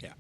Yeah.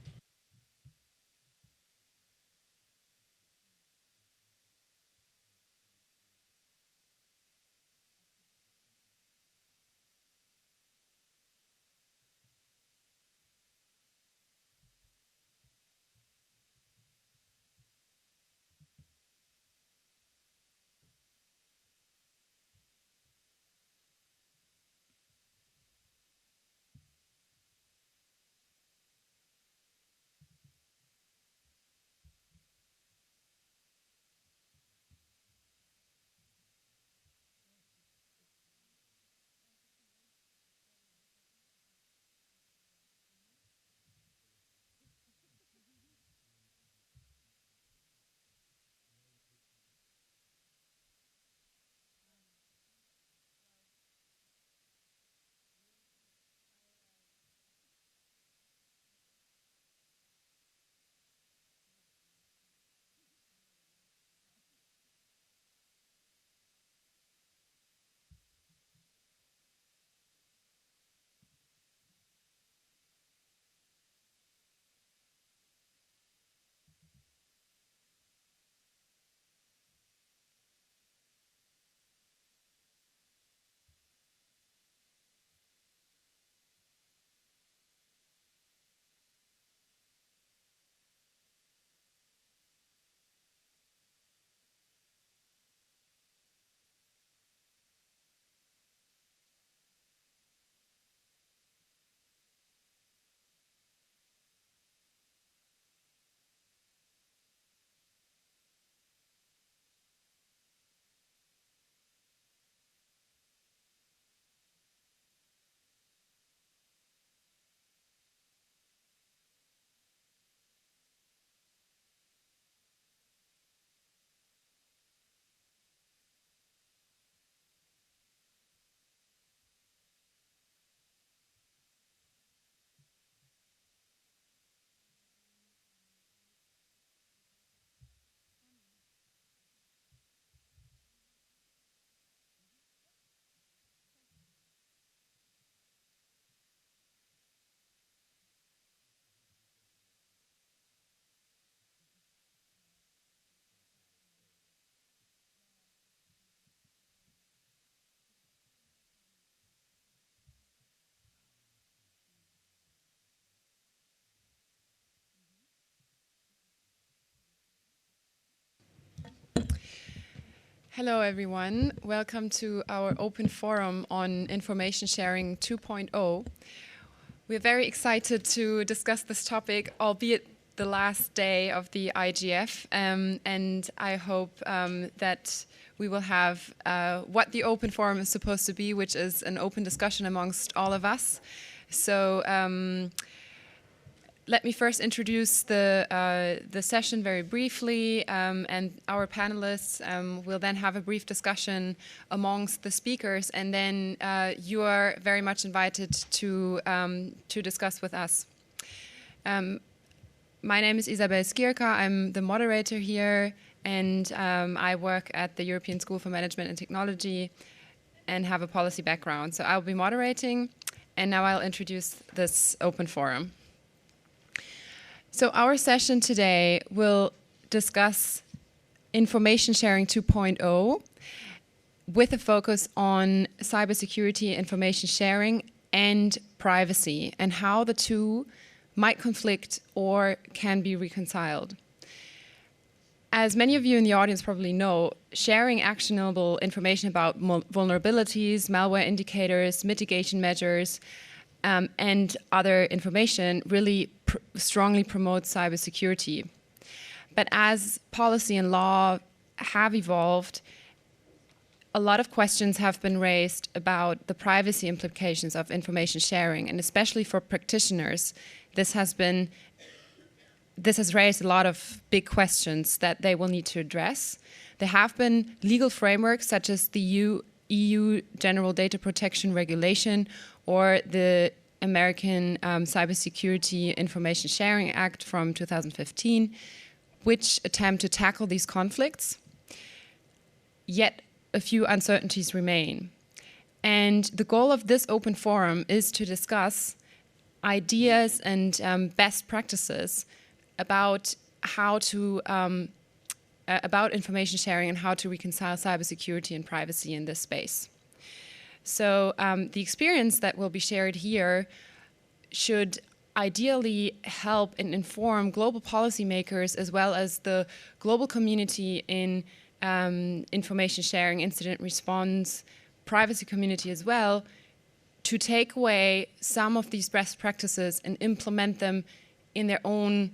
Hello, everyone. Welcome to our open forum on Information Sharing 2.0. We're very excited to discuss this topic, albeit the last day of the IGF, and I hope that we will have what the open forum is supposed to be, which is an open discussion amongst all of us. So let me first introduce the session very briefly, and our panelists will then have a brief discussion amongst the speakers, and then you are very much invited to discuss with us. My name is Isabel Skierka. I'm the moderator here, and I work at the European School for Management and Technology and have a policy background. So I'll be moderating, and now I'll introduce this open forum. So our session today will discuss Information Sharing 2.0 with a focus on cybersecurity, information sharing, and privacy, and how the two might conflict or can be reconciled. As many of you in the audience probably know, sharing actionable information about vulnerabilities, malware indicators, mitigation measures, and other information really strongly promotes cybersecurity. But as policy and law have evolved, a lot of questions have been raised about the privacy implications of information sharing, and especially for practitioners, this has raised a lot of big questions that they will need to address. There have been legal frameworks such as the EU General Data Protection Regulation or the American Cybersecurity Information Sharing Act from 2015, which attempt to tackle these conflicts. Yet a few uncertainties remain. And the goal of this open forum is to discuss ideas and best practices about how to about information sharing and how to reconcile cybersecurity and privacy in this space. So the experience that will be shared here should ideally help and inform global policymakers as well as the global community in information sharing, incident response, privacy community as well, to take away some of these best practices and implement them in their own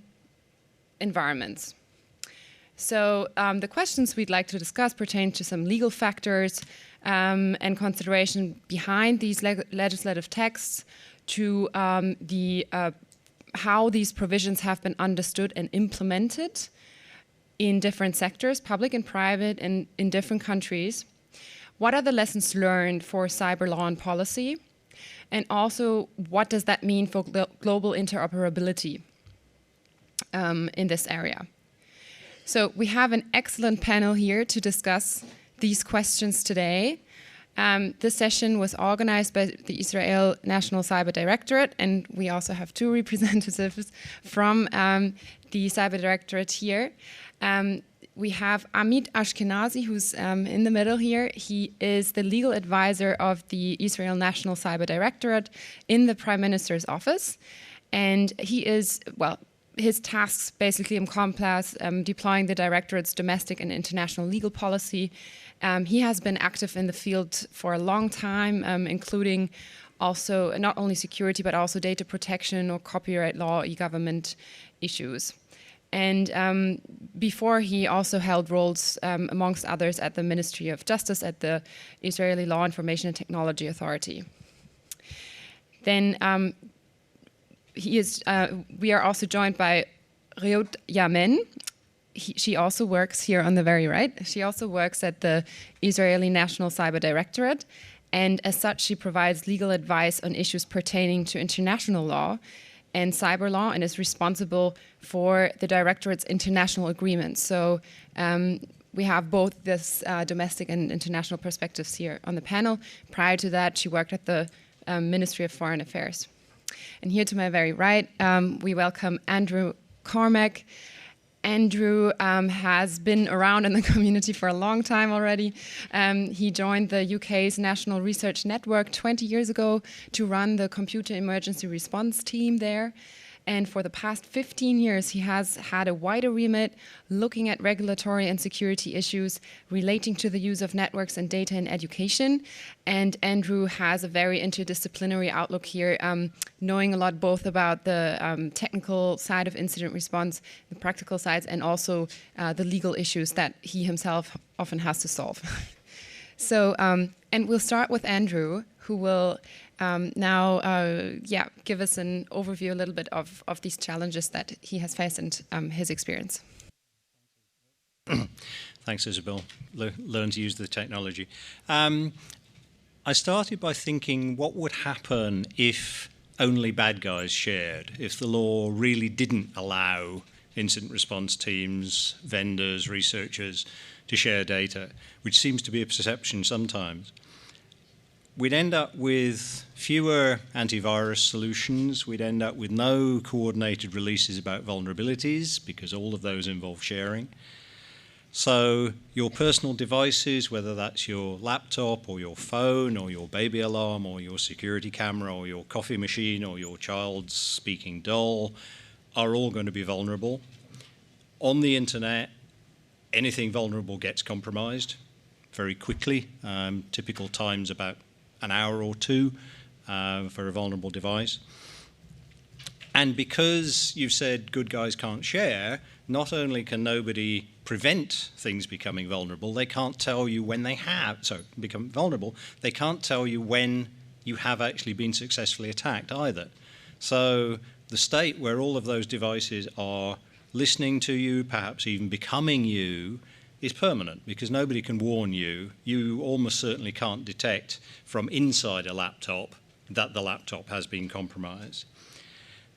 environments. So the questions we'd like to discuss pertain to some legal factors and consideration behind these legislative texts, to how these provisions have been understood and implemented in different sectors, public and private, and in different countries. What are the lessons learned for cyber law and policy? And also, what does that mean for global interoperability in this area? So we have an excellent panel here to discuss these questions today. This session was organized by the Israel National Cyber Directorate, and we also have two representatives from the Cyber Directorate here. We have Amit Ashkenazi, who's in the middle here. He is the legal advisor of the Israel National Cyber Directorate in the Prime Minister's office. And he is, well, his tasks basically encompass deploying the Directorate's domestic and international legal policy. He has been active in the field for a long time, including also not only security, but also data protection or copyright law, e-government issues. And before, he also held roles, amongst others, at the Ministry of Justice at the Israeli Law Information and Technology Authority. Then we are also joined by Reut Yamen. She also works here on the very right. She also works at the Israeli National Cyber Directorate, and as such, she provides legal advice on issues pertaining to international law and cyber law, and is responsible for the Directorate's international agreements. So we have both this domestic and international perspectives here on the panel. Prior to that, she worked at the Ministry of Foreign Affairs. And here to my very right, we welcome Andrew Cormack. Andrew has been around in the community for a long time already. He joined the UK's National Research Network 20 years ago to run the Computer Emergency Response team there. And for the past 15 years, he has had a wider remit looking at regulatory and security issues relating to the use of networks and data in education. And Andrew has a very interdisciplinary outlook here, knowing a lot both about the technical side of incident response, the practical sides, and also the legal issues that he himself often has to solve. So, and we'll start with Andrew, who will now give us an overview a little bit of these challenges that he has faced and his experience. Thanks, Isabel. Learn to use the technology. I started by thinking what would happen if only bad guys shared, if the law really didn't allow incident response teams, vendors, researchers to share data, which seems to be a perception sometimes. We'd end up with fewer antivirus solutions. We'd end up with no coordinated releases about vulnerabilities, because all of those involve sharing. So your personal devices, whether that's your laptop or your phone or your baby alarm or your security camera or your coffee machine or your child's speaking doll, are all going to be vulnerable. On the internet, anything vulnerable gets compromised very quickly. Typical time's about an hour or two for a vulnerable device. And because you've said good guys can't share, not only can nobody prevent things becoming vulnerable, they can't tell you when they have, become vulnerable, they can't tell you when you have actually been successfully attacked either. So the state where all of those devices are listening to you, perhaps even becoming you, is permanent, because nobody can warn you. You almost certainly can't detect from inside a laptop that the laptop has been compromised.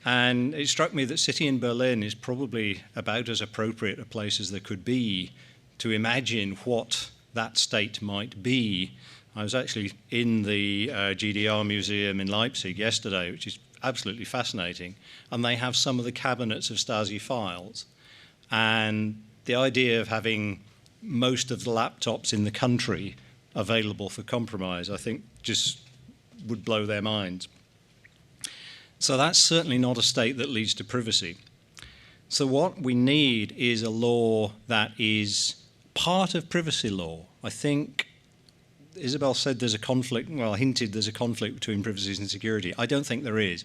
And it struck me that sitting in Berlin is probably about as appropriate a place as there could be to imagine what that state might be. I was actually in the GDR Museum in Leipzig yesterday, which is absolutely fascinating. And they have some of the cabinets of Stasi files. And the idea of having most of the laptops in the country available for compromise, I think, just would blow their minds. So that's certainly not a state that leads to privacy. So what we need is a law that is part of privacy law. I think Isabel said there's a conflict, well, hinted there's a conflict between privacy and security. I don't think there is.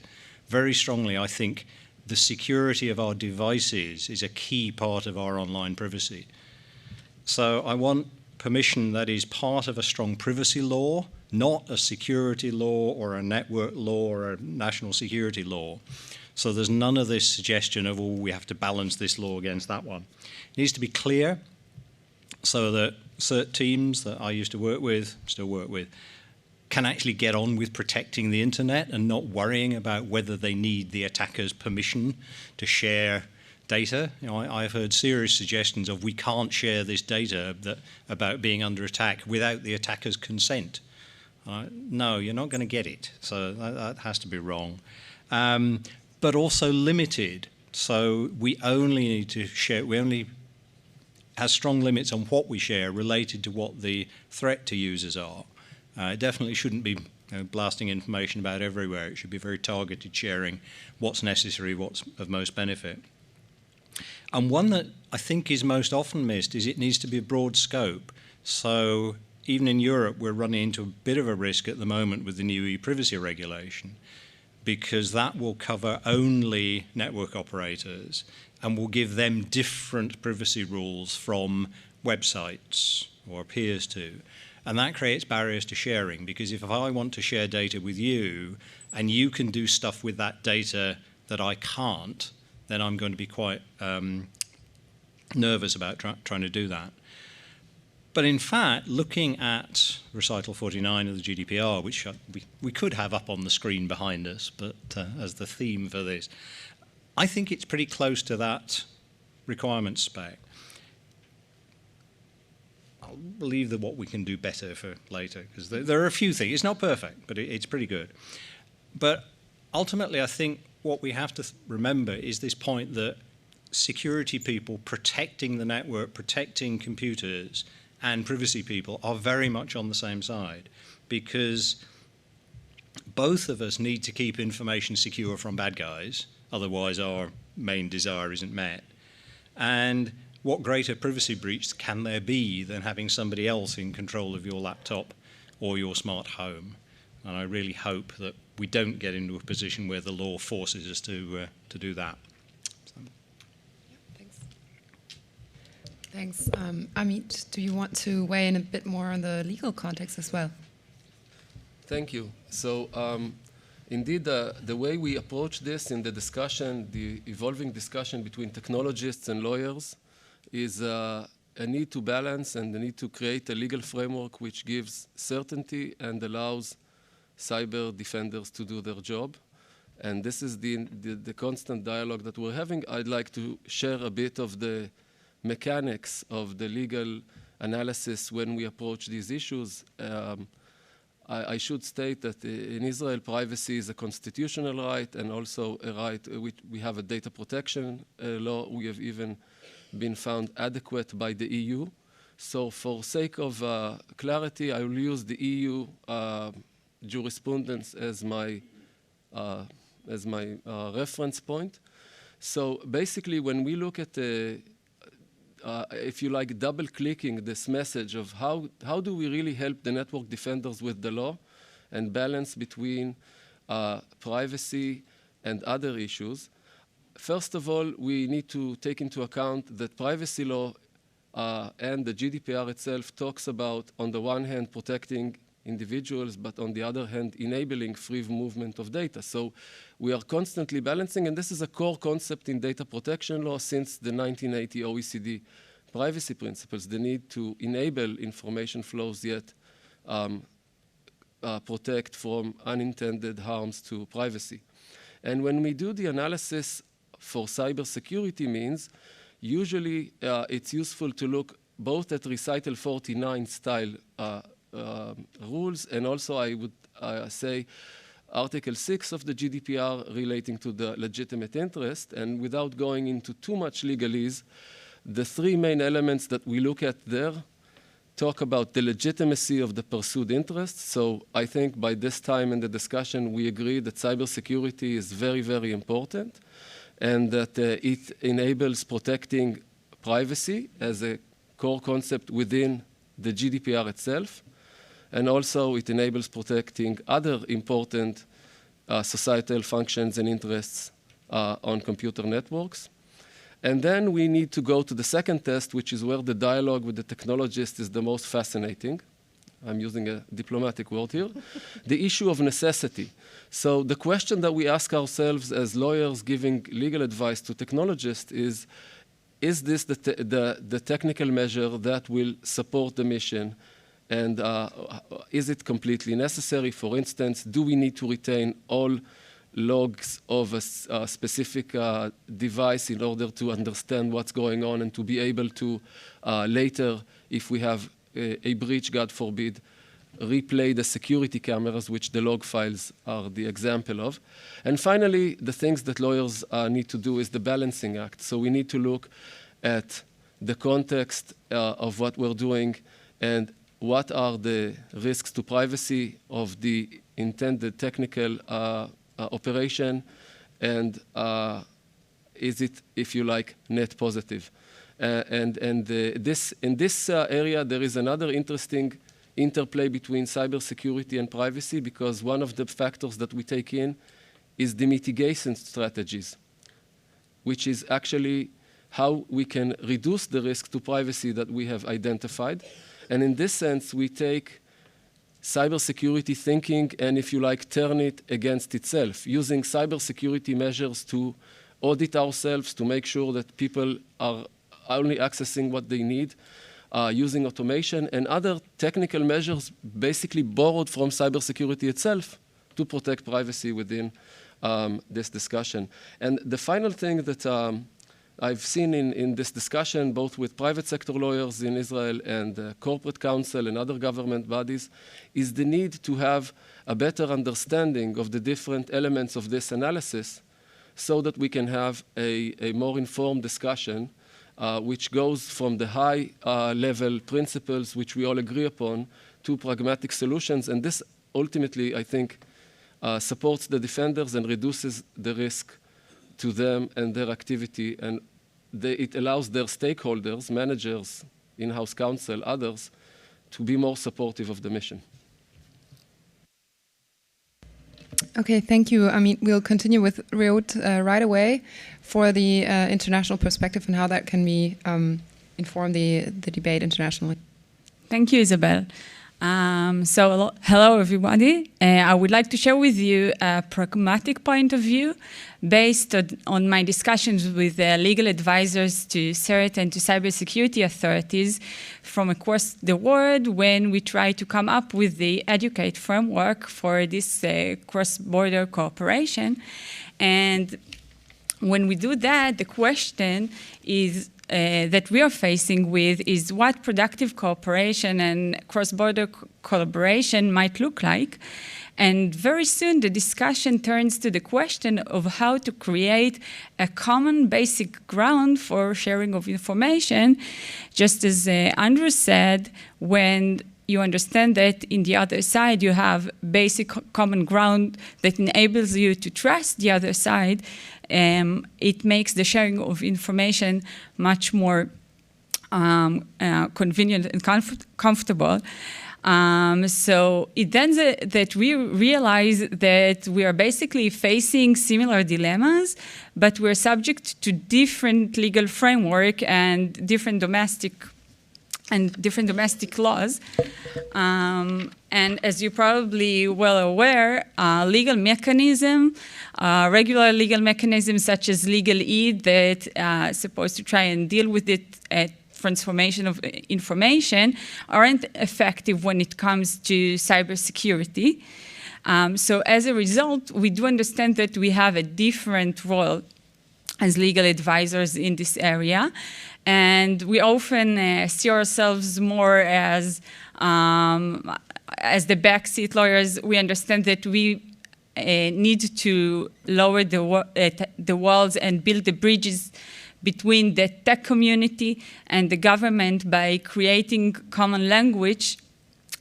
Very strongly, I think the security of our devices is a key part of our online privacy. So I want permission that is part of a strong privacy law, not a security law or a network law or a national security law. So there's none of this suggestion of, oh, we have to balance this law against that one. It needs to be clear so that CERT teams that I used to work with, still work with, can actually get on with protecting the internet and not worrying about whether they need the attacker's permission to share data. You know, I've heard serious suggestions of we can't share this data about being under attack without the attacker's consent. No, you're not going to get it. So that has to be wrong. But also limited. So we only need to share, we only have strong limits on what we share related to what the threat to users are. It definitely shouldn't be blasting information about everywhere. It should be very targeted sharing, what's necessary, what's of most benefit. And one that I think is most often missed is it needs to be a broad scope. So even in Europe, we're running into a bit of a risk at the moment with the new e-privacy regulation, because that will cover only network operators and will give them different privacy rules from websites or appears to. And that creates barriers to sharing, because if I want to share data with you and you can do stuff with that data that I can't, then I'm going to be quite nervous about trying to do that. But in fact, looking at Recital 49 of the GDPR, which we could have up on the screen behind us, but as the theme for this, I think it's pretty close to that requirement spec. I'll leave what we can do better for later, because there are a few things. It's not perfect, but it's pretty good. But ultimately, I think what we have to remember is this point that security people protecting the network, protecting computers, and privacy people are very much on the same side, because both of us need to keep information secure from bad guys, otherwise our main desire isn't met. And what greater privacy breach can there be than having somebody else in control of your laptop or your smart home? And I really hope that we don't get into a position where the law forces us to do that. Thanks. Amit, do you want to weigh in a bit more on the legal context as well? Thank you. So indeed, the way we approach this in the discussion, the evolving discussion between technologists and lawyers, is a need to balance and the need to create a legal framework which gives certainty and allows cyber defenders to do their job. And this is the constant dialogue that we're having. I'd like to share a bit of the mechanics of the legal analysis when we approach these issues. I should state that in Israel, privacy is a constitutional right and also a right. We have a data protection law. We have even been found adequate by the EU. So for sake of clarity, I will use the EU jurisprudence as my reference point. So basically, when we look at if you like, double-clicking this message of how do we really help the network defenders with the law and balance between privacy and other issues. First of all, we need to take into account that privacy law and the GDPR itself talks about, on the one hand, protecting individuals, but on the other hand, enabling free movement of data. So we are constantly balancing, and this is a core concept in data protection law since the 1980 OECD privacy principles, the need to enable information flows yet protect from unintended harms to privacy. And when we do the analysis for cybersecurity means, usually it's useful to look both at Recital 49 style rules, and also I would say Article 6 of the GDPR relating to the legitimate interest. And without going into too much legalese, the three main elements that we look at there talk about the legitimacy of the pursued interest. So I think by this time in the discussion, we agree that cybersecurity is very, very important, and that it enables protecting privacy as a core concept within the GDPR itself. And also it enables protecting other important societal functions and interests on computer networks. And then we need to go to the second test, which is where the dialogue with the technologist is the most fascinating. I'm using a diplomatic word here. The issue of necessity. So the question that we ask ourselves as lawyers giving legal advice to technologists is this the technical measure that will support the mission? And is it completely necessary? For instance, do we need to retain all logs of a specific device in order to understand what's going on and to be able to later, if we have a breach, God forbid, replay the security cameras, which the log files are the example of. And finally, the things that lawyers need to do is the balancing act. So we need to look at the context of what we're doing and what are the risks to privacy of the intended technical operation, and is it, if you like, net positive? In this area, there is another interesting interplay between cybersecurity and privacy, because one of the factors that we take in is the mitigation strategies, which is actually how we can reduce the risk to privacy that we have identified. And in this sense, we take cybersecurity thinking and, if you like, turn it against itself, using cybersecurity measures to audit ourselves, to make sure that people are only accessing what they need, using automation and other technical measures basically borrowed from cybersecurity itself to protect privacy within this discussion. And the final thing that I've seen in this discussion, both with private sector lawyers in Israel and corporate counsel and other government bodies, is the need to have a better understanding of the different elements of this analysis so that we can have a more informed discussion which goes from the high-level principles which we all agree upon to pragmatic solutions. And this ultimately, I think, supports the defenders and reduces the risk to them and their activity, and it allows their stakeholders, managers, in-house counsel, others, to be more supportive of the mission. Okay, thank you. I mean, we'll continue with Reut right away for the international perspective and how that can be inform the debate internationally. Thank you, Isabel. So hello, everybody. I would like to share with you a pragmatic point of view based on my discussions with legal advisors to CERT and to cybersecurity authorities from across the world when we try to come up with the EDUCATE framework for this cross-border cooperation. And when we do that, the question is that we are facing with is what productive cooperation and cross-border collaboration might look like. And very soon the discussion turns to the question of how to create a common basic ground for sharing of information. Just as Andrew said, when you understand that in the other side you have basic common ground that enables you to trust the other side, it makes the sharing of information much more convenient and comfortable. So it then that we realize that we are basically facing similar dilemmas, but we're subject to different legal framework and different domestic laws. And as you're probably well aware, legal mechanism, regular legal mechanisms such as legal aid that are supposed to try and deal with it at transformation of information aren't effective when it comes to cybersecurity. So as a result, we do understand that we have a different role as legal advisors in this area. And we often see ourselves more as the backseat lawyers. We understand that we need to lower the walls and build the bridges between the tech community and the government by creating common language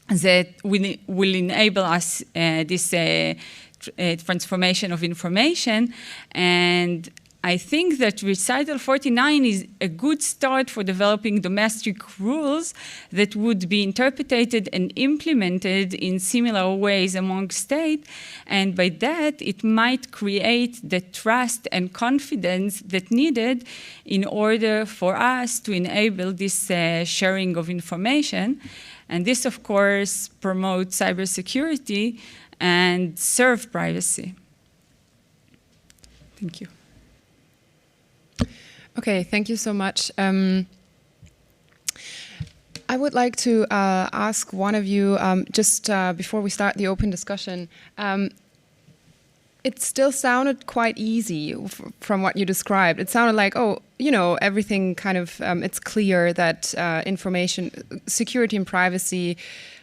that will enable us this transformation of information. And I think that Recital 49 is a good start for developing domestic rules that would be interpreted and implemented in similar ways among states, and by that it might create the trust and confidence that needed in order for us to enable this sharing of information. And this, of course, promotes cybersecurity and serve privacy. Thank you. Okay, thank you so much. I would like to ask one of you, just before we start the open discussion, it still sounded quite easy from what you described. It sounded like, oh, you know, everything kind of, it's clear that information security and privacy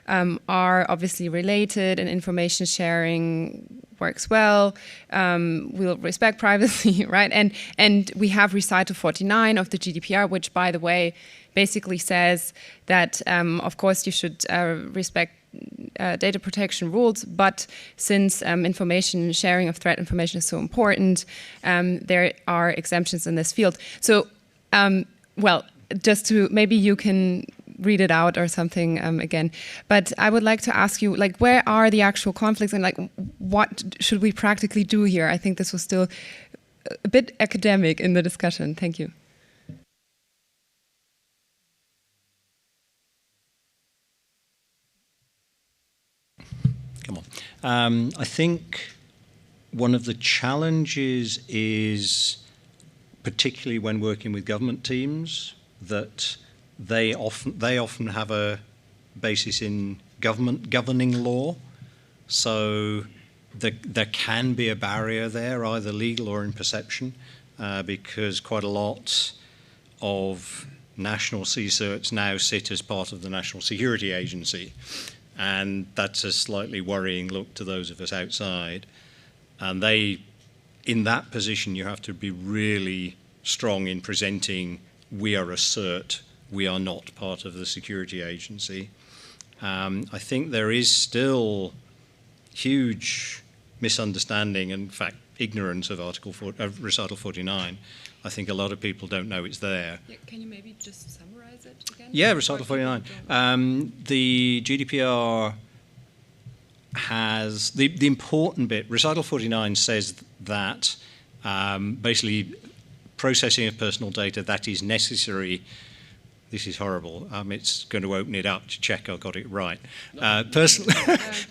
are obviously related, and information sharing works well. We'll respect privacy, right? And we have Recital 49 of the GDPR, which, by the way, basically says that, of course, you should respect data protection rules, but since information sharing of threat information is so important, there are exemptions in this field. So, well, just to, maybe you can read it out or something again, but I would like to ask you, like, where are the actual conflicts, and like, what should we practically do here? I think this was still a bit academic in the discussion. Thank you. Come on. I think one of the challenges is, particularly when working with government teams, that they often have a basis in governing law. So there can be a barrier there, either legal or in perception, because quite a lot of national CSIRTs now sit as part of the National Security Agency. And that's a slightly worrying look to those of us outside. And in that position, you have to be really strong in presenting, we are a CERT, we are not part of the security agency. I think there is still huge misunderstanding, and in fact, ignorance of Recital 49. I think a lot of people don't know it's there. Yeah, can you maybe just summarize it again? Yeah, Recital 49. The GDPR has the important bit. Recital 49 says that basically processing of personal data that is necessary. This is horrible. It's going to open it up to check I got it right.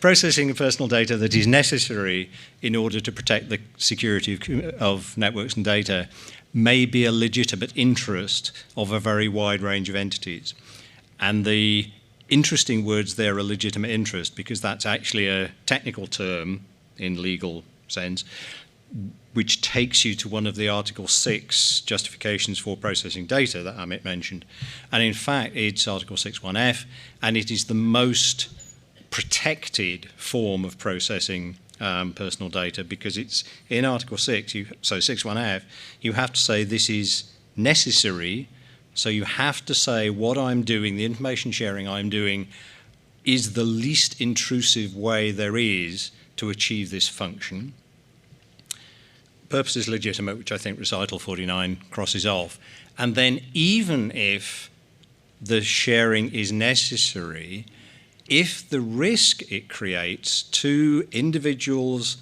Processing of personal data that is necessary in order to protect the security of networks and data may be a legitimate interest of a very wide range of entities. And the interesting words there are legitimate interest, because that's actually a technical term in legal sense, which takes you to one of the Article 6 justifications for processing data that Amit mentioned. And in fact, it's Article 6.1f, and it is the most protected form of processing personal data, because it's in Article 6, so 6.1f, you have to say this is necessary. So you have to say what I'm doing, the information sharing I'm doing, is the least intrusive way there is to achieve this function. Purpose is legitimate, which I think Recital 49 crosses off. And then even if the sharing is necessary, if the risk it creates to individuals'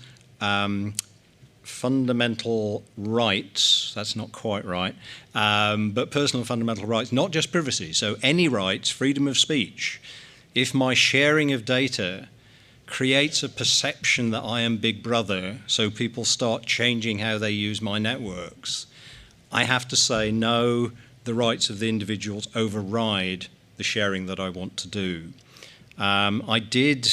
fundamental rights, that's not quite right, but personal and fundamental rights, not just privacy, so any rights, freedom of speech, if my sharing of data creates a perception that I am Big Brother, so people start changing how they use my networks, I have to say, no, the rights of the individuals override the sharing that I want to do. I did,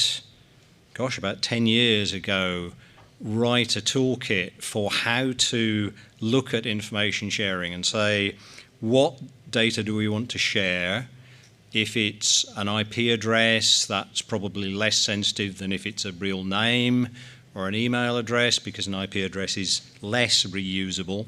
about 10 years ago, write a toolkit for how to look at information sharing and say, what data do we want to share? If it's an IP address, that's probably less sensitive than if it's a real name. or an email address because an IP address is less reusable?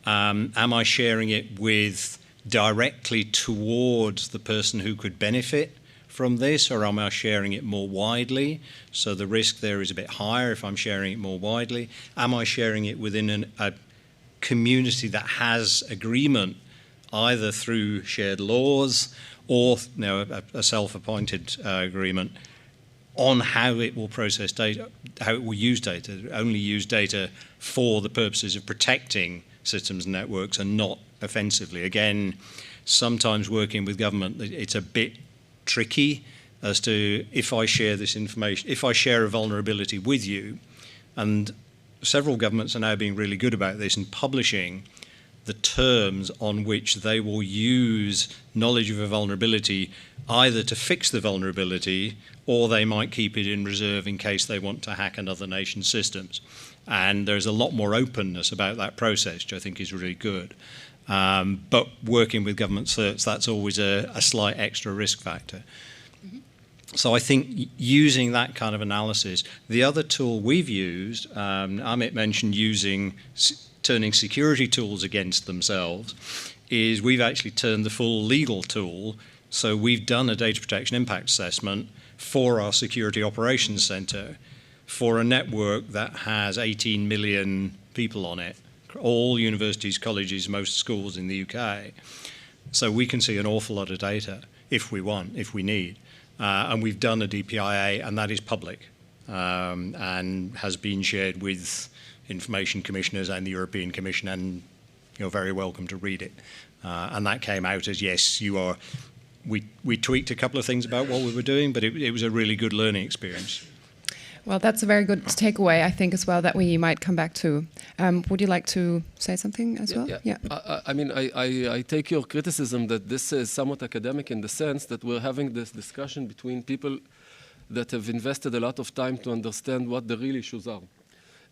Am I sharing it with directly towards the person who could benefit from this, or am I sharing it more widely? So the risk there is a bit higher if I'm sharing it more widely. Am I sharing it within a community that has agreement either through shared laws or a self-appointed agreement on how it will process data, how it will use data, only use data for the purposes of protecting systems and networks and not offensively. Again, sometimes working with government, it's a bit tricky as to if I share this information, if I share a vulnerability with you, and several governments are now being really good about this and publishing the terms on which they will use knowledge of a vulnerability either to fix the vulnerability or they might keep it in reserve in case they want to hack another nation's systems. And there's a lot more openness about that process, which I think is really good. But working with government certs, that's always a slight extra risk factor. Mm-hmm. So I think using that kind of analysis. The other tool we've used, Amit mentioned turning security tools against themselves, is we've actually turned the full legal tool. So we've done a data protection impact assessment for our Security Operations Centre for a network that has 18 million people on it, all universities, colleges, most schools in the UK. So we can see an awful lot of data if we want, if we need. And we've done a DPIA, and that is public and has been shared with information commissioners and the European Commission, and you're very welcome to read it. And that came out as, yes, you are. We tweaked a couple of things about what we were doing, but it was a really good learning experience. Well, that's a very good takeaway, I think, as well, that we might come back to. Would you like to say something as well? Yeah. I take your criticism that this is somewhat academic in the sense that we're having this discussion between people that have invested a lot of time to understand what the real issues are.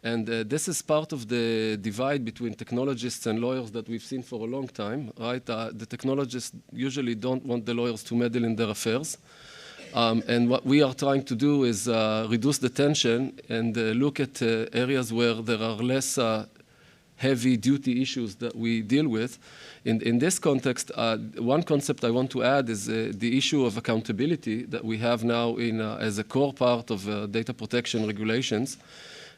And this is part of the divide between technologists and lawyers that we've seen for a long time, right? The technologists usually don't want the lawyers to meddle in their affairs. And what we are trying to do is reduce the tension and look at areas where there are less heavy-duty issues that we deal with. In this context, one concept I want to add is the issue of accountability that we have now as a core part of data protection regulations,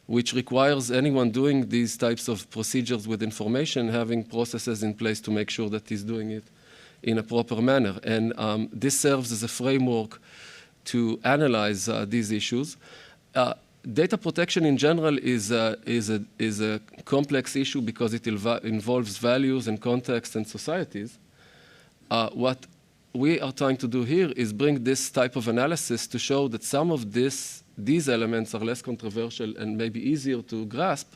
which requires anyone doing these types of procedures with information having processes in place to make sure that he's doing it in a proper manner. And this serves as a framework to analyze these issues. Data protection in general is a complex issue because it involves values and context and societies. What we are trying to do here is bring this type of analysis to show that some of these elements are less controversial and maybe easier to grasp,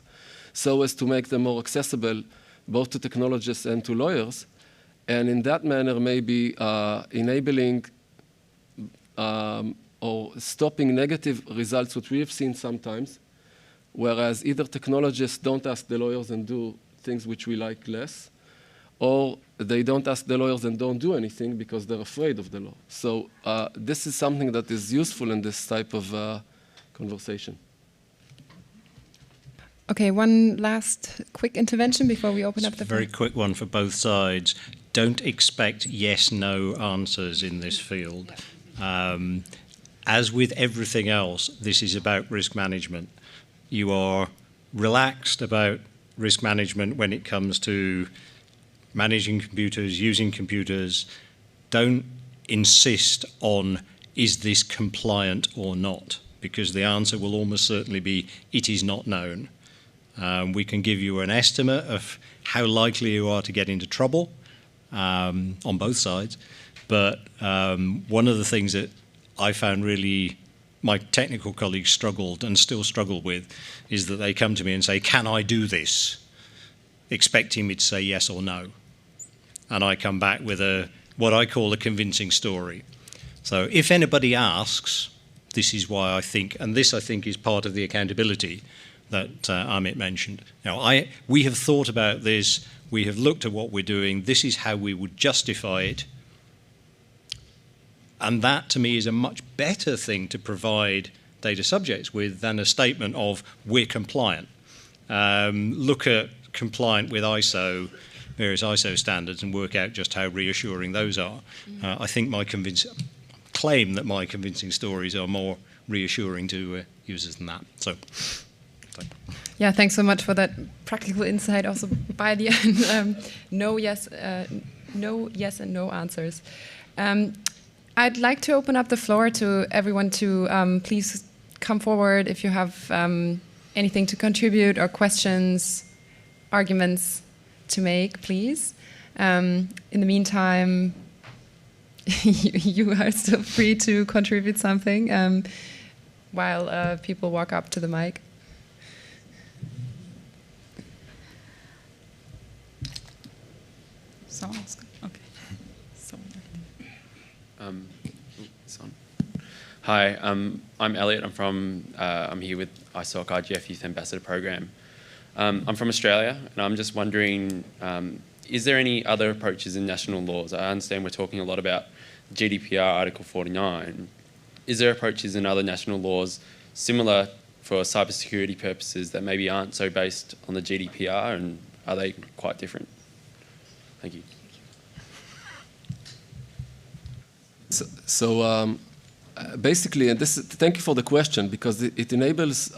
so as to make them more accessible both to technologists and to lawyers, and in that manner maybe enabling or stopping negative results, which we have seen sometimes, whereas either technologists don't ask the lawyers and do things which we like less, or they don't ask the lawyers and don't do anything because they're afraid of the law. So this is something that is useful in this type of conversation. Okay, one last quick intervention before we open up the Very quick one for both sides. Don't expect yes/no answers in this field. As with everything else, this is about risk management. You are relaxed about risk management when it comes to managing computers, using computers. Don't insist on, is this compliant or not? Because the answer will almost certainly be, it is not known. We can give you an estimate of how likely you are to get into trouble on both sides. But one of the things that I found really my technical colleagues struggled and still struggle with is that they come to me and say, can I do this? Expecting me to say yes or no. And I come back with what I call a convincing story. So if anybody asks, this is why I think, and this I think is part of the accountability that Amit mentioned. Now, we have thought about this, we have looked at what we're doing, this is how we would justify it. And that, to me, is a much better thing to provide data subjects with than a statement of we're compliant. Look at compliant with ISO, various ISO standards, and work out just how reassuring those are. I think claim that my convincing stories are more reassuring to users than that. So. Yeah, thanks so much for that practical insight. Also, by the end, no yes and no answers. I'd like to open up the floor to everyone to please come forward if you have anything to contribute or questions, arguments to make, please. In the meantime, you are still free to contribute something while people walk up to the mic. Okay. It's on. Hi, I'm Elliot. I'm here with ISOC IGF Youth Ambassador Program. I'm from Australia, and I'm just wondering, is there any other approaches in national laws? I understand we're talking a lot about GDPR Article 49. Is there approaches in other national laws similar for cybersecurity purposes that maybe aren't so based on the GDPR, and are they quite different? Thank you. So basically, and thank you for the question, because it enables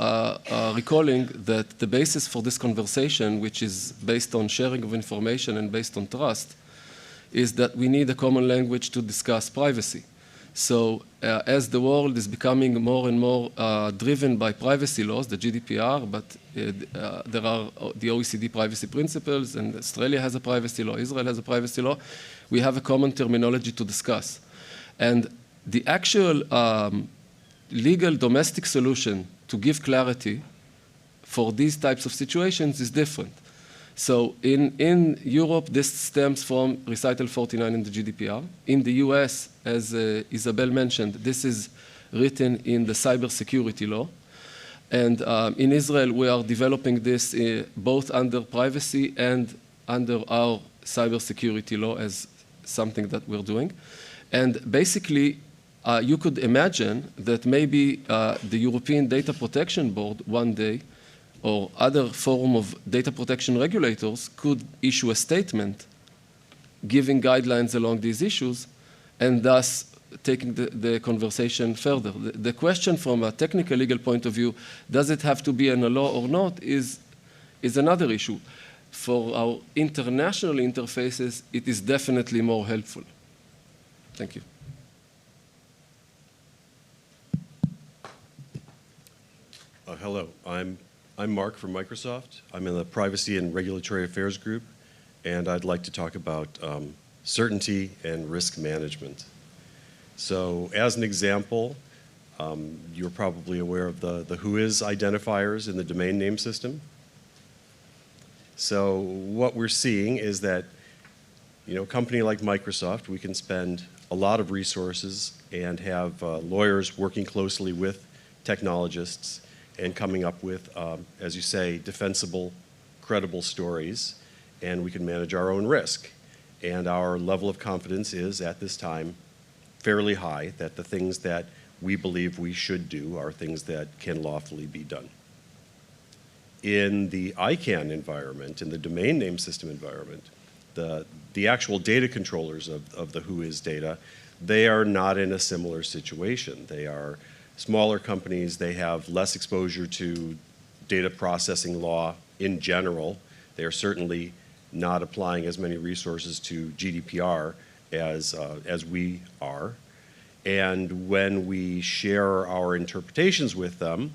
recalling that the basis for this conversation, which is based on sharing of information and based on trust, is that we need a common language to discuss privacy. So as the world is becoming more and more driven by privacy laws, the GDPR, but there are the OECD privacy principles, and Australia has a privacy law, Israel has a privacy law, we have a common terminology to discuss. And the actual legal domestic solution to give clarity for these types of situations is different. So in Europe, this stems from Recital 49 in the GDPR. In the US, as Isabel mentioned, this is written in the cybersecurity law. And in Israel, we are developing this both under privacy and under our cybersecurity law as something that we're doing. And basically, you could imagine that maybe the European Data Protection Board one day, or other forum of data protection regulators, could issue a statement giving guidelines along these issues, and thus taking the conversation further. The question from a technical legal point of view, does it have to be in a law or not, is another issue. For our international interfaces, it is definitely more helpful. Thank you. Hello, I'm Mark from Microsoft. I'm in the Privacy and Regulatory Affairs group, and I'd like to talk about certainty and risk management. So as an example, you're probably aware of the WHOIS identifiers in the domain name system. So what we're seeing is that, a company like Microsoft, we can spend a lot of resources and have lawyers working closely with technologists and coming up with, as you say, defensible, credible stories, and we can manage our own risk. And our level of confidence is, at this time, fairly high that the things that we believe we should do are things that can lawfully be done. In the ICANN environment, in the domain name system environment, the actual data controllers of the WHOIS data, they are not in a similar situation. They are smaller companies, they have less exposure to data processing law in general. They are certainly not applying as many resources to GDPR as we are. And when we share our interpretations with them,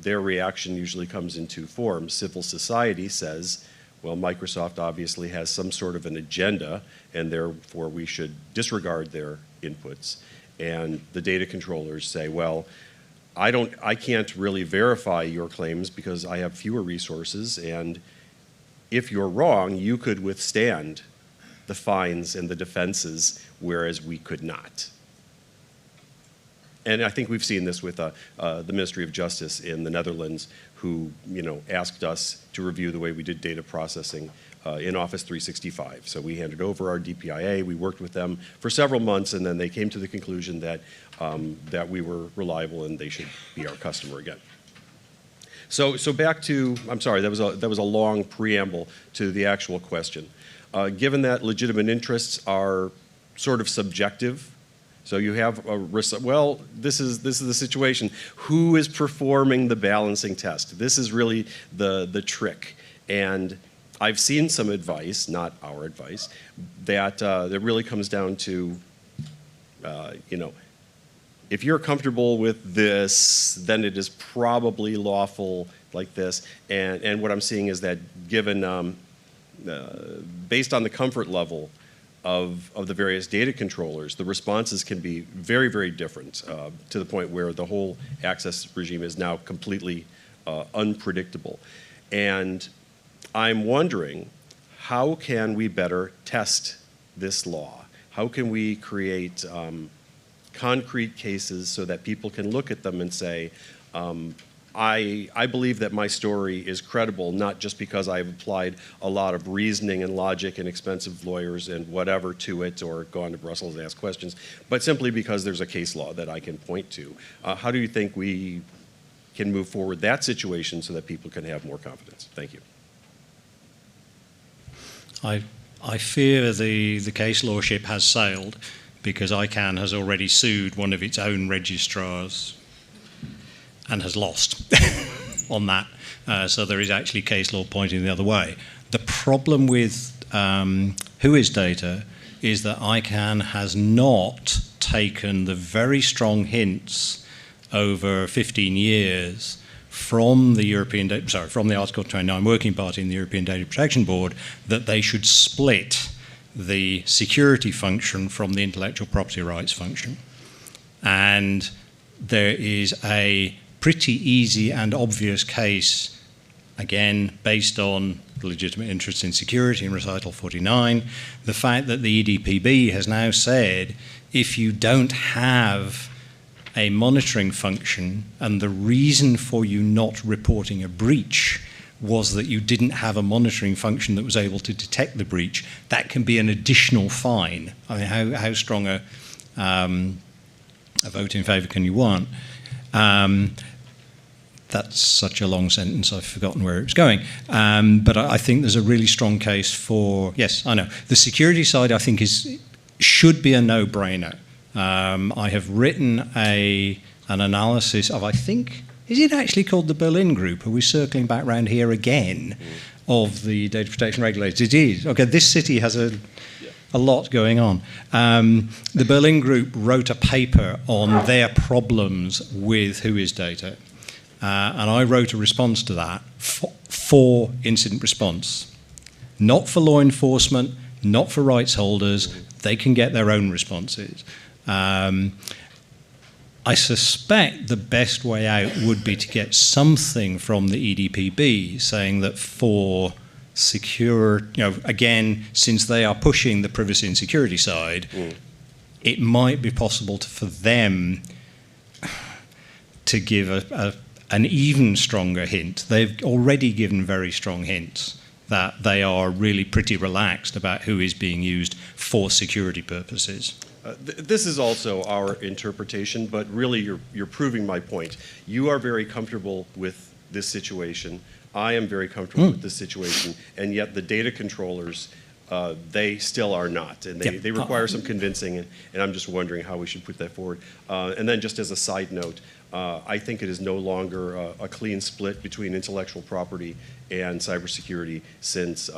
their reaction usually comes in two forms. Civil society says, well, Microsoft obviously has some sort of an agenda, and therefore we should disregard their inputs. And the data controllers say, well, I can't really verify your claims because I have fewer resources, and if you're wrong, you could withstand the fines and the defenses, whereas we could not. And I think we've seen this with the Ministry of Justice in the Netherlands, who asked us to review the way we did data processing in Office 365. So we handed over our DPIA, we worked with them for several months, and then they came to the conclusion that, that we were reliable and they should be our customer again. So back to, I'm sorry, that was a long preamble to the actual question. Given that legitimate interests are sort of subjective, so you have well, this is the situation. Who is performing the balancing test? This is really the trick. And I've seen some advice, not our advice, that really comes down to, you know, if you're comfortable with this, then it is probably lawful like this. And what I'm seeing is that given, based on the comfort level of the various data controllers, the responses can be very, very different to the point where the whole access regime is now completely unpredictable. And I'm wondering, how can we better test this law? How can we create concrete cases so that people can look at them and say, I believe that my story is credible, not just because I've applied a lot of reasoning and logic and expensive lawyers and whatever to it, or gone to Brussels and asked questions, but simply because there's a case law that I can point to. How do you think we can move forward that situation so that people can have more confidence? Thank you. I fear the case law ship has sailed, because ICANN has already sued one of its own registrars and has lost on that. So there is actually case law pointing the other way. The problem with Whois data is that ICANN has not taken the very strong hints over 15 years from the from the Article 29 Working Party and the European Data Protection Board that they should split the security function from the intellectual property rights function. And there is a pretty easy and obvious case, again, based on legitimate interest in security in Recital 49, the fact that the EDPB has now said, if you don't have a monitoring function and the reason for you not reporting a breach was that you didn't have a monitoring function that was able to detect the breach, that can be an additional fine. I mean, how strong a vote in favour can you want? That's such a long sentence, I've forgotten where it was going. But I think there's a really strong case for, yes, I know. The security side, I think, should be a no-brainer. I have written an analysis of, I think, is it actually called the Berlin Group? Are we circling back around here again of the data protection regulators? It is. Okay, this city has a lot going on. The Berlin Group wrote a paper on their problems with Whois data. And I wrote a response to that for incident response. Not for law enforcement, not for rights holders. They can get their own responses. I suspect the best way out would be to get something from the EDPB saying that for secure, again, since they are pushing the privacy and security side, it might be possible for them to give an even stronger hint. They've already given very strong hints that they are really pretty relaxed about who is being used for security purposes. This is also our interpretation, but really you're proving my point. You are very comfortable with this situation. I am very comfortable with this situation, and yet the data controllers, they still are not, and they require some convincing, and I'm just wondering how we should put that forward. And then just as a side note, I think it is no longer a clean split between intellectual property and cybersecurity, since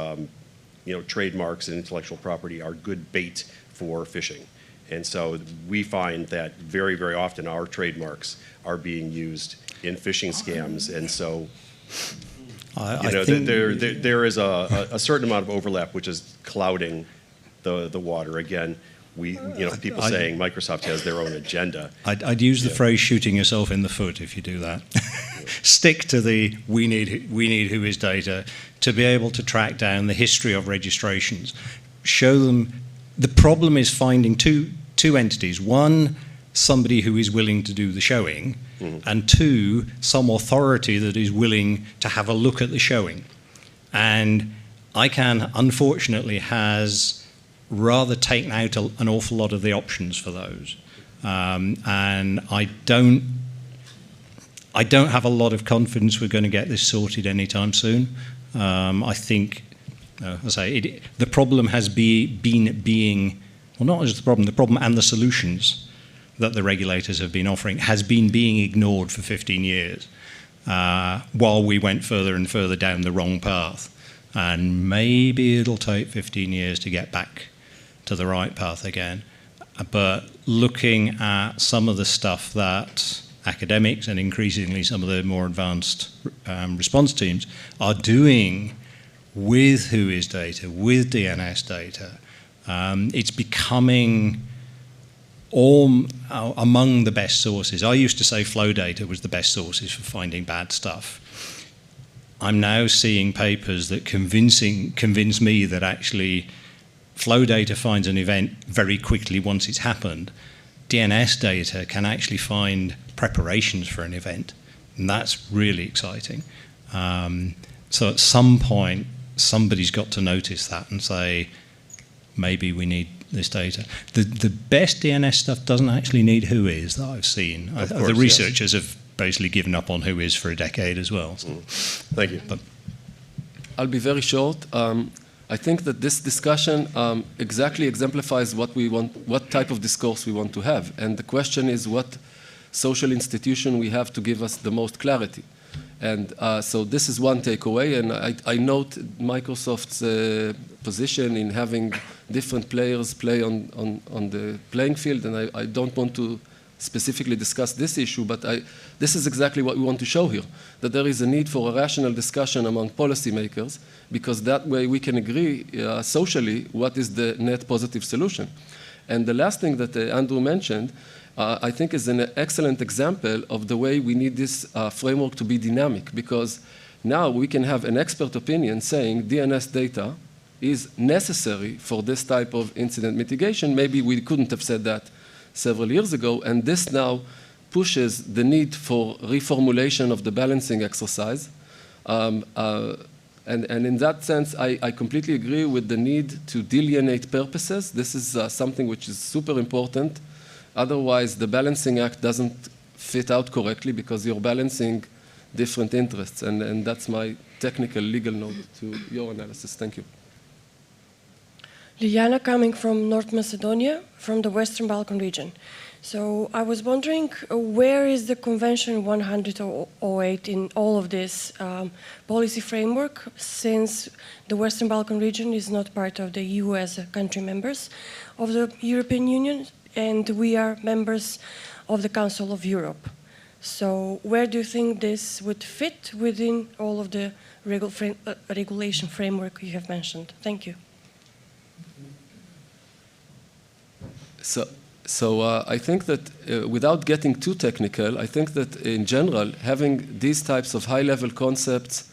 trademarks and intellectual property are good bait for phishing. And so we find that very, very often our trademarks are being used in phishing scams. And so there is a certain amount of overlap which is clouding the water. Again, people saying Microsoft has their own agenda. I'd use the phrase shooting yourself in the foot if you do that. Stick to the we need Whois data to be able to track down the history of registrations. Show them. The problem is finding two entities. One, somebody who is willing to do the showing, and two, some authority that is willing to have a look at the showing. And ICANN, unfortunately, has rather taken out an awful lot of the options for those. And I don't have a lot of confidence we're going to get this sorted anytime soon. I think, the problem has been being, well, not just the problem and the solutions that the regulators have been offering has been being ignored for 15 years while we went further and further down the wrong path. And maybe it'll take 15 years to get back to the right path again. But looking at some of the stuff that academics and increasingly some of the more advanced response teams are doing with WHOIS data, with DNS data, it's becoming among the best sources. I used to say flow data was the best sources for finding bad stuff. I'm now seeing papers that convince me that actually flow data finds an event very quickly once it's happened. DNS data can actually find preparations for an event, and that's really exciting. So at some point, somebody's got to notice that and say, maybe we need this data. The best DNS stuff doesn't actually need WHOIS that I've seen. The researchers have basically given up on WHOIS for a decade as well. So. Thank you. I'll be very short. I think that this discussion exactly exemplifies what we want, what type of discourse we want to have. And the question is what social institution we have to give us the most clarity. And so this is one takeaway, and I note Microsoft's position in having different players play on the playing field, and I don't want to specifically discuss this issue, but this is exactly what we want to show here, that there is a need for a rational discussion among policymakers, because that way we can agree socially what is the net positive solution. And the last thing that Andrew mentioned, I think is an excellent example of the way we need this framework to be dynamic, because now we can have an expert opinion saying DNS data is necessary for this type of incident mitigation. Maybe we couldn't have said that several years ago, and this now pushes the need for reformulation of the balancing exercise. And in that sense, I completely agree with the need to delineate purposes. This is something which is super important. Otherwise, the balancing act doesn't fit out correctly because you're balancing different interests. And that's my technical legal note to your analysis. Thank you. Liliana, coming from North Macedonia, from the Western Balkan region. So I was wondering, where is the Convention 108 in all of this policy framework, since the Western Balkan region is not part of the EU as a country members of the European Union, and we are members of the Council of Europe. So where do you think this would fit within all of the regulation framework you have mentioned? Thank you. So I think that without getting too technical, I think that in general, having these types of high-level concepts,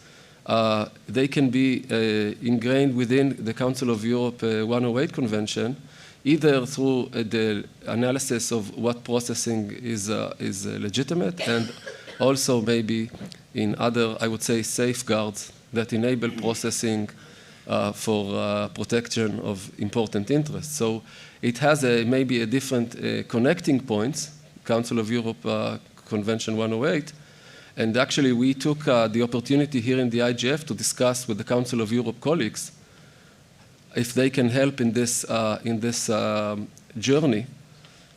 they can be ingrained within the Council of Europe 108 Convention, either through the analysis of what processing is legitimate, and also maybe in other, I would say, safeguards that enable processing for protection of important interests. So it has maybe a different connecting points, Council of Europe Convention 108, and actually we took the opportunity here in the IGF to discuss with the Council of Europe colleagues if they can help in this journey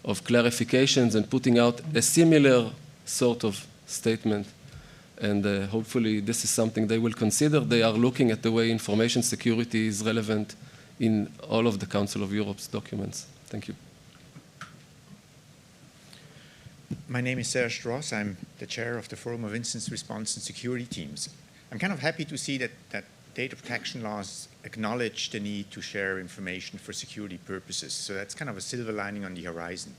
of clarifications and putting out a similar sort of statement. And hopefully this is something they will consider. They are looking at the way information security is relevant in all of the Council of Europe's documents. Thank you. My name is Serge Stross. I'm the chair of the Forum of Incident Response and Security Teams. I'm kind of happy to see that data protection laws acknowledge the need to share information for security purposes. So that's kind of a silver lining on the horizon.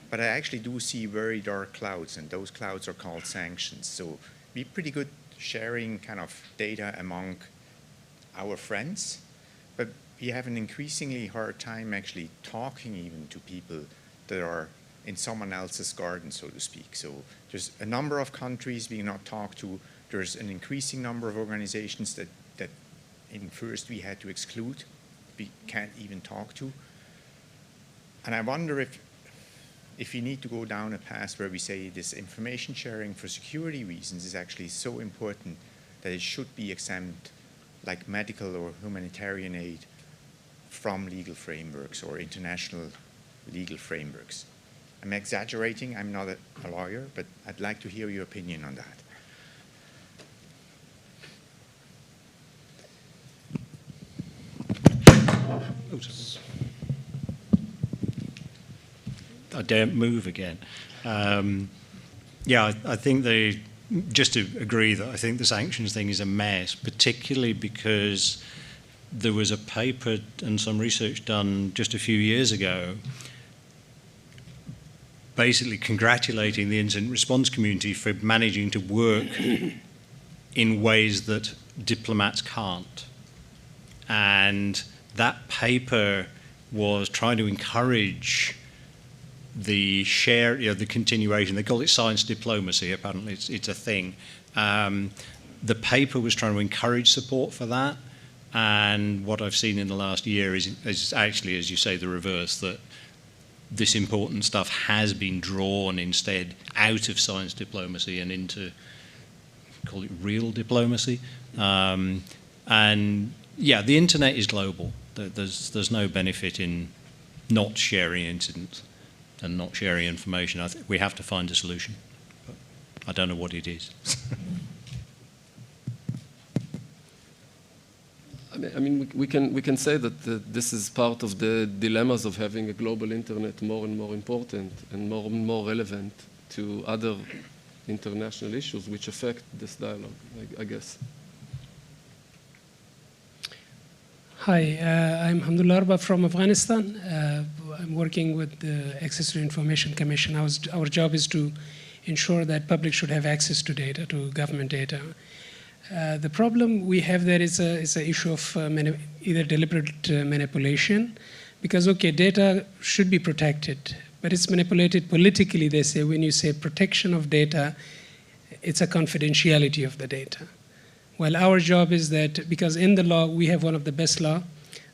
But I actually do see very dark clouds, and those clouds are called sanctions. So be pretty good sharing kind of data among our friends, but we have an increasingly hard time actually talking even to people that are in someone else's garden, so to speak. So there's a number of countries we not talk to. There's an increasing number of organizations that first we had to exclude, we can't even talk to. And I wonder if we need to go down a path where we say this information sharing for security reasons is actually so important that it should be exempt, like medical or humanitarian aid, from legal frameworks or international legal frameworks. I'm exaggerating, I'm not a lawyer, but I'd like to hear your opinion on that. I daren't move again. Yeah, I think just to agree that I think the sanctions thing is a mess, particularly because there was a paper and some research done just a few years ago basically congratulating the incident response community for managing to work in ways that diplomats can't. And that paper was trying to encourage the the continuation. They call it science diplomacy. Apparently, it's a thing. The paper was trying to encourage support for that, and what I've seen in the last year is actually, as you say, the reverse. That this important stuff has been drawn instead out of science diplomacy and into, call it real diplomacy. And yeah, the internet is global. There's no benefit in not sharing incidents and not sharing information. I think we have to find a solution. But I don't know what it is. I mean, we can say that this is part of the dilemmas of having a global internet more and more important and more relevant to other international issues which affect this dialogue, I guess. Hi, I'm Hamdullah Arba from Afghanistan. I'm working with the Access to Information Commission. Our job is to ensure that public should have access to data, to government data. The problem we have there is an issue of either deliberate manipulation, because, okay, data should be protected, but it's manipulated politically. They say when you say protection of data, it's a confidentiality of the data. Well, our job is that, because in the law, we have one of the best law,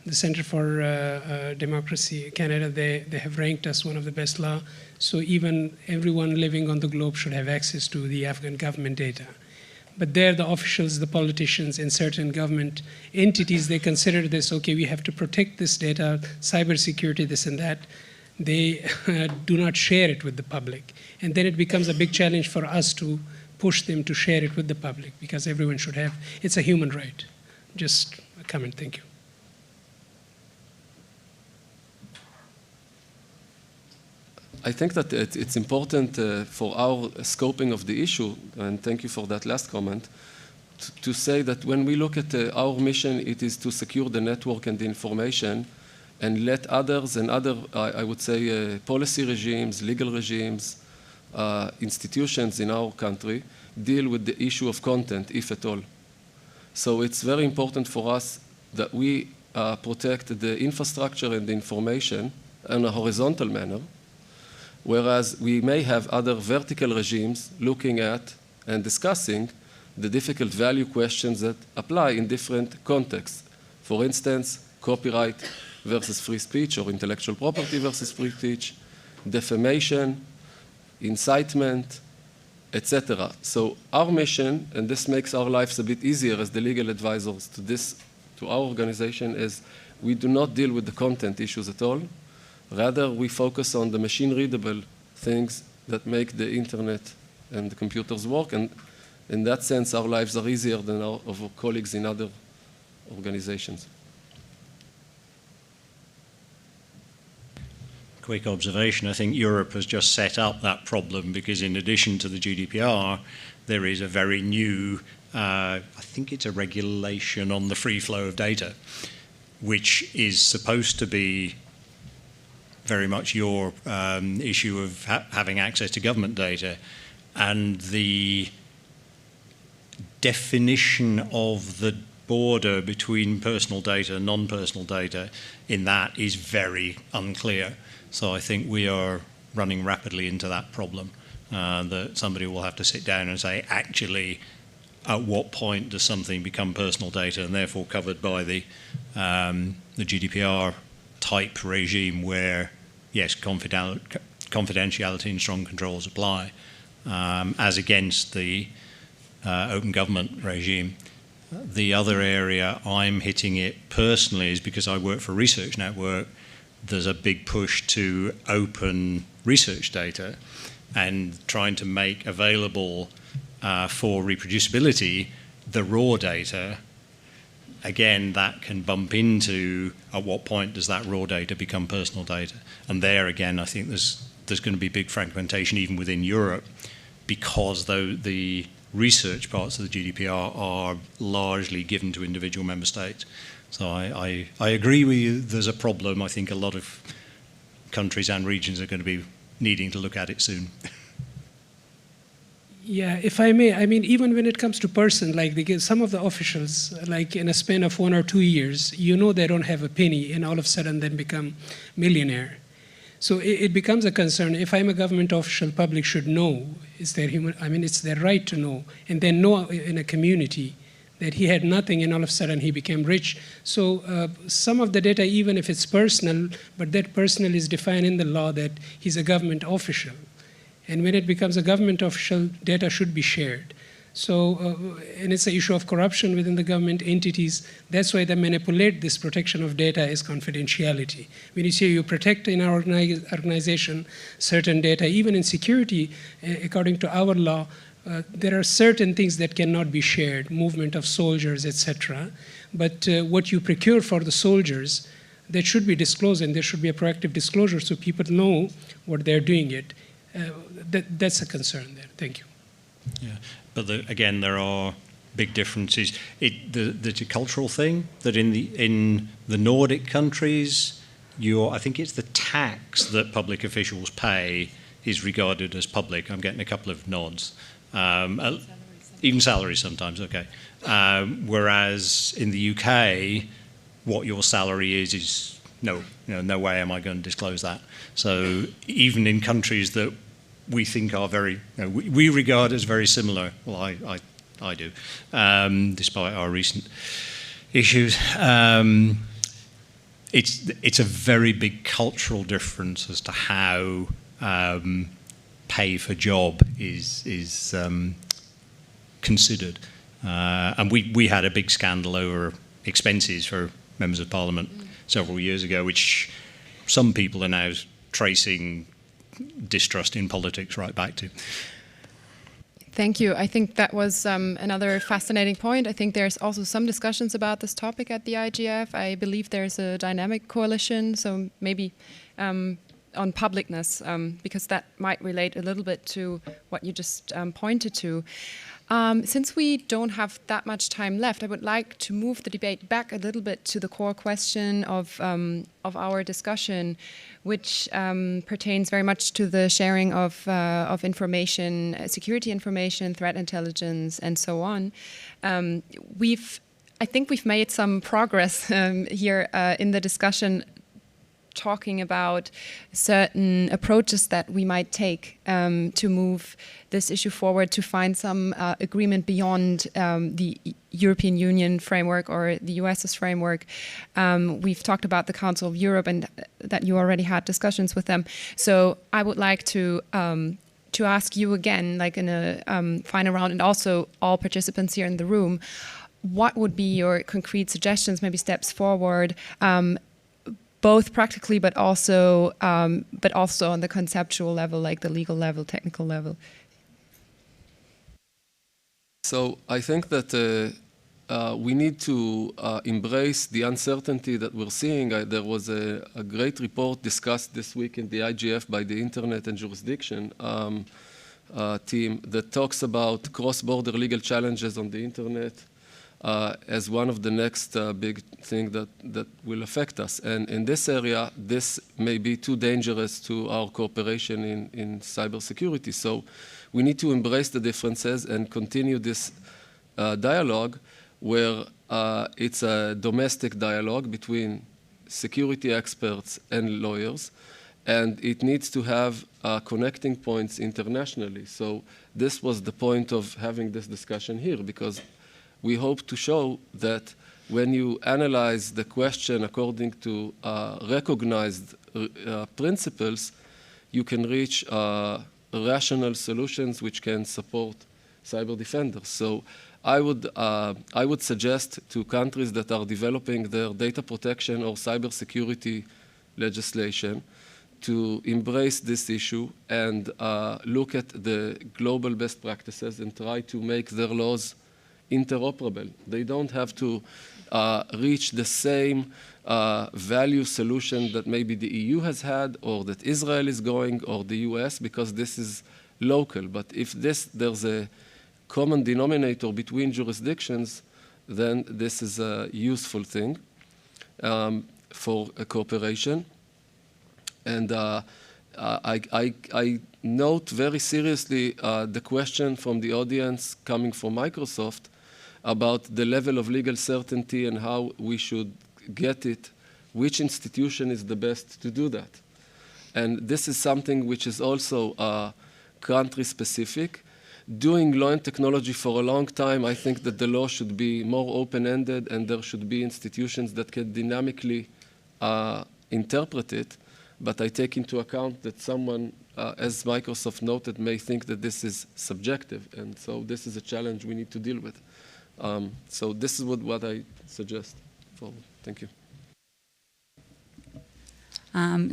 the Center for Democracy Canada, they have ranked us one of the best law, so even everyone living on the globe should have access to the Afghan government data. But there, the officials, the politicians, and certain government entities, they consider this, okay, we have to protect this data, cybersecurity, this and that. They do not share it with the public. And then it becomes a big challenge for us to push them to share it with the public, because everyone should have, it's a human right. Just a comment, thank you. I think that it's important for our scoping of the issue, and thank you for that last comment, to say that when we look at our mission, it is to secure the network and the information and let others and other, I would say, policy regimes, legal regimes, institutions in our country deal with the issue of content, if at all. So it's very important for us that we protect the infrastructure and the information in a horizontal manner, whereas we may have other vertical regimes looking at and discussing the difficult value questions that apply in different contexts. For instance, copyright versus free speech, or intellectual property versus free speech, defamation, incitement, etc. So our mission, and this makes our lives a bit easier as the legal advisors to our organization, is we do not deal with the content issues at all. Rather, we focus on the machine-readable things that make the internet and the computers work, and in that sense, our lives are easier than of our colleagues in other organizations. Quick observation, I think Europe has just set up that problem, because in addition to the GDPR, there is a very new, I think it's a regulation on the free flow of data, which is supposed to be very much your issue of having access to government data. And the definition of the border between personal data and non-personal data in that is very unclear. So I think we are running rapidly into that problem, that somebody will have to sit down and say, actually, at what point does something become personal data and therefore covered by the GDPR type regime where, yes, confidentiality and strong controls apply, as against the open government regime. The other area I'm hitting it personally is because I work for a research network. There's a big push to open research data and trying to make available for reproducibility the raw data. Again, that can bump into at what point does that raw data become personal data. And there again, I think there's going to be big fragmentation even within Europe, because the research parts of the GDPR are largely given to individual member states. So I agree with you, there's a problem. I think a lot of countries and regions are going to be needing to look at it soon. Yeah, if I may, I mean, even when it comes to person, like some of the officials, like in a span of 1 or 2 years, you know they don't have a penny and all of a sudden then become millionaire. So it becomes a concern. If I'm a government official, public should know. It's their right to know. And then know in a community that he had nothing and all of a sudden he became rich. So some of the data, even if it's personal, but that personal is defined in the law that he's a government official. And when it becomes a government official, data should be shared. So, and it's an issue of corruption within the government entities. That's why they manipulate this protection of data as confidentiality. When you say you protect in our organization certain data, even in security, according to our law, there are certain things that cannot be shared, movement of soldiers, etc. But what you procure for the soldiers, that should be disclosed, and there should be a proactive disclosure so people know what they're doing it. That's a concern there. Thank you. Yeah, but again, there are big differences. There's a cultural thing that in the Nordic countries, I think it's the tax that public officials pay is regarded as public. I'm getting a couple of nods. Even salaries sometimes, okay. Whereas in the UK, what your salary is no way am I going to disclose that. So even in countries that we think are very, we regard as very similar, well, I do, despite our recent issues. It's a very big cultural difference as to how pay for job is considered. And we had a big scandal over expenses for members of parliament several years ago, which some people are now tracing distrust in politics right back to. Thank you. I think that was another fascinating point. I think there's also some discussions about this topic at the IGF. I believe there's a dynamic coalition, so maybe on publicness, because that might relate a little bit to what you just pointed to. Since we don't have that much time left, I would like to move the debate back a little bit to the core question of our discussion, which pertains very much to the sharing of information, security information, threat intelligence, and so on. I think we've made some progress here in the discussion, talking about certain approaches that we might take to move this issue forward, to find some agreement beyond the European Union framework or the US's framework. We've talked about the Council of Europe and that you already had discussions with them. So I would like to ask you again, like in a final round, and also all participants here in the room, what would be your concrete suggestions, maybe steps forward, both practically, but also on the conceptual level, like the legal level, technical level? So I think that we need to embrace the uncertainty that we're seeing. There was a great report discussed this week in the IGF by the Internet and Jurisdiction team that talks about cross-border legal challenges on the Internet as one of the next big things that will affect us. And in this area, this may be too dangerous to our cooperation in cybersecurity. So we need to embrace the differences and continue this dialogue where it's a domestic dialogue between security experts and lawyers. and it needs to have connecting points internationally. So this was the point of having this discussion here, because we hope to show that when you analyze the question according to recognized principles, you can reach rational solutions which can support cyber defenders. So I would suggest to countries that are developing their data protection or cybersecurity legislation to embrace this issue and look at the global best practices and try to make their laws interoperable. They don't have to reach the same value solution that maybe the EU has had, or that Israel is going, or the US, because this is local. But if there's a common denominator between jurisdictions, then this is a useful thing for a cooperation. And I note very seriously the question from the audience coming from Microsoft about the level of legal certainty and how we should get it, which institution is the best to do that. And this is something which is also country-specific. Doing law and technology for a long time, I think that the law should be more open-ended and there should be institutions that can dynamically interpret it. But I take into account that someone, as Microsoft noted, may think that this is subjective. And so this is a challenge we need to deal with. So this is what I suggest. Thank you.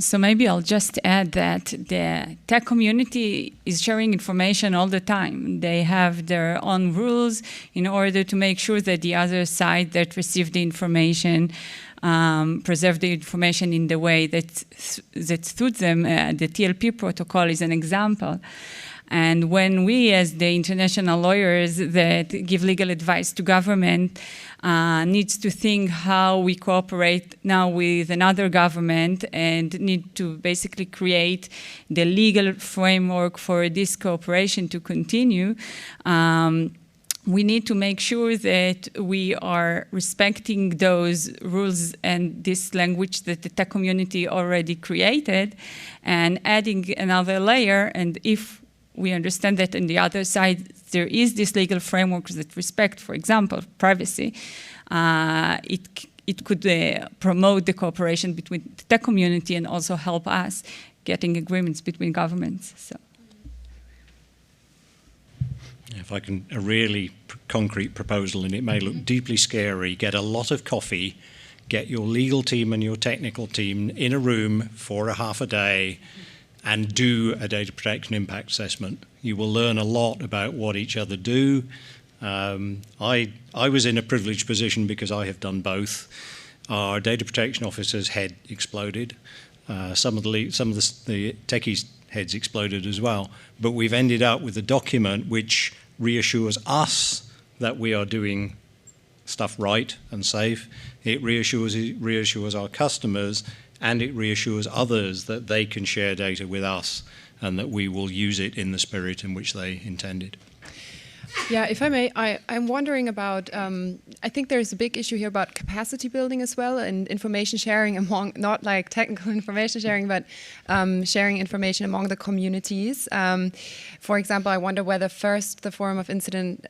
So maybe I'll just add that the tech community is sharing information all the time. They have their own rules in order to make sure that the other side that received the information preserve the information in the way that suits them. The TLP protocol is an example. And when we, as the international lawyers that give legal advice to government, needs to think how we cooperate now with another government and need to basically create the legal framework for this cooperation to continue, we need to make sure that we are respecting those rules and this language that the tech community already created and adding another layer. And if we understand that on the other side there is this legal framework that respect, for example, privacy, it could promote the cooperation between the tech community and also help us getting agreements between governments. So. If I can, a really concrete proposal, and it may look deeply scary, get a lot of coffee, get your legal team and your technical team in a room for a half a day and do a data protection impact assessment. You will learn a lot about what each other do. I was in a privileged position because I have done both. Our data protection officer's head exploded. Some of the techies' heads exploded as well. But we've ended up with a document which reassures us that we are doing stuff right and safe. It reassures our customers, and it reassures others that they can share data with us and that we will use it in the spirit in which they intended. Yeah, if I may, I'm wondering about, I think there's a big issue here about capacity building as well and information sharing among, not like technical information sharing, but sharing information among the communities. For example, I wonder whether first the Forum of Incident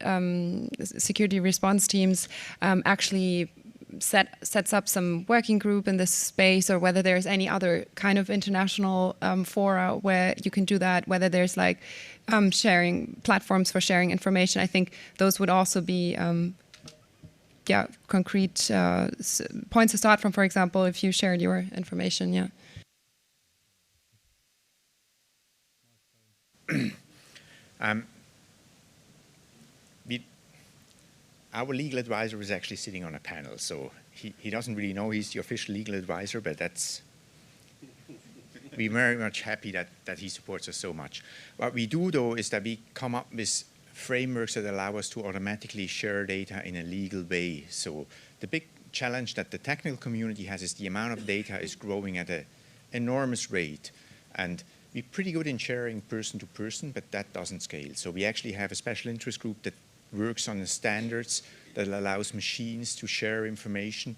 Security Response Teams actually sets up some working group in this space, or whether there's any other kind of international fora where you can do that, whether there's like sharing platforms for sharing information. I think those would also be concrete points to start from, for example, if you shared your information. Yeah. Our legal advisor is actually sitting on a panel, so he doesn't really know he's the official legal advisor, but we're very much happy that he supports us so much. What we do, though, is that we come up with frameworks that allow us to automatically share data in a legal way. So the big challenge that the technical community has is the amount of data is growing at an enormous rate. And we're pretty good in sharing person to person, but that doesn't scale. So we actually have a special interest group that works on the standards that allows machines to share information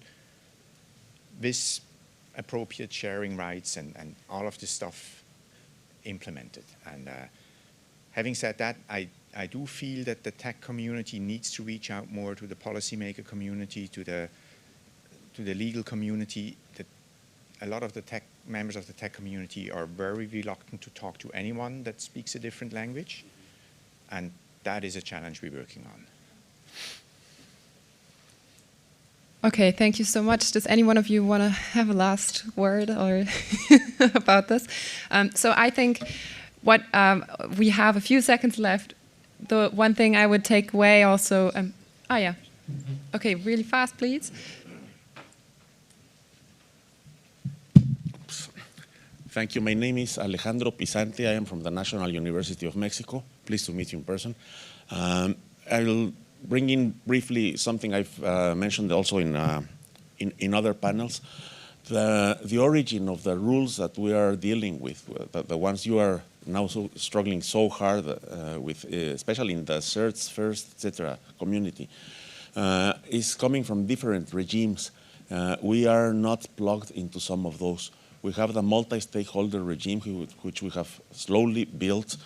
with appropriate sharing rights and all of this stuff implemented. And having said that, I do feel that the tech community needs to reach out more to the policymaker community, to the legal community. That a lot of the members of the tech community are very reluctant to talk to anyone that speaks a different language, and that is a challenge we're working on. Okay, thank you so much. Does any one of you want to have a last word or about this? So I think what we have a few seconds left. The one thing I would take away also. Yeah. Okay, really fast, please. Thank you. My name is Alejandro Pisante. I am from the National University of Mexico. Pleased to meet you in person. I'll bring in briefly something I've mentioned also in other panels. The origin of the rules that we are dealing with, the ones you are now struggling so hard with, especially in the search first, etc. community, is coming from different regimes. We are not plugged into some of those. We have the multi-stakeholder regime, which we have slowly built,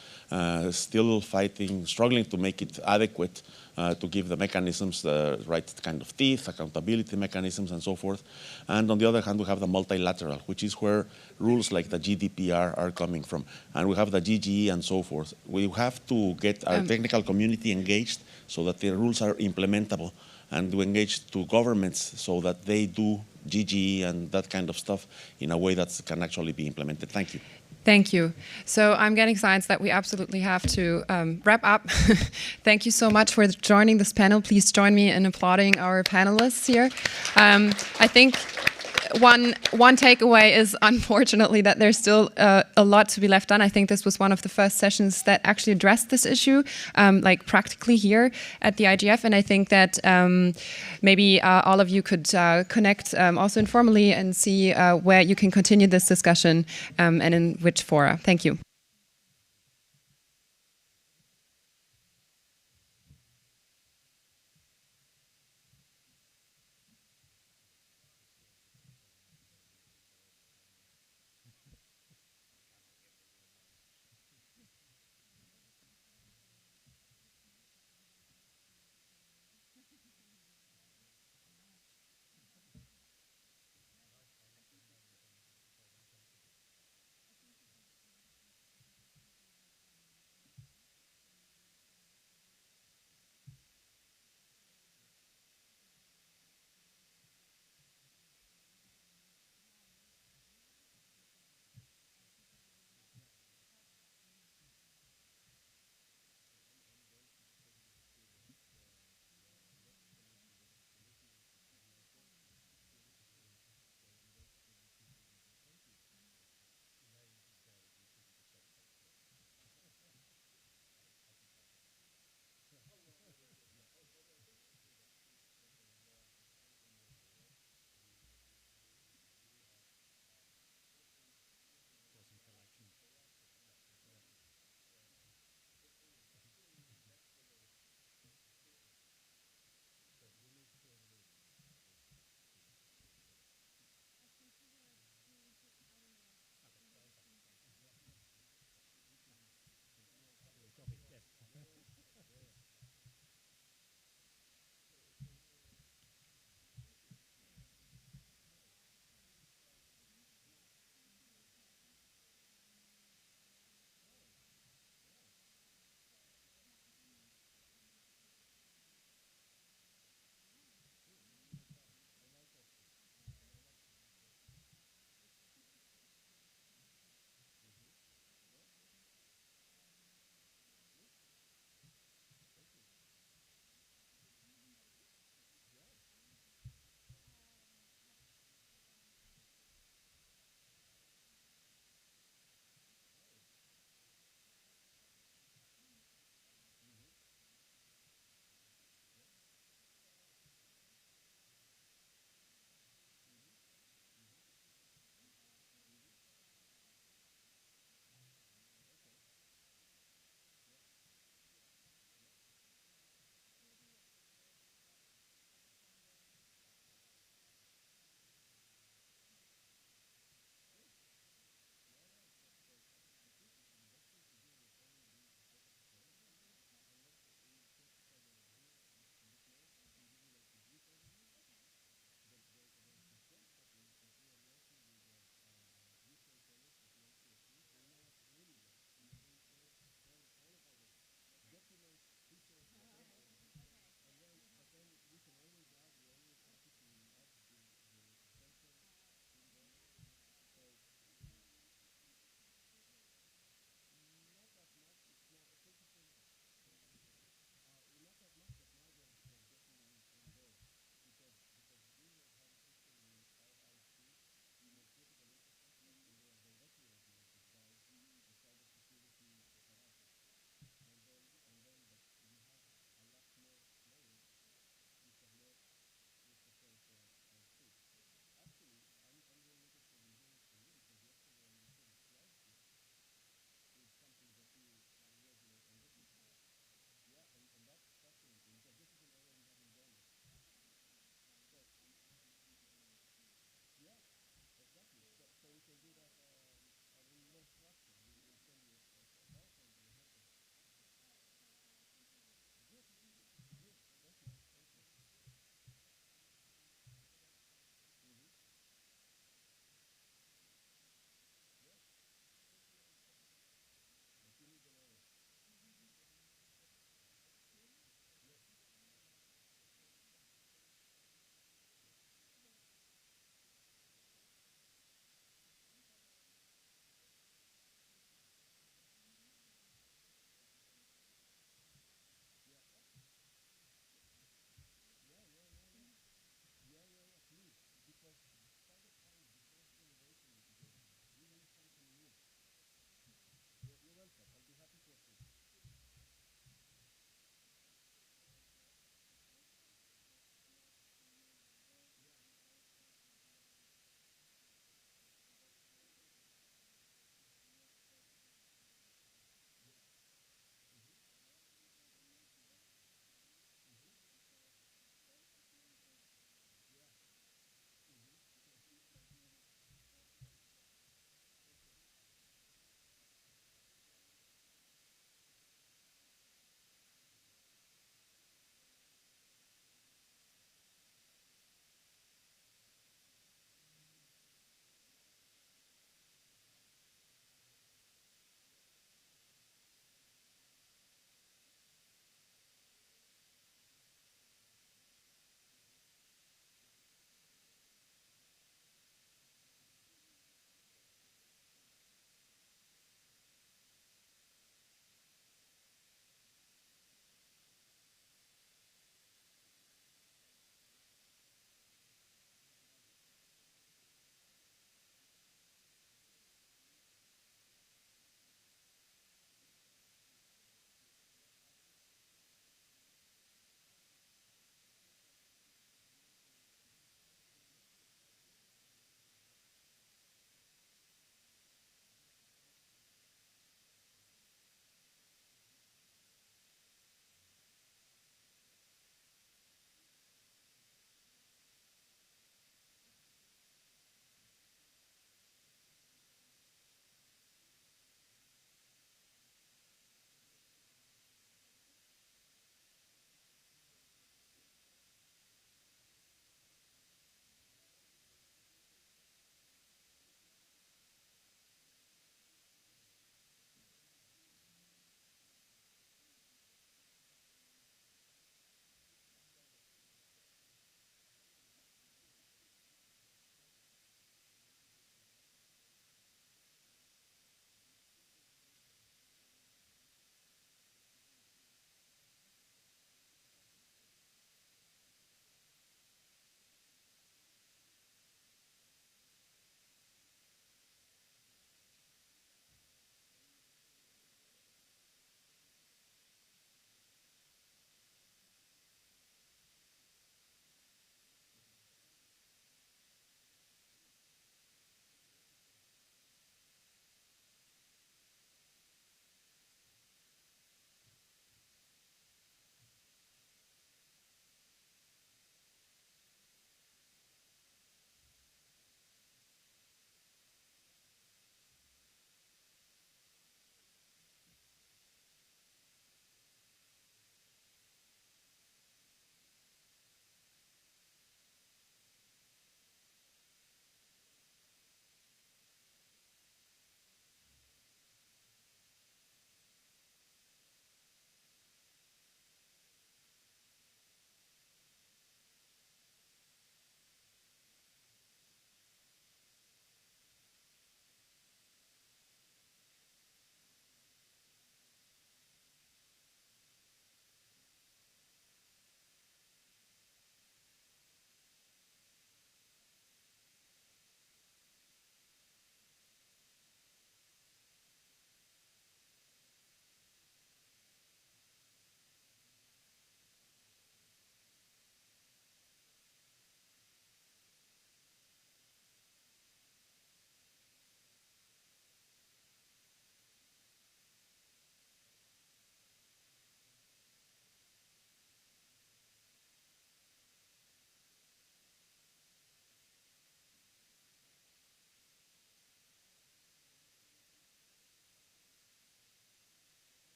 still fighting, struggling to make it adequate to give the mechanisms the right kind of teeth, accountability mechanisms, and so forth. And on the other hand, we have the multilateral, which is where rules like the GDPR are coming from. And we have the GGE and so forth. We have to get our technical community engaged so that the rules are implementable, and to engage to governments so that they do GGE and that kind of stuff in a way that can actually be implemented. Thank you. Thank you. So I'm getting signs that we absolutely have to wrap up. Thank you so much for joining this panel. Please join me in applauding our panelists here. I think one takeaway is, unfortunately, that there's still a lot to be left done. I think this was one of the first sessions that actually addressed this issue, like practically here at the IGF. And I think that maybe all of you could connect also informally and see where you can continue this discussion and in which fora. Thank you.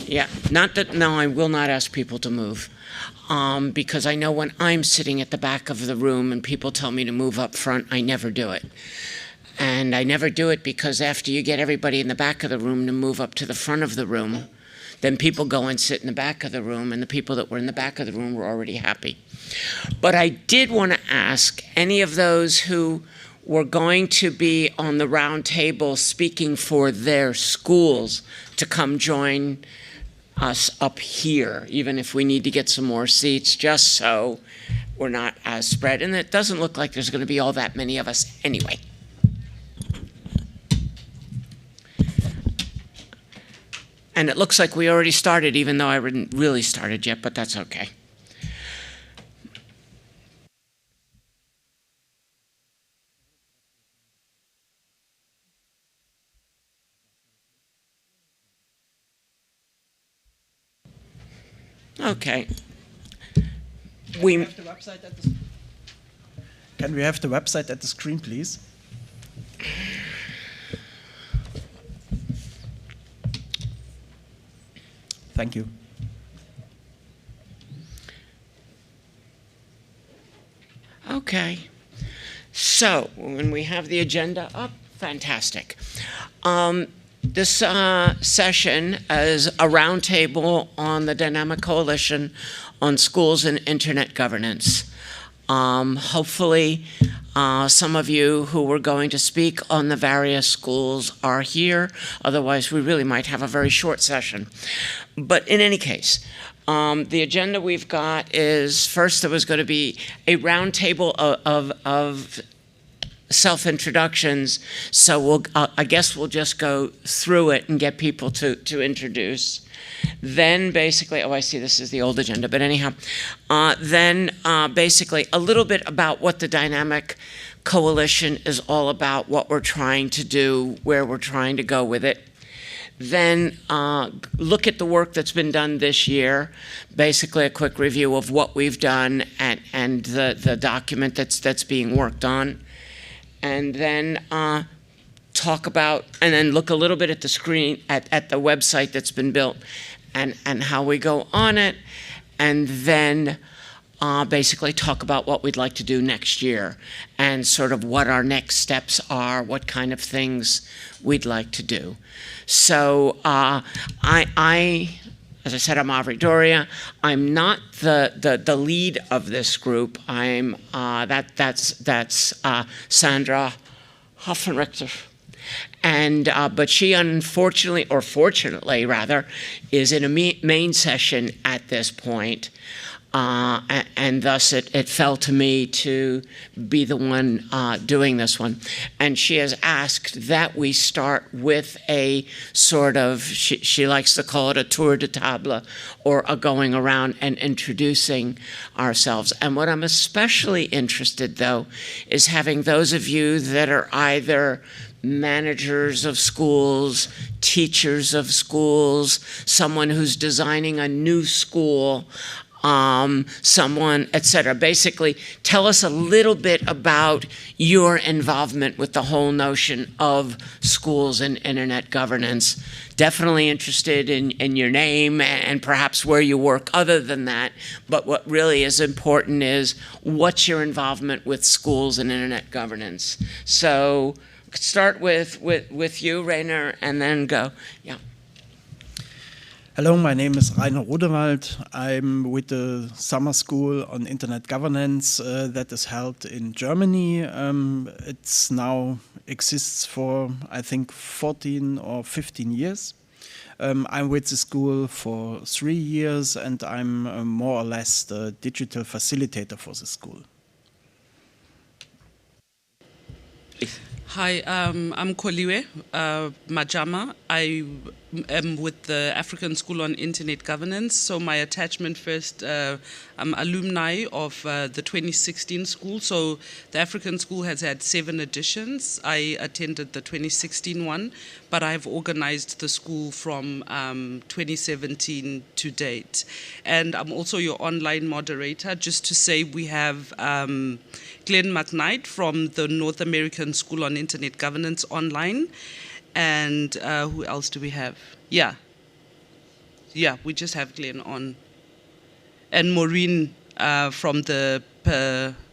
Yeah, not that, no, I will not ask people to move. Because I know when I'm sitting at the back of the room and people tell me to move up front, I never do it. And I never do it because after you get everybody in the back of the room to move up to the front of the room, then people go and sit in the back of the room, and the people that were in the back of the room were already happy. But I did want to ask any of those who were going to be on the round table speaking for their schools to come join us up here, even if we need to get some more seats, just so we're not as spread. And it doesn't look like there's going to be all that many of us anyway. And it looks like we already started, even though I hadn't really started yet, but that's okay. Okay. Can we have the website at the screen, please? Thank you. Okay. So, when we have the agenda up, fantastic. This session is a roundtable on the Dynamic Coalition on Schools and Internet Governance. Hopefully, some of you who were going to speak on the various schools are here. Otherwise, we really might have a very short session. But in any case, the agenda we've got is, first there was going to be a roundtable of self-introductions, so I guess we'll just go through it and get people to introduce. Then basically, oh, I see this is the old agenda, but anyhow, then basically a little bit about what the Dynamic Coalition is all about, what we're trying to do, where we're trying to go with it. Then look at the work that's been done this year, basically a quick review of what we've done and the document that's being worked on. And then talk about, and then look a little bit at the screen, at the website that's been built and how we go on it. And then basically talk about what we'd like to do next year and sort of what our next steps are, what kind of things we'd like to do. So as I said, I'm Avri Doria. I'm not the lead of this group. I'm that's Sandra Hoffenrichter, and but she unfortunately, or fortunately rather, is in a main session at this point. And thus it fell to me to be the one doing this one. And she has asked that we start with a sort of, she likes to call it a tour de table, or a going around and introducing ourselves. And what I'm especially interested, though, is having those of you that are either managers of schools, teachers of schools, someone who's designing a new school, someone, etc. Basically, tell us a little bit about your involvement with the whole notion of schools and internet governance. Definitely interested in your name and perhaps where you work other than that, but what really is important is what's your involvement with schools and internet governance. So start with you, Rainer, and then go. Yeah. Hello, my name is Rainer Rodewald. I'm with the summer school on internet governance that is held in Germany. It's now exists for, I think, 14 or 15 years. I'm with the school for 3 years, and I'm more or less the digital facilitator for the school. Hi, I'm Koliwe Majama. I am with the African School on Internet Governance. So my attachment first, I'm alumni of the 2016 school. So the African School has had 7 editions. I attended the 2016 one, but I've organized the school from 2017 to date. And I'm also your online moderator. Just to say, we have Glenn McKnight from the North American School on Internet Governance online. And who else do we have? Yeah. yeah, we just have Glenn on. And Maureen from the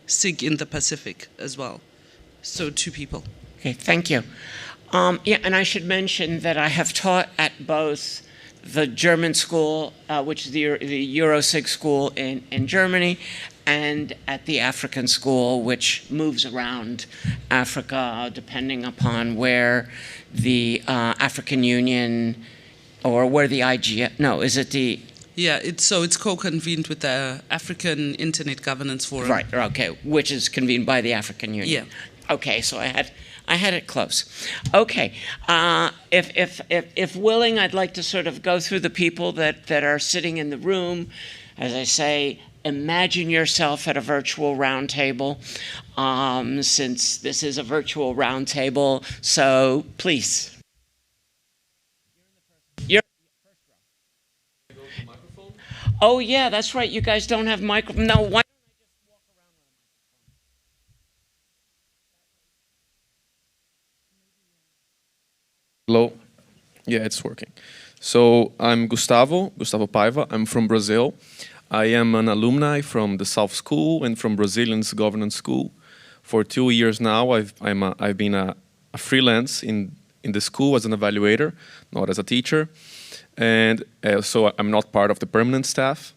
SIG in the Pacific as well. So 2 people. Okay, thank you. Yeah, and I should mention that I have taught at both the German school, which is the EuroSig school in Germany, and at the African school, which moves around Africa depending upon where the African Union or where the IGF, no, is it the... Yeah, it's co-convened with the African Internet Governance Forum. Right, okay, which is convened by the African Union. Yeah. Okay, so I had it close. Okay, if willing, I'd like to sort of go through the people that are sitting in the room. As I say, imagine yourself at a virtual round table, since this is a virtual round table, so please. Oh yeah, that's right. You guys don't have microphone. No, why don't I just walk around with a Hello. microphone? Yeah, it's working. So I'm Gustavo Paiva. I'm from Brazil. I am an alumni from the South School and from Brazilian's Governance School. For 2 years now, I've been a freelance in the school as an evaluator, not as a teacher. And so I'm not part of the permanent staff.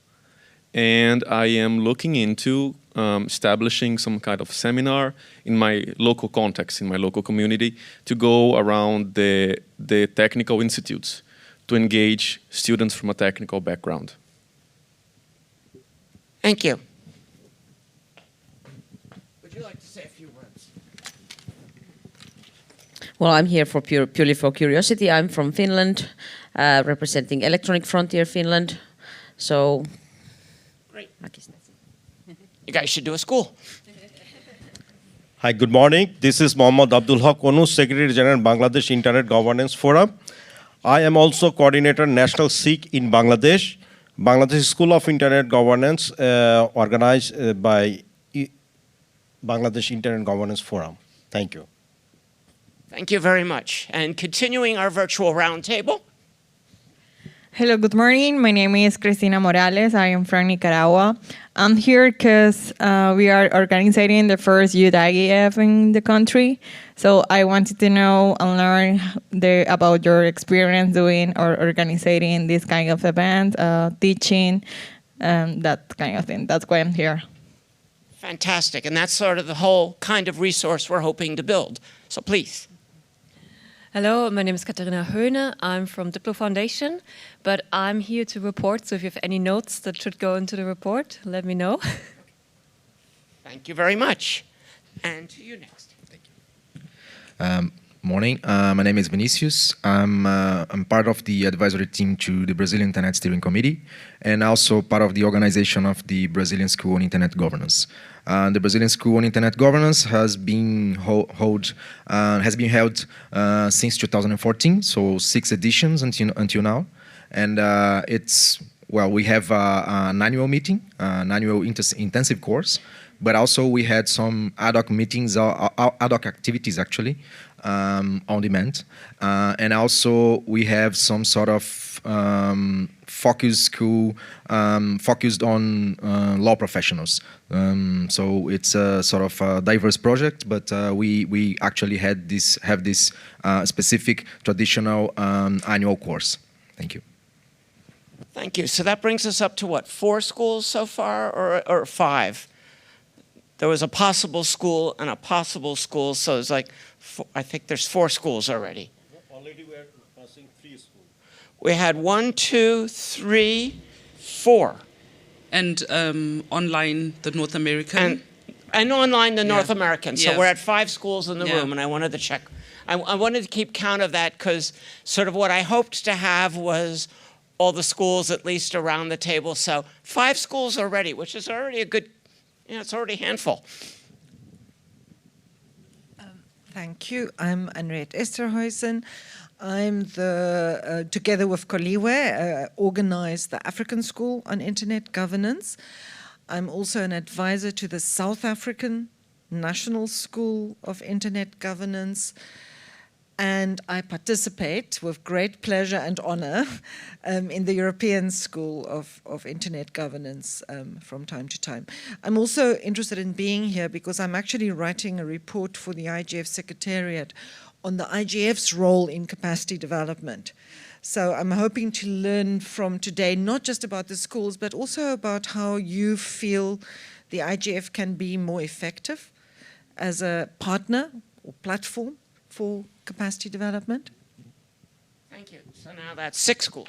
And I am looking into establishing some kind of seminar in my local context, in my local community, to go around the technical institutes to engage students from a technical background. Thank you. Would you like to say a few words? Well, I'm here for purely for curiosity. I'm from Finland, representing Electronic Frontier Finland. So, great. You guys should do a school. Hi, good morning. This is Mohammad Abdul Haq Onu, Secretary General, Bangladesh Internet Governance Forum. I am also coordinator National SIG in Bangladesh. Bangladesh School of Internet Governance, organized by Bangladesh Internet Governance Forum. Thank you. Thank you very much. And continuing our virtual roundtable. Hello, good morning. My name is Cristina Morales. I am from Nicaragua. I'm here because we are organizing the first youth IGF in the country. So I wanted to know and learn about your experience doing or organizing this kind of event, teaching, that kind of thing. That's why I'm here. Fantastic. And that's sort of the whole kind of resource we're hoping to build. So please. Hello, my name is Katharina Höhne. I'm from Diplo Foundation, but I'm here to report. So if you have any notes that should go into the report, let me know. Thank you very much. And to you next. Thank you. Morning. My name is Vinicius. I'm part of the advisory team to the Brazilian Internet Steering Committee, and also part of the organization of the Brazilian School on Internet Governance. The Brazilian School on Internet Governance has been held since 2014, so 6 editions until now. And we have an annual meeting, an annual intensive course, but also we had some ad hoc meetings, ad hoc activities actually, on demand. And also we have some sort of focused school focused on law professionals. So it's a sort of a diverse project, but we actually have this specific traditional annual course. Thank you. Thank you. So that brings us up to what, 4 schools so far, or 5? There was a possible school and a possible school, so it's like, I think there's 4 schools already. Already we are passing 3 schools. We had 1, 2, 3, 4. And online, the North American. And online, the North American. So Yeah. we're at 5 schools in the room, and I wanted to check. I wanted to keep count of that because sort of what I hoped to have was all the schools at least around the table. So 5 schools already, which is already a good, it's already a handful. Thank you. I'm Annette Esterhuizen. I'm together with Koliwe, organized the African School on Internet Governance. I'm also an advisor to the South African National School of Internet Governance. and I participate with great pleasure and honor in the European School of Internet Governance from time to time. I'm also interested in being here because I'm actually writing a report for the IGF Secretariat on the IGF's role in capacity development. So I'm hoping to learn from today, not just about the schools, but also about how you feel the IGF can be more effective as a partner or platform for capacity development. Thank you. So now that's 6 schools.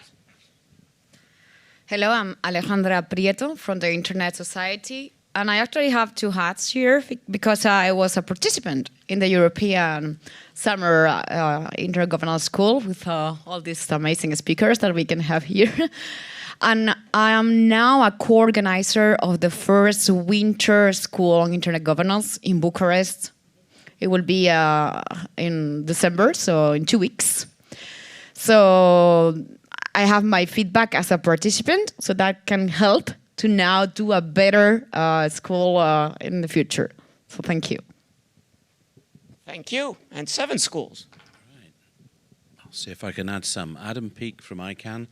Hello, I'm Alejandra Prieto from the Internet Society, and I actually have 2 hats here because I was a participant in the European Summer Intergovernmental School with all these amazing speakers that we can have here. And I am now a co-organizer of the first winter school on Internet governance in Bucharest. It will be in December, so in 2 weeks. So I have my feedback as a participant, so that can help to now do a better school in the future. So thank you. Thank you. And 7 schools. I'll see if I can add some. Adam Peake from ICANN.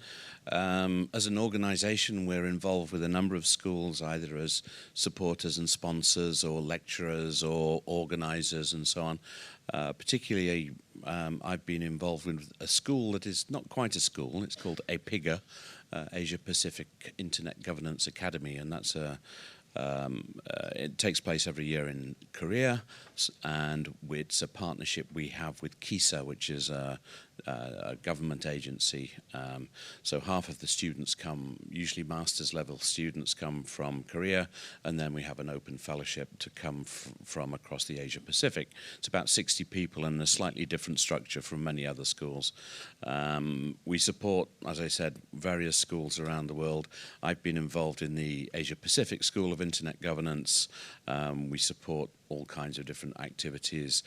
As an organisation, we're involved with a number of schools, either as supporters and sponsors or lecturers or organisers and so on. Particularly, I've been involved with a school that is not quite a school. It's called APIGA, Asia Pacific Internet Governance Academy, and that's it takes place every year in Korea, and it's a partnership we have with KISA, which is a government agency. So half of the students come, usually master's level students come from Korea, and then we have an open fellowship to come from across the Asia Pacific. It's about 60 people and a slightly different structure from many other schools. We support, as I said, various schools around the world. I've been involved in the Asia Pacific School of Internet Governance. We support all kinds of different activities.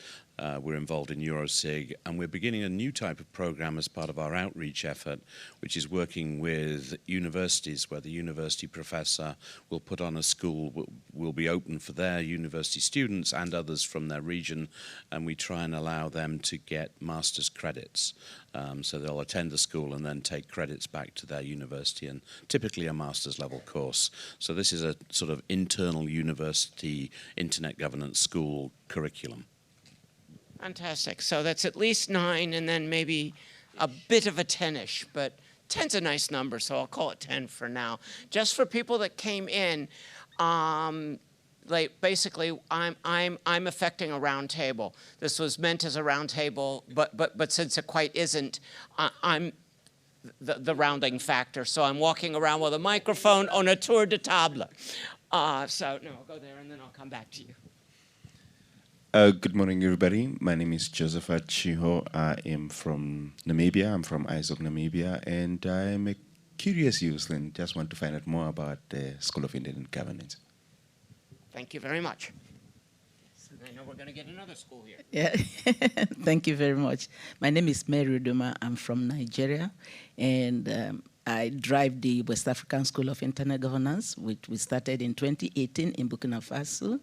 We're involved in EuroSig, and we're beginning a new type of program as part of our outreach effort, which is working with universities, where the university professor will put on a school, will be open for their university students and others from their region, and we try and allow them to get master's credits. So they'll attend the school and then take credits back to their university, and typically a master's level course. So this is a sort of internal university internet governance school curriculum. Fantastic. So that's at least 9 and then maybe a bit of a 10-ish, but 10's a nice number, so I'll call it 10 for now. Just for people that came in, like basically I'm affecting a round table. This was meant as a round table, but since it quite isn't, I'm the rounding factor. So I'm walking around with a microphone on a tour de table. So no, I'll go there and then I'll come back to you. Good morning, everybody. My name is Joseph Chiho. I am from Namibia. I'm from ISOC, Namibia, and I'm a curious youth and just want to find out more about the School of Internet Governance. Thank you very much. So I know we're going to get another school here. Yeah, thank you very much. My name is Mary Udoma. I'm from Nigeria, and I drive the West African School of Internet Governance, which we started in 2018 in Burkina Faso,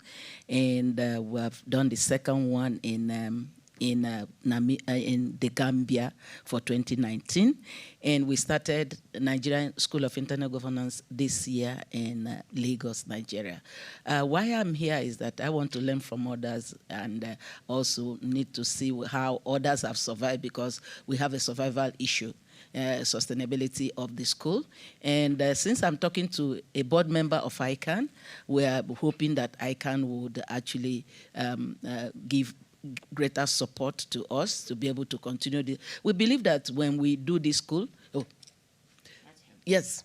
and we have done the second one in the Gambia for 2019, and we started the Nigerian School of Internet Governance this year in Lagos, Nigeria. Why I'm here is that I want to learn from others, and also need to see how others have survived, because we have a survival issue. Sustainability of the school. And since I'm talking to a board member of ICANN, we are hoping that ICANN would actually give greater support to us to be able to continue. We believe that when we do this school, yes,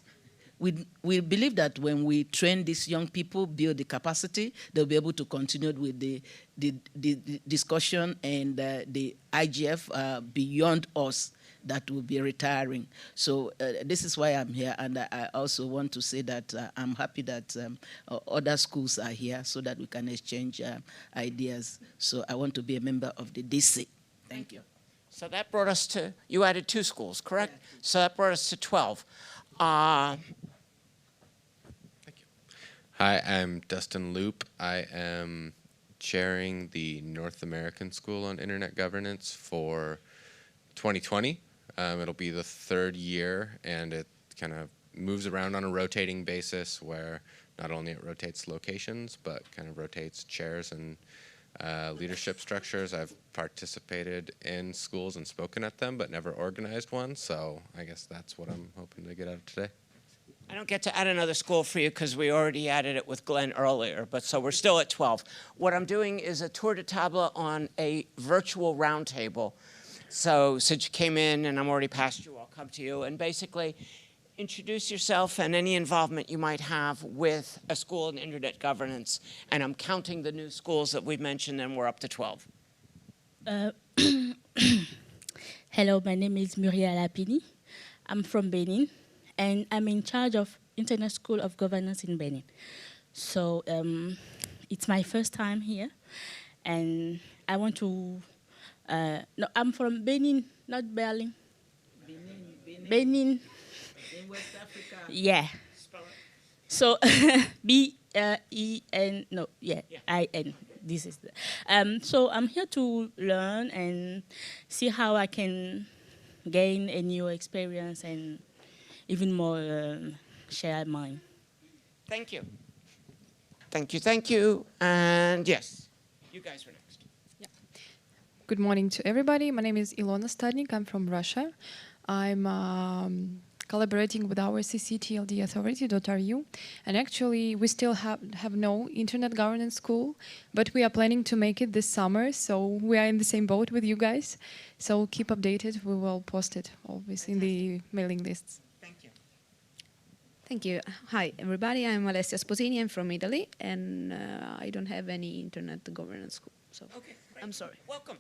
we believe that when we train these young people, build the capacity, they'll be able to continue with the discussion and the IGF beyond us that will be retiring. So this is why I'm here, and I also want to say that I'm happy that other schools are here so that we can exchange ideas. So I want to be a member of the DC. Thank you. So that brought us to, you added 2 schools, correct? Yeah. So that brought us to 12. Thank you. Hi, I'm Dustin Loop. I am chairing the North American School on Internet Governance for 2020. It'll be the third year, and it kind of moves around on a rotating basis where not only it rotates locations, but kind of rotates chairs and leadership structures. I've participated in schools and spoken at them, but never organized one, so I guess that's what I'm hoping to get out of today. I don't get to add another school for you because we already added it with Glenn earlier, but so we're still at 12. What I'm doing is a tour de table on a virtual roundtable. So since you came in and I'm already past you, I'll come to you and basically introduce yourself and any involvement you might have with a school in internet governance. And I'm counting the new schools that we've mentioned, and we're up to 12. Hello, my name is Muriel Apini. I'm from Benin, and I'm in charge of Internet School of Governance in Benin. So it's my first time here, and I want to, no, I'm from Benin, not Berlin. Benin. In West Africa. Yeah. So B-E-N, no, yeah, I-N. This is so I'm here to learn and see how I can gain a new experience and even more share mine. Thank you. Thank you, thank you. And yes, you guys were next. Yeah. Good morning to everybody. My name is Ilona Stadnik. I'm from Russia. I'm collaborating with our CCTLD authority.ru, and actually we still have no internet governance school, but we are planning to make it this summer, so we are in the same boat with you guys. So keep updated. We will post it always in the mailing lists. Thank you. Hi, everybody. I'm Alessia Sposini. I'm from Italy, and I don't have any internet governance school. So okay, I'm sorry. Welcome.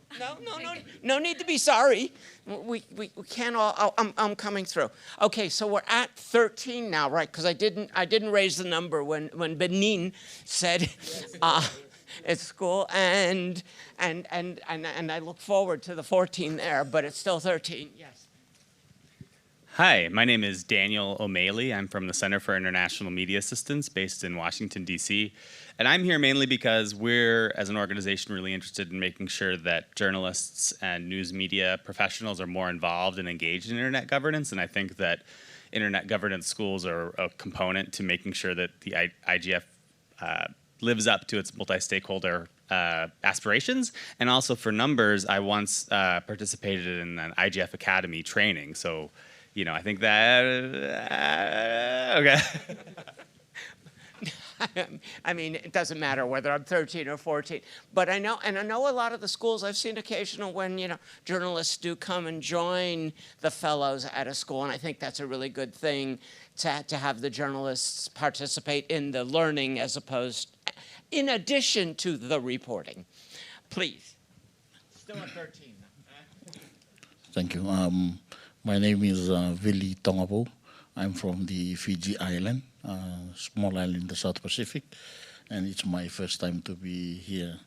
No need to be sorry. We can't all. I'm coming through. Okay, so we're at 13 now, right? Because I didn't raise the number when Benin said it's school, and I look forward to the 14 there, but it's still 13. Yes. Hi, my name is Daniel O'Malley. I'm from the Center for International Media Assistance based in Washington, D.C. And I'm here mainly because we're, as an organization, really interested in making sure that journalists and news media professionals are more involved and engaged in internet governance. And I think that internet governance schools are a component to making sure that the IGF lives up to its multi-stakeholder aspirations. And also for numbers, I once participated in an IGF Academy training. So, you know, I think that, okay. I mean, it doesn't matter whether I'm 13 or 14, but I know a lot of the schools. I've seen occasional when, you know, journalists do come and join the fellows at a school, and I think that's a really good thing to have the journalists participate in the learning as opposed, in addition to the reporting. Please. Still at 13. Thank you. My name is Vili Tongapo. I'm from the Fiji Island, small island in the South Pacific, and it's my first time to be here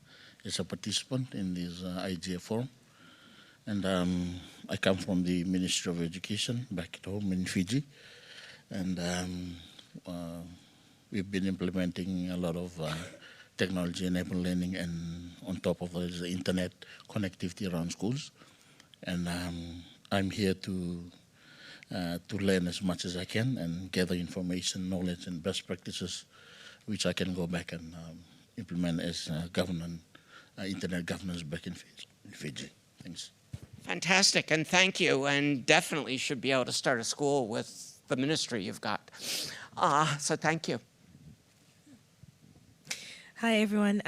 as a participant in this IGF forum. And I come from the Ministry of Education back at home in Fiji, and we've been implementing a lot of technology-enabled learning, and on top of it is the internet connectivity around schools. And I'm here to learn as much as I can and gather information, knowledge, and best practices, which I can go back and implement as internet governance back in Fiji. Thanks. Fantastic, and thank you, and definitely should be able to start a school with the ministry you've got. So thank you. Hi, everyone.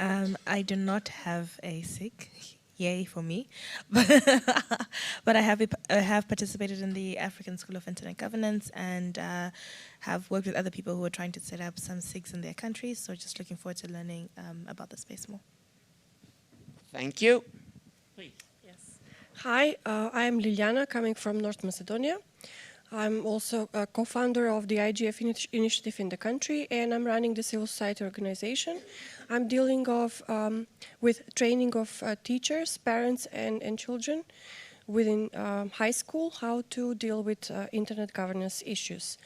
I do not have a SIG. Yay for me. But I have participated in the African School of Internet Governance and have worked with other people who are trying to set up some SIGs in their countries. So just looking forward to learning about the space more. Thank you. Please. Yes. Hi, I'm Liliana, coming from North Macedonia. I'm also a co-founder of the IGF initiative in the country, and I'm running the civil society organization. I'm dealing with training of teachers, parents, and children within high school, how to deal with internet governance issues.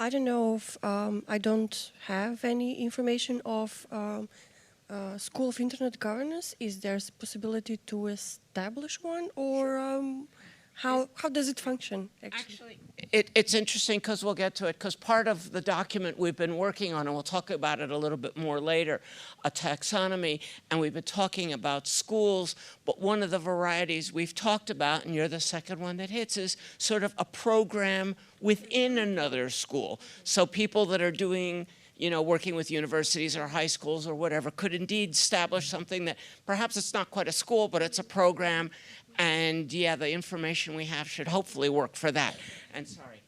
I don't know if I don't have any information of School of Internet Governance. Is there a possibility to establish one, or How does it function, actually? It's interesting because we'll get to it, because part of the document we've been working on, and we'll talk about it a little bit more later, a taxonomy, and we've been talking about schools, but one of the varieties we've talked about, and you're the second one that hits, is sort of a program within another school. So people that are doing, you know, working with universities or high schools or whatever could indeed establish something that perhaps it's not quite a school, but it's a program. And yeah, the information we have should hopefully work for that. And sorry.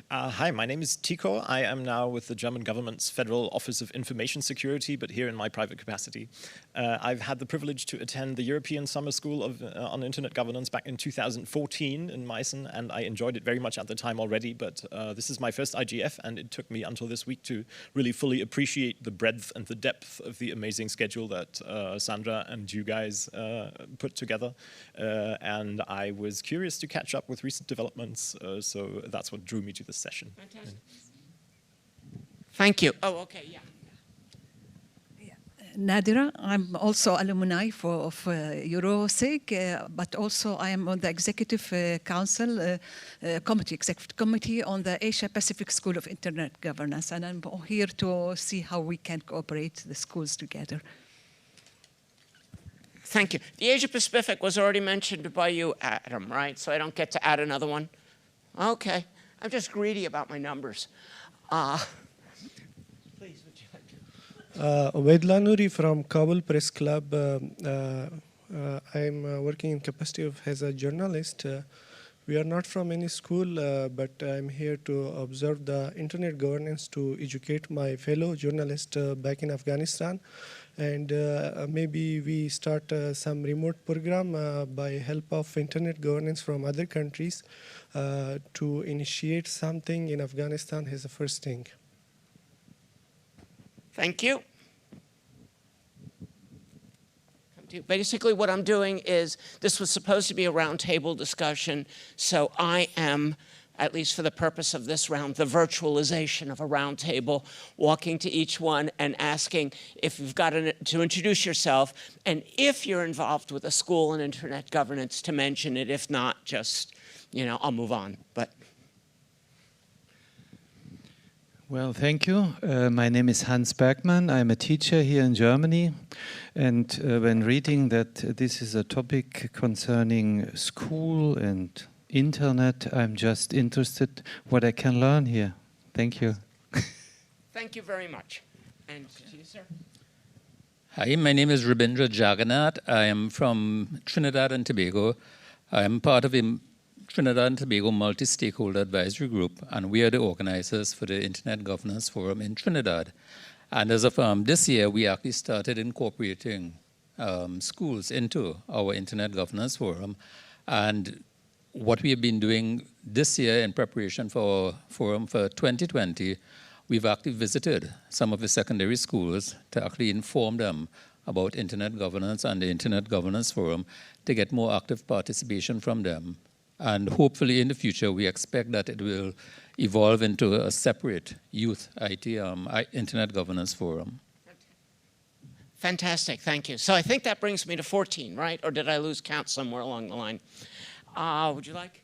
Hi, my name is Tico. I am now with the German government's Federal Office of Information Security, but here in my private capacity. I've had the privilege to attend the European Summer School on Internet Governance back in 2014 in Meissen, and I enjoyed it very much at the time already, but this is my first IGF, and it took me until this week to really fully appreciate the breadth and the depth of the amazing schedule that Sandra and you guys put together. And I was curious to catch up with recent developments, so that's what drew me to this session. Fantastic. Thank you. Oh, okay, yeah. Nadira, I'm also alumni of EuroSig, but also I am on the executive council executive committee on the Asia Pacific School of Internet Governance, and I'm here to see how we can cooperate the schools together. Thank you. The Asia Pacific was already mentioned by you, Adam, right? So I don't get to add another one? Okay. I'm just greedy about my numbers. Please, would you like to? Ubaidullah Noori from Kabul Press Club. I'm working in capacity as a journalist. We are not from any school, but I'm here to observe the internet governance to educate my fellow journalists back in Afghanistan. And maybe we start some remote program by help of internet governance from other countries to initiate something in Afghanistan as the first thing. Thank you. Basically what I'm doing is, this was supposed to be a roundtable discussion, so I am, at least for the purpose of this round, the virtualization of a roundtable, walking to each one and asking if you've got to introduce yourself, and if you're involved with a school and internet governance, to mention it. If not, just, you know, I'll move on. But well, thank you. My name is Hans Bergmann. I'm a teacher here in Germany. And when reading that this is a topic concerning school and internet, I'm just interested what I can learn here. Thank you. Thank you very much. And to you, sir. Hi, my name is Rabindra Jagannath. I am from Trinidad and Tobago. I am part of a Trinidad and Tobago Multi-Stakeholder Advisory Group, and we are the organizers for the Internet Governance Forum in Trinidad. And as of this year, we actually started incorporating schools into our Internet Governance Forum. And what we have been doing this year in preparation for our forum for 2020, we've actually visited some of the secondary schools to actually inform them about Internet governance and the Internet Governance Forum to get more active participation from them. And hopefully in the future, we expect that it will evolve into a separate youth IT Internet Governance Forum. Fantastic, thank you. So I think that brings me to 14, right? Or did I lose count somewhere along the line? Would you like?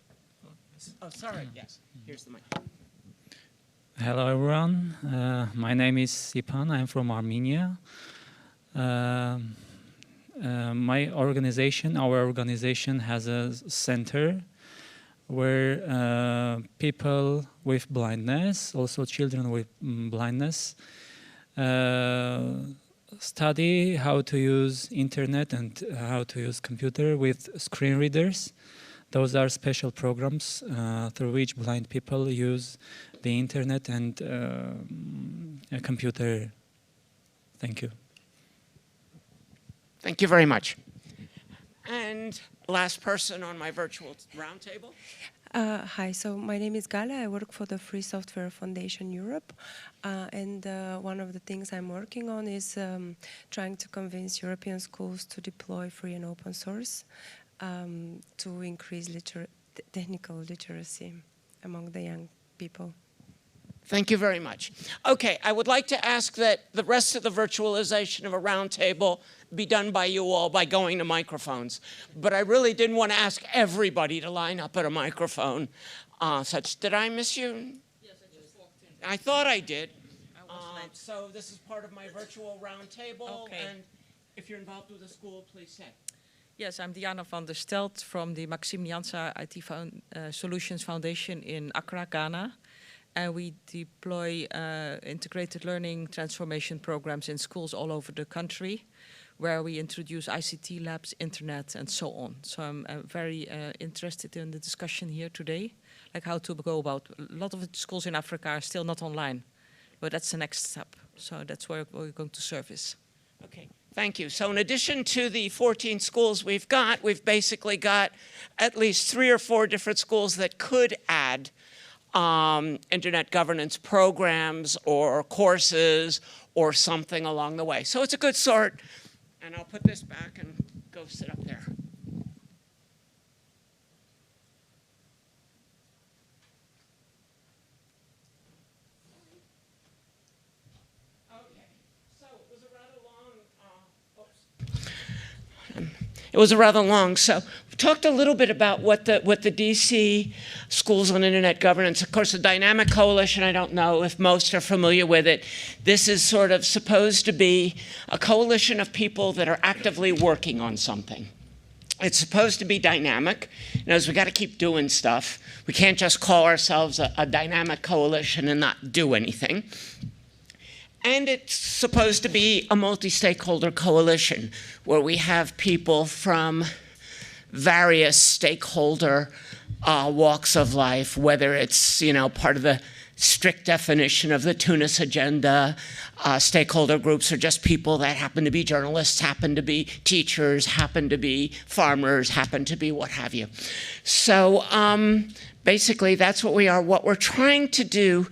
Oh, sorry, yes, here's the mic. Hello, everyone. My name is Sipan. I'm from Armenia. Our organization has a center where people with blindness, also children with blindness, study how to use internet and how to use computer with screen readers. Those are special programs through which blind people use the internet and a computer. Thank you. Thank you very much. And last person on my virtual roundtable. Hi, so my name is Gala. I work for the Free Software Foundation Europe. And one of the things I'm working on is trying to convince European schools to deploy free and open source to increase technical literacy among the young people. Thank you very much. Okay, I would like to ask that the rest of the virtualization of a roundtable be done by you all by going to microphones. But I really didn't want to ask everybody to line up at a microphone. Did I miss you? Yes, I just walked in. I thought I did. So this is part of my virtual roundtable. Okay. And if you're involved with the school, please say. Yes, I'm Diana van der Stelt from the Maxime Jansa IT Solutions Foundation in Accra, Ghana. And we deploy integrated learning transformation programs in schools all over the country, where we introduce ICT labs, internet, and so on. So I'm very interested in the discussion here today, like how to go about. A lot of the schools in Africa are still not online, but that's the next step. So that's where we're going to service. Okay, thank you. So in addition to the 14 schools we've basically got at least 3 or 4 different schools that could add internet governance programs or courses or something along the way. So it's a good start. And I'll put this back and go sit up there. It was a rather long, so we talked a little bit about what the DC Schools on Internet Governance. Of course, the Dynamic Coalition, I don't know if most are familiar with it. This is sort of supposed to be a coalition of people that are actively working on something. It's supposed to be dynamic. We got to keep doing stuff. We can't just call ourselves a dynamic coalition and not do anything. And it's supposed to be a multi-stakeholder coalition where we have people from various stakeholder walks of life, whether it's part of the strict definition of the Tunis agenda, stakeholder groups are just people that happen to be journalists, happen to be teachers, happen to be farmers, happen to be what have you. So basically that's what we are. What we're trying to do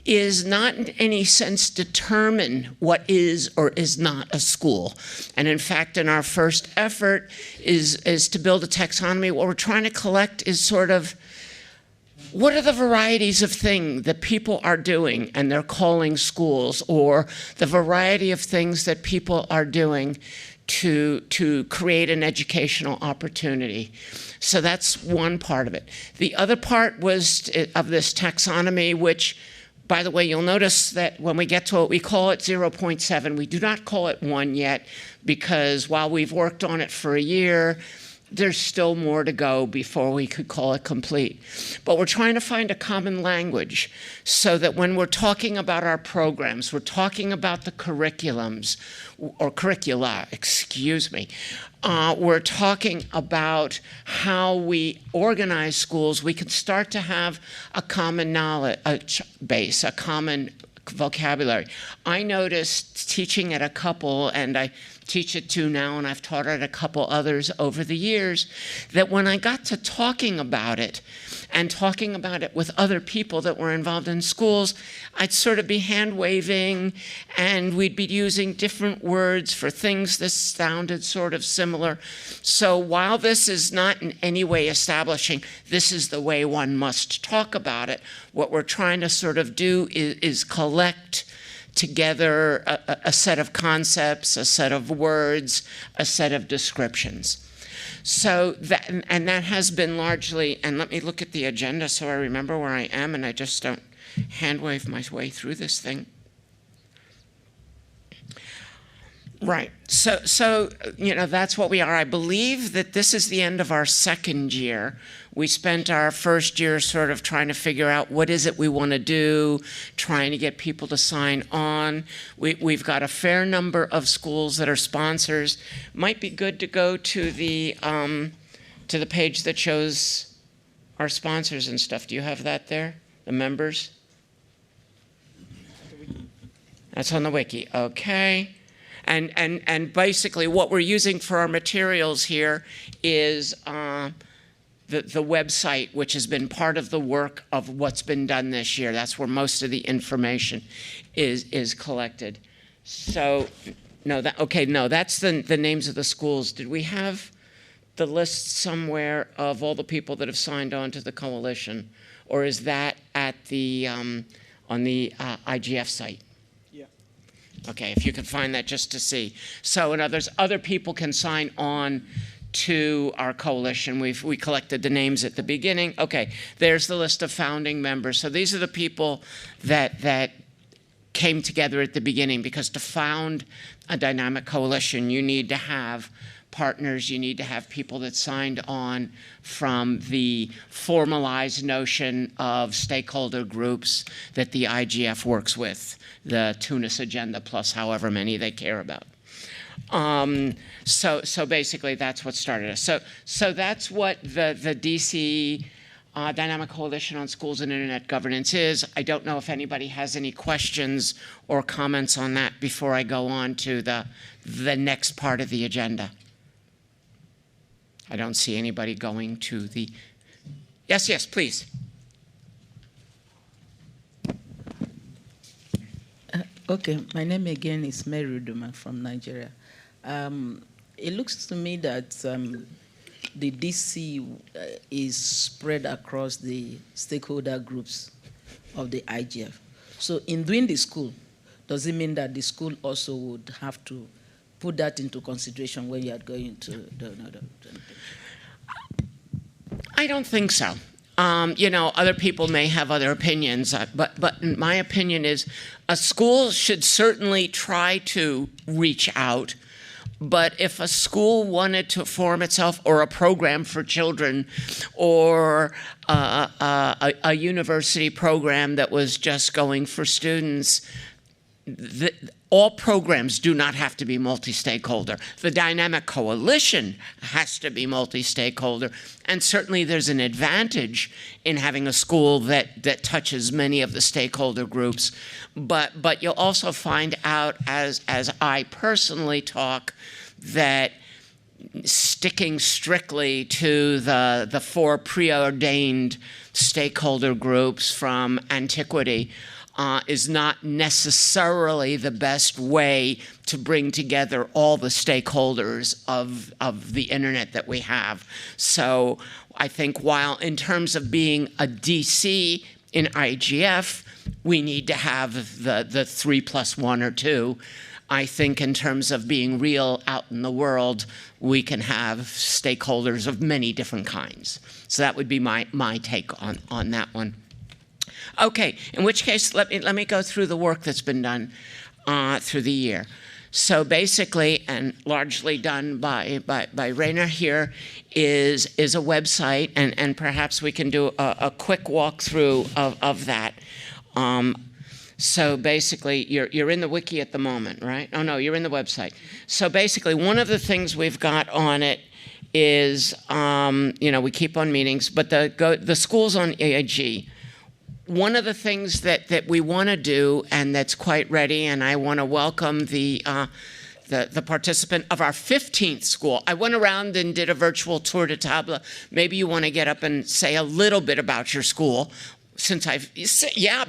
is not in any sense determine what is or is not a school. And in fact, in our first effort is to build a taxonomy. What we're trying to collect is sort of, what are the varieties of things that people are doing and they're calling schools, or the variety of things that people are doing to create an educational opportunity. So that's one part of it. The other part was of this taxonomy, which, by the way, you'll notice that when we get to it, we call it 0.7. We do not call it 1 yet, because while we've worked on it for a year, there's still more to go before we could call it complete. But we're trying to find a common language so that when we're talking about our programs, we're talking about the curriculums, or curricula, excuse me, we're talking about how we organize schools, we can start to have a common knowledge base, a common vocabulary. I noticed teaching at a couple, and I teach it too now, and I've taught at a couple others over the years, that when I got to talking about it, and talking about it with other people that were involved in schools, I'd sort of be hand-waving, and we'd be using different words for things that sounded sort of similar. So while this is not in any way establishing this is the way one must talk about it, what we're trying to sort of do is collect together a set of concepts, a set of words, a set of descriptions. So that, and that has been largely, and let me look at the agenda so I remember where I am and I just don't hand wave my way through this thing. Right, so that's what we are. I believe that this is the end of our second year. We spent our first year sort of trying to figure out what is it we want to do, trying to get people to sign on. We've got a fair number of schools that are sponsors. Might be good to go to the page that shows our sponsors and stuff. Do you have that there, the members? That's on the wiki, okay. And basically what we're using for our materials here is the website, which has been part of the work of what's been done this year. That's where most of the information is collected. So, that's the names of the schools. Did we have the list somewhere of all the people that have signed on to the coalition? Or is that at the IGF site? Yeah. Okay, if you could find that just to see. So in others, other people can sign on to our coalition. We collected the names at the beginning. Okay, there's the list of founding members. So these are the people that came together at the beginning, because to found a dynamic coalition, you need to have partners, you need to have people that signed on from the formalized notion of stakeholder groups that the IGF works with, the Tunis agenda plus however many they care about. So basically that's what started us. So that's what the DC Dynamic Coalition on Schools and Internet Governance is. I don't know if anybody has any questions or comments on that before I go on to the next part of the agenda. I don't see anybody going to the... Yes, please. Okay, my name again is Mary Uduma from Nigeria. It looks to me that the DC is spread across the stakeholder groups of the IGF. So in doing the school, does it mean that the school also would have to put that into consideration when you are going to I don't think so. Other people may have other opinions, but my opinion is a school should certainly try to reach out. But if a school wanted to form itself, or a program for children, or a university program that was just going for students, all programs do not have to be multi-stakeholder. The Dynamic Coalition has to be multi-stakeholder, and certainly there's an advantage in having a school that touches many of the stakeholder groups. But you'll also find out, as I personally talk, that sticking strictly to the four preordained stakeholder groups from antiquity is not necessarily the best way to bring together all the stakeholders of the internet that we have. So I think while in terms of being a DC in IGF, we need to have the 3+1 or 2. I think in terms of being real out in the world, we can have stakeholders of many different kinds. So that would be my take on that one. Okay, in which case, let me go through the work that's been done through the year. So basically, and largely done by Rainer here, is a website, and perhaps we can do a quick walkthrough of that. So basically, you're in the wiki at the moment, right? Oh no, you're in the website. So basically, one of the things we've got on it is, we keep on meetings, but the schools on AIG. One of the things that we want to do, and that's quite ready, and I want to welcome the participant of our 15th school. I went around and did a virtual tour de table. Maybe you want to get up and say a little bit about your school,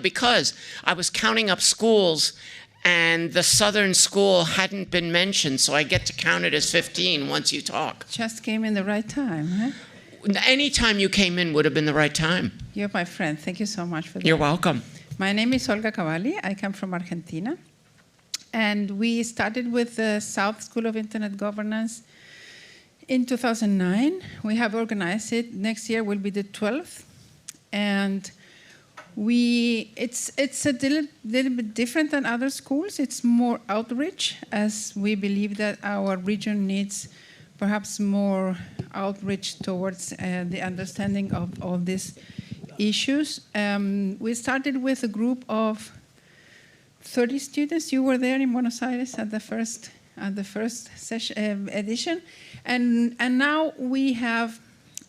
because I was counting up schools, and the Southern school hadn't been mentioned, so I get to count it as 15 once you talk. Just came in the right time, huh? Any time you came in would have been the right time. You're my friend. Thank you so much for that. You're welcome. My name is Olga Cavalli. I come from Argentina. And we started with the South School of Internet Governance in 2009. We have organized it. Next year will be the 12th. And it's a little bit different than other schools. It's more outreach, as we believe that our region needs perhaps more outreach towards the understanding of all these issues. We started with a group of 30 students. You were there in Buenos Aires at the first session, edition, and now we have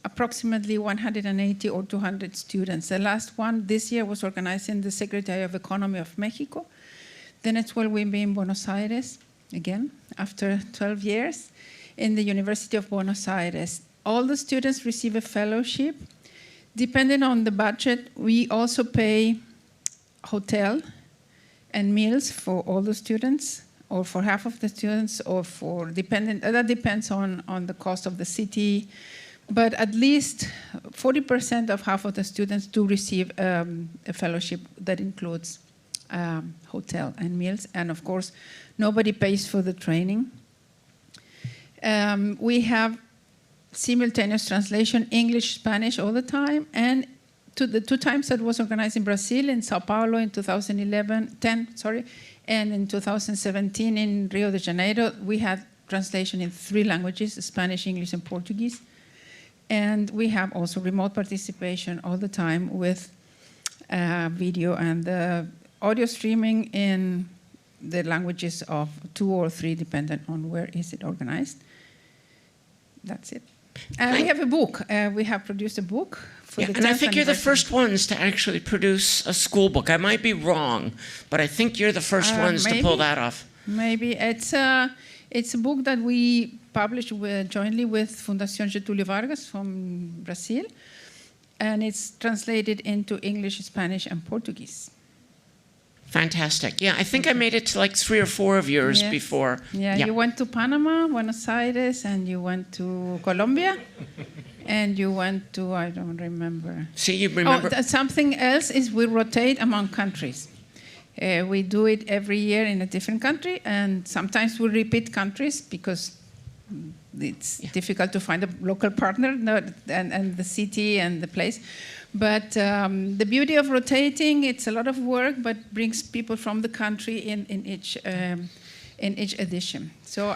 approximately 180 or 200 students. The last one this year was organized in the Secretary of Economy of Mexico. The next one will be in Buenos Aires again after 12 years. In the University of Buenos Aires. All the students receive a fellowship. Depending on the budget, we also pay hotel and meals for all the students, or for half of the students, or that depends on the cost of the city. but at least 40% of half of the students do receive a fellowship that includes hotel and meals, and of course, nobody pays for the training. We have simultaneous translation, English, Spanish all the time, and the 2 times that was organized in Brazil, in Sao Paulo in 2010, and in 2017 in Rio de Janeiro, we had translation in 3 languages, Spanish, English, and Portuguese. And we have also remote participation all the time with video and audio streaming in the languages of 2 or 3, depending on where is it organized. That's it. We have a book. We have produced a book for the 10th and I think you're the anniversary. first ones to actually produce a school book. I might be wrong, but I think you're the first ones to pull that off. Maybe. It's a book that we published jointly with Fundación Getúlio Vargas from Brazil, and it's translated into English, Spanish, and Portuguese. Fantastic. Yeah, I think I made it to like 3 or 4 of yours before. Yeah, you went to Panama, Buenos Aires, and you went to Colombia, and you went to, I don't remember. See, you remember. Oh, something else is we rotate among countries. We do it every year in a different country, and sometimes we repeat countries because it's difficult to find a local partner and the city and the place. But the beauty of rotating, it's a lot of work, but brings people from the country in each edition. So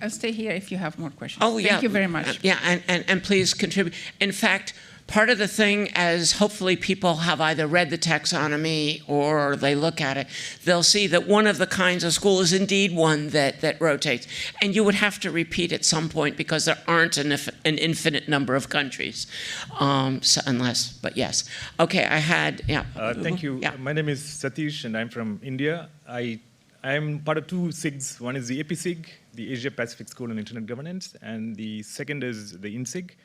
I'll stay here if you have more questions. Oh, yeah. Thank you very much. And please contribute. In fact, part of the thing, as hopefully people have either read the taxonomy or they look at it, they'll see that one of the kinds of school is indeed one that rotates. And you would have to repeat at some point because there aren't an infinite number of countries. But yes. Okay, I had, Thank you. Yeah. My name is Satish and I'm from India. I'm part of 2 SIGs. One is the APSIG, the Asia Pacific School on Internet Governance, and the second is the INSIG.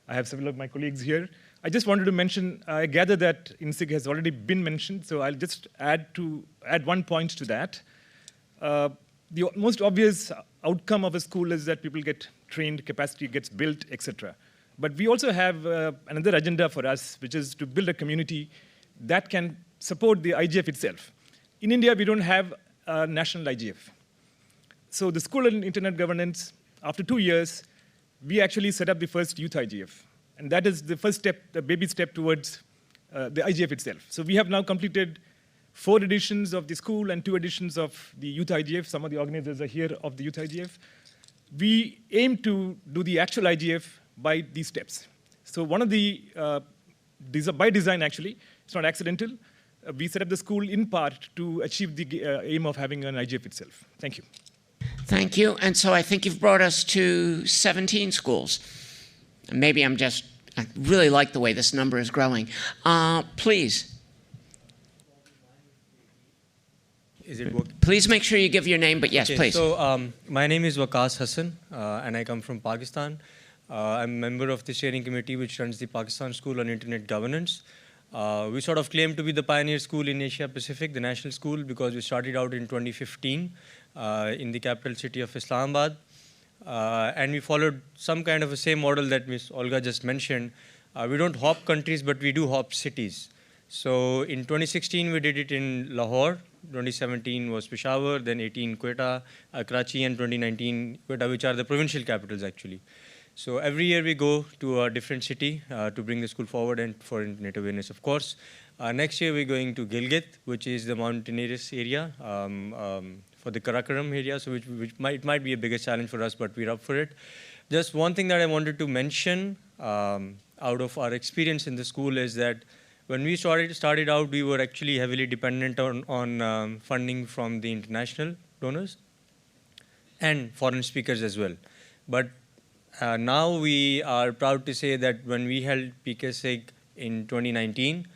I have several of my colleagues here. I just wanted to mention, I gather that INSIG has already been mentioned, so I'll just add 1 point to that. The most obvious outcome of a school is that people get trained, capacity gets built, etc. But we also have another agenda for us, which is to build a community that can support the IGF itself. In India, we don't have a national IGF. So the School on Internet Governance, after 2 years, we actually set up the first youth IGF. And that is the first step, the baby step towards the IGF itself. So we have now completed 4 editions of the school and 2 editions of the youth IGF. Some of the organizers are here of the youth IGF. We aim to do the actual IGF by these steps. So one of the, by design actually, it's not accidental, we set up the school in part to achieve the aim of having an IGF itself. Thank you. Thank you. And so I think you've brought us to 17 schools. Maybe I really like the way this number is growing. Please. Is it working? Please make sure you give your name, but yes, okay, please. So my name is Waqas Hassan, and I come from Pakistan. I'm a member of the steering committee which runs the Pakistan School on Internet Governance. We sort of claim to be the pioneer school in Asia Pacific, the national school, because we started out in 2015 in the capital city of Islamabad. And we followed some kind of a same model that Ms. Olga just mentioned. We don't hop countries, but we do hop cities. So in 2016, we did it in Lahore. 2017 was Peshawar, then 18 Quetta, Karachi, and 2019 Quetta, which are the provincial capitals actually. So every year we go to a different city to bring the school forward and for internet awareness, of course. Next year we're going to Gilgit, which is the mountainous area for the Karakoram area, so it might be a bigger challenge for us, but we're up for it. Just one thing that I wanted to mention out of our experience in the school is that when we started out, we were actually heavily dependent on funding from the international donors and foreign speakers as well. But now we are proud to say that when we held PKSIG in 2019,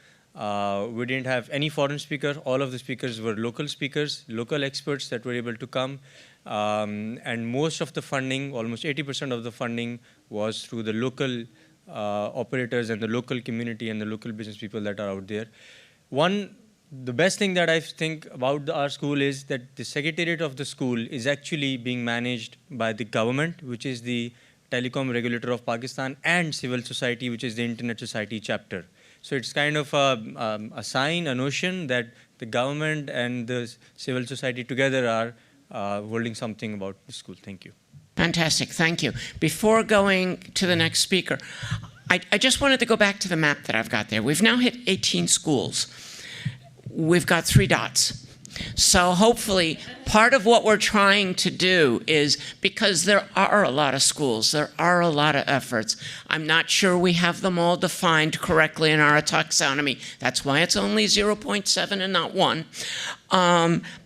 we didn't have any foreign speaker. All of the speakers were local speakers, local experts that were able to come. And most of the funding, almost 80% of the funding, was through the local operators and the local community and the local business people that are out there. The best thing that I think about our school is that the secretariat of the school is actually being managed by the government, which is the Telecom Regulator of Pakistan, and Civil Society, which is the Internet Society chapter. So it's kind of a sign, a notion that the government and the civil society together are holding something about the school. Thank you. Fantastic, thank you. Before going to the next speaker, I just wanted to go back to the map that I've got there. We've now hit 18 schools. We've got 3 dots. So hopefully, part of what we're trying to do is, because there are a lot of schools, there are a lot of efforts, I'm not sure we have them all defined correctly in our taxonomy. That's why it's only 0.7 and not 1.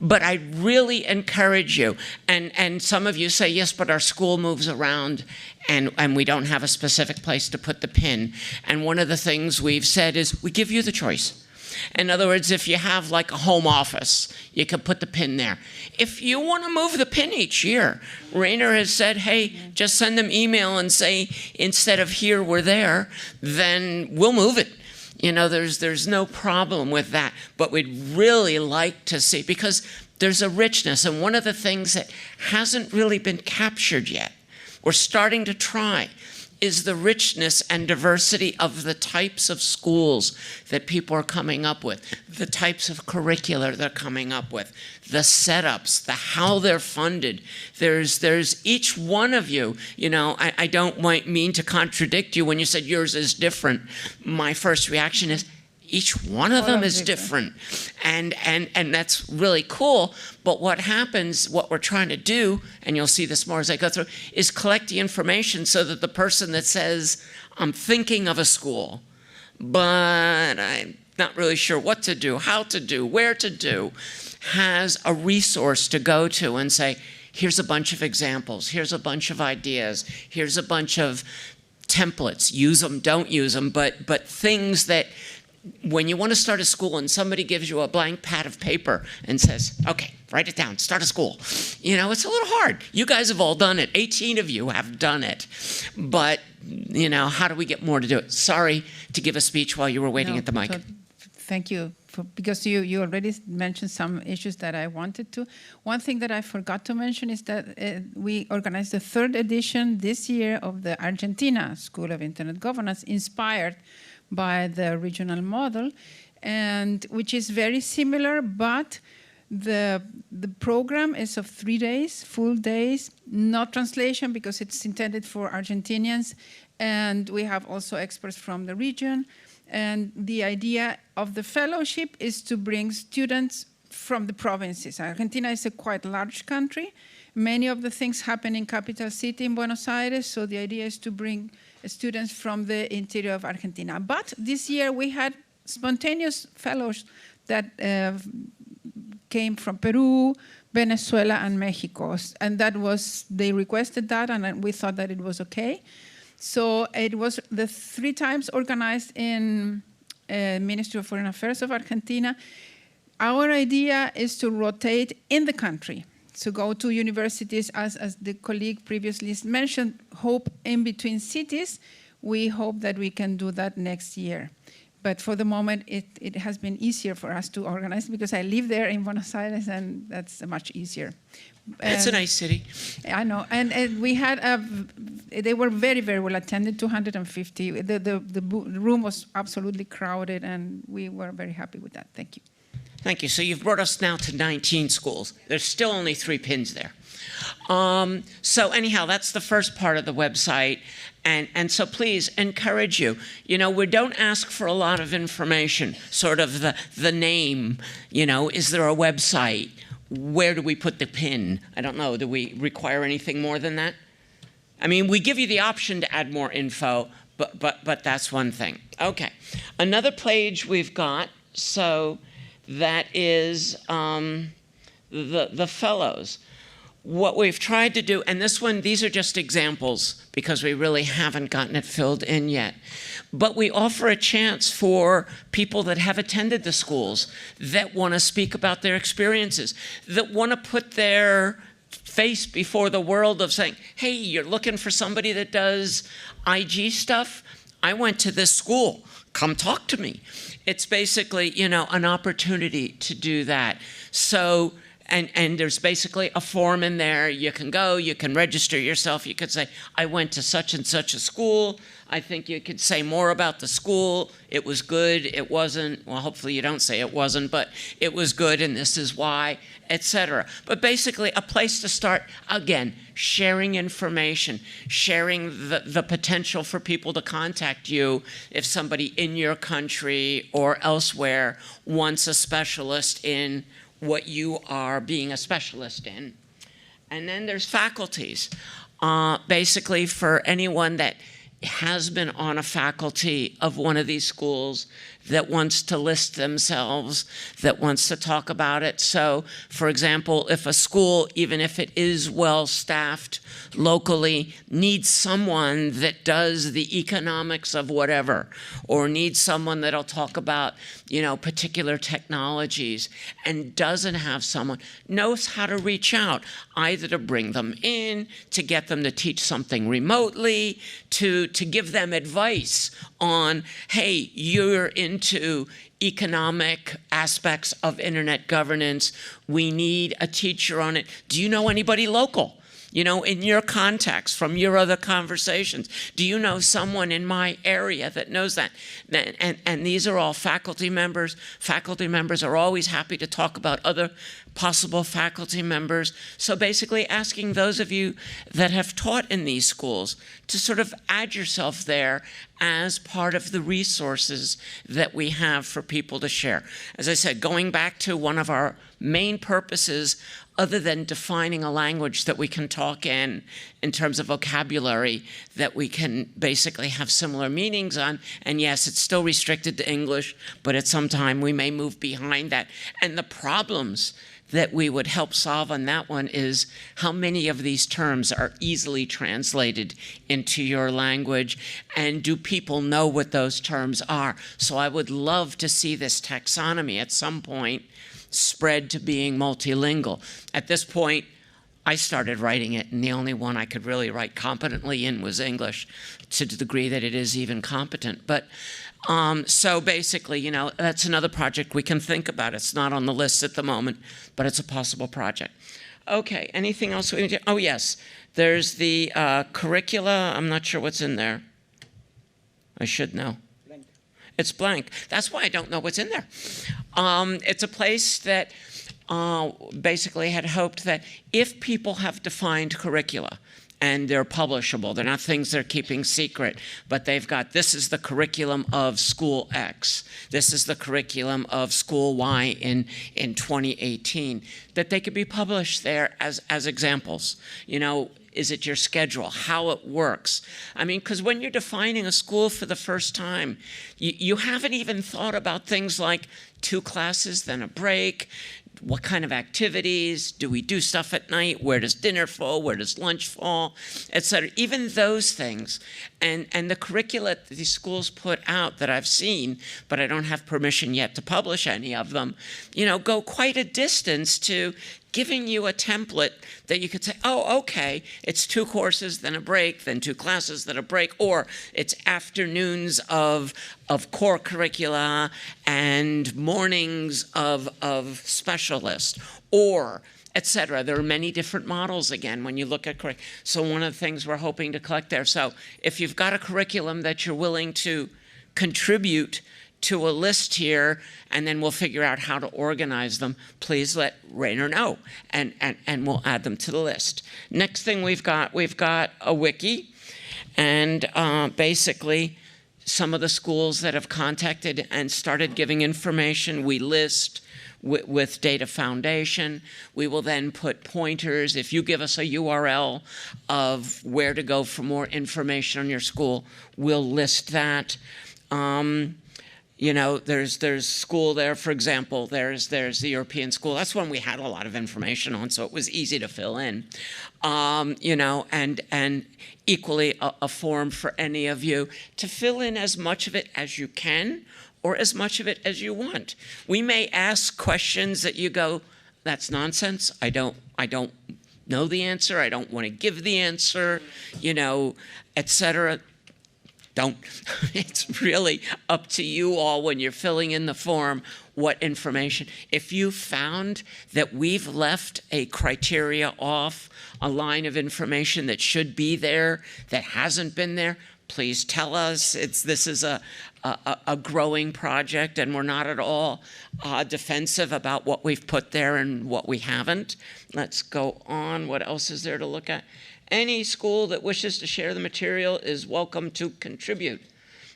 But I really encourage you, and some of you say, yes, but our school moves around and we don't have a specific place to put the pin. And one of the things we've said is, we give you the choice. In other words, if you have like a home office, you can put the pin there. If you want to move the pin each year, Rainer has said, hey, just send them email and say, instead of here, we're there, then we'll move it. You know, there's no problem with that. But we'd really like to see, because there's a richness. And one of the things that hasn't really been captured yet, we're starting to try, is the richness and diversity of the types of schools that people are coming up with, the types of curricula they're coming up with, the setups, the how they're funded. There's each one of you, you know, I don't mean to contradict you when you said yours is different. My first reaction is, each one of them is different. And that's really cool. But what happens, what we're trying to do, and you'll see this more as I go through, is collect the information so that the person that says, I'm thinking of a school, but I'm not really sure what to do, how to do, where to do, has a resource to go to and say, here's a bunch of examples, here's a bunch of ideas, here's a bunch of templates, use them, don't use them, but things that, when you want to start a school and somebody gives you a blank pad of paper and says, okay, write it down, start a school. You know, it's a little hard. You guys have all done it. 18 of you have done it. But, you know, how do we get more to do it? Sorry to give a speech while you were waiting at the mic. So thank you, because you already mentioned some issues that I wanted to. One thing that I forgot to mention is that we organized the 3rd edition this year of the Argentina School of Internet Governance, inspired by the regional model, and which is very similar, but the program is of 3 days, full days, no translation because it's intended for Argentinians, and we have also experts from the region. And the idea of the fellowship is to bring students from the provinces. Argentina is a quite large country. Many of the things happen in capital city in Buenos Aires, so the idea is to bring students from the interior of Argentina. But this year we had spontaneous fellows that came from Peru, Venezuela, and Mexico. And that was, they requested that, and we thought that it was okay. So it was the 3 times organized in Ministry of Foreign Affairs of Argentina. Our idea is to rotate in the country, to go to universities, as the colleague previously mentioned, hope in between cities. We hope that we can do that next year. But for the moment, it has been easier for us to organize because I live there in Buenos Aires, and that's much easier. It's a nice city. I know, and we had they were very, very well attended, 250. The room was absolutely crowded, and we were very happy with that. Thank you. Thank you. So you've brought us now to 19 schools. There's still only 3 pins there. So anyhow, that's the first part of the website. And so please encourage you. You know, we don't ask for a lot of information, sort of the name, you know, is there a website? Where do we put the pin? I don't know. Do we require anything more than that? I mean, we give you the option to add more info, but that's one thing. Okay. Another page we've got, so that is the fellows. What we've tried to do, and this one, these are just examples because we really haven't gotten it filled in yet. But we offer a chance for people that have attended the schools, that want to speak about their experiences, that want to put their face before the world of saying, hey, you're looking for somebody that does IG stuff? I went to this school. Come talk to me. It's basically, you know, an opportunity to do that. So And there's basically a form in there. You can go, you can register yourself. You could say, I went to such and such a school. I think you could say more about the school. It was good, it wasn't. Well, hopefully you don't say it wasn't, but it was good and this is why, etc. But basically a place to start, again, sharing information, sharing the potential for people to contact you if somebody in your country or elsewhere wants a specialist in what you are being a specialist in. And then there's faculties. Basically for anyone that has been on a faculty of one of these schools that wants to list themselves, that wants to talk about it. So, for example, if a school, even if it is well-staffed locally, needs someone that does the economics of whatever, or needs someone that'll talk about, you know, particular technologies, and doesn't have someone, knows how to reach out, either to bring them in, to get them to teach something remotely, to give them advice on, hey, you're into economic aspects of internet governance. We need a teacher on it. Do you know anybody local? You know, in your context, from your other conversations, do you know someone in my area that knows that? And these are all faculty members. Faculty members are always happy to talk about other possible faculty members. So basically asking those of you that have taught in these schools to sort of add yourself there as part of the resources that we have for people to share. As I said, going back to one of our main purposes, other than defining a language that we can talk in terms of vocabulary, that we can basically have similar meanings on. And yes, it's still restricted to English, but at some time we may move behind that. And the problems that we would help solve on that one is how many of these terms are easily translated into your language, and do people know what those terms are? So I would love to see this taxonomy at some point spread to being multilingual. At this point, I started writing it, and the only one I could really write competently in was English, to the degree that it is even competent. But so basically, you know, that's another project we can think about. It's not on the list at the moment, but it's a possible project. Okay, anything else we need to? Oh yes, there's the curricula. I'm not sure what's in there. I should know. It's blank. That's why I don't know what's in there. It's a place that basically had hoped that if people have defined curricula and they're publishable, they're not things they're keeping secret, but they've got, this is the curriculum of school X, this is the curriculum of school Y in 2018, that they could be published there as examples. You know, is it your schedule? How it works? I mean, because when you're defining a school for the first time, you haven't even thought about things like 2 classes, then a break. What kind of activities? Do we do stuff at night? Where does dinner fall? Where does lunch fall? Et cetera. Even those things. And the curricula that these schools put out that I've seen, but I don't have permission yet to publish any of them, you know, go quite a distance to giving you a template that you could say, oh, okay, it's 2 courses, then a break, then 2 classes, then a break, or it's afternoons of core curricula and mornings of specialists, or etc. There are many different models, again, when you look at curriculum. So one of the things we're hoping to collect there. So if you've got a curriculum that you're willing to contribute to a list here, and then we'll figure out how to organize them, please let Rainer know, and we'll add them to the list. Next thing we've got a wiki, and basically some of the schools that have contacted and started giving information, we list with Data Foundation. We will then put pointers. If you give us a URL of where to go for more information on your school, we'll list that. You know, there's school there, for example, there's the European school. That's one we had a lot of information on, so it was easy to fill in. You know, and equally a form for any of you to fill in as much of it as you can, or as much of it as you want. We may ask questions that you go, that's nonsense, I don't know the answer, I don't want to give the answer, you know, etc. don't. It's really up to you all when you're filling in the form what information. If you found that we've left a criteria off, a line of information that should be there that hasn't been there, please tell us. This is a growing project, and we're not at all defensive about what we've put there and what we haven't. Let's go on. What else is there to look at? Any school that wishes to share the material is welcome to contribute.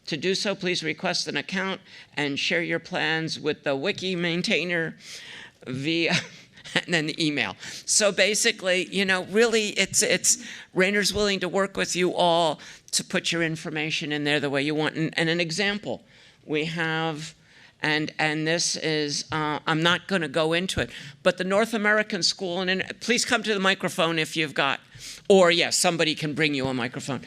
To do so, please request an account and share your plans with the wiki maintainer via and then the email. So basically, you know, really it's Rainer's willing to work with you all to put your information in there the way you want. And an example, we have, and this is, I'm not going to go into it, but the North American School, and please come to the microphone if you've got, or yes, somebody can bring you a microphone.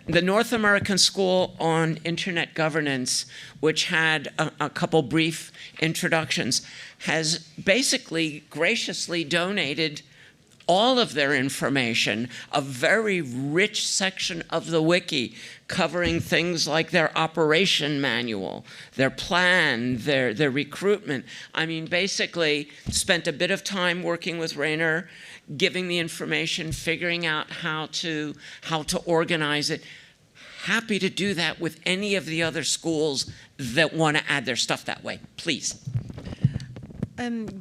The North American School on Internet Governance, which had a couple brief introductions, has basically graciously donated all of their information, a very rich section of the wiki covering things like their operation manual, their plan, their recruitment. I mean, basically spent a bit of time working with Rainer, giving the information, figuring out how to organize it. Happy to do that with any of the other schools that want to add their stuff that way. Please.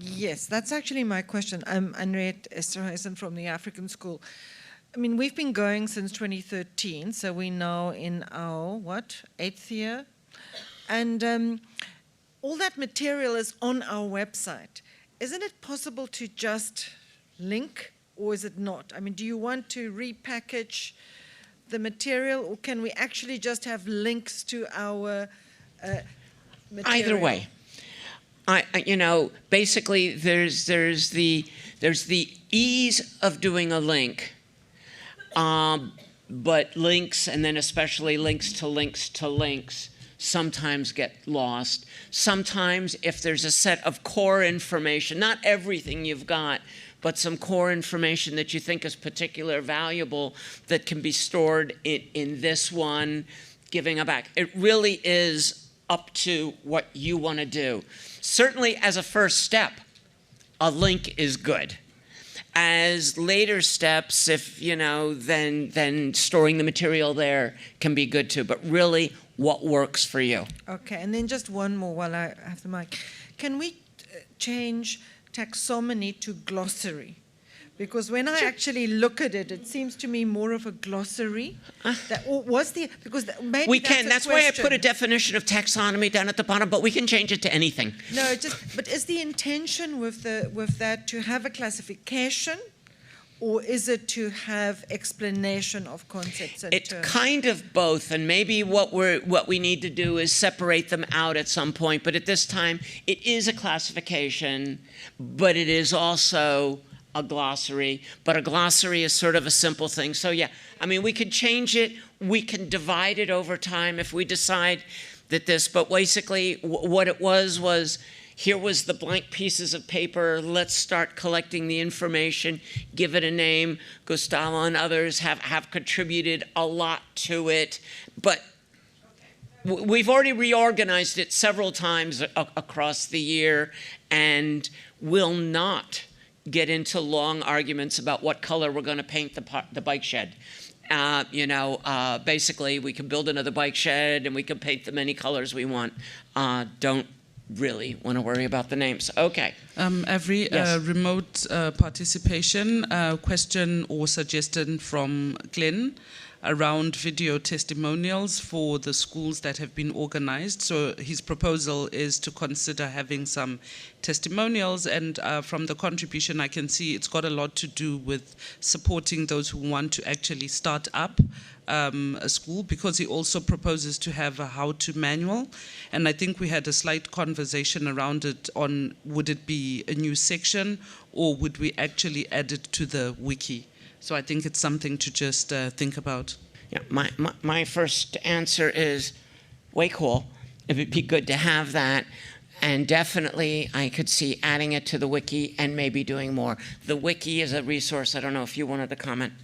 Yes, that's actually my question. I'm Henriette Estrel from the African School. I mean, we've been going since 2013, so we now in our, 8th year? And all that material is on our website. Isn't it possible to just link, or is it not? I mean, do you want to repackage the material, or can we actually just have links to our material? Either way. You know, basically, there's the ease of doing a link, but links, and then especially links to links, sometimes get lost. Sometimes, if there's a set of core information, not everything you've got, but some core information that you think is particularly valuable that can be stored in this one, giving it back. It really is up to what you want to do. Certainly, as a first step, a link is good. As later steps, if, you know, then storing the material there can be good too. But really, what works for you? Okay, and then just one more while I have the mic. Can we change taxonomy to glossary? Because when I actually look at it, it seems to me more of a glossary. Maybe we can. That's why I put a definition of taxonomy down at the bottom, but we can change it to anything. No, but is the intention with that to have a classification, or is it to have explanation of concepts and terms? Kind of both, and maybe what we need to do is separate them out at some point. But at this time, it is a classification, but it is also a glossary, but a glossary is sort of a simple thing. So yeah, I mean, we could change it, we can divide it over time if we decide that this, but basically what it was here was the blank pieces of paper, let's start collecting the information, give it a name. Gustavo and others have contributed a lot to it, but we've already reorganized it several times across the year and will not get into long arguments about what color we're going to paint the bike shed. Basically, we can build another bike shed and we can paint them any colors we want. Don't really want to worry about the names. Okay. Every remote participation question or suggestion from Glenn around video testimonials for the schools that have been organized. So his proposal is to consider having some testimonials, and from the contribution I can see it's got a lot to do with supporting those who want to actually start up a school, because he also proposes to have a how-to manual, and I think we had a slight conversation around it on would it be a new section or would we actually add it to the wiki. So I think it's something to just think about. Yeah, my first answer is way cool. It would be good to have that. And definitely I could see adding it to the wiki and maybe doing more. The wiki is a resource. I don't know if you wanted to comment.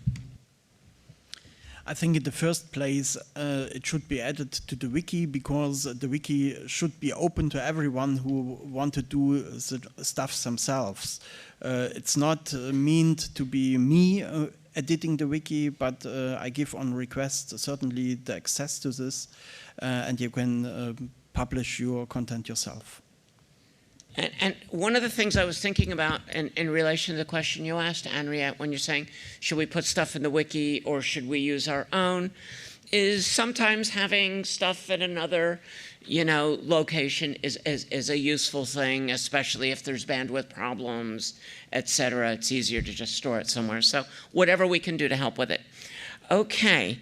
I think in the first place it should be added to the wiki, because the wiki should be open to everyone who want to do the stuff themselves. It's not meant to be me editing the wiki, but I give on request certainly the access to this, and you can publish your content yourself. And one of the things I was thinking about in relation to the question you asked, Henriette, when you're saying, should we put stuff in the wiki or should we use our own, is sometimes having stuff in another, location is a useful thing, especially if there's bandwidth problems, etc. It's easier to just store it somewhere. So whatever we can do to help with it. Okay.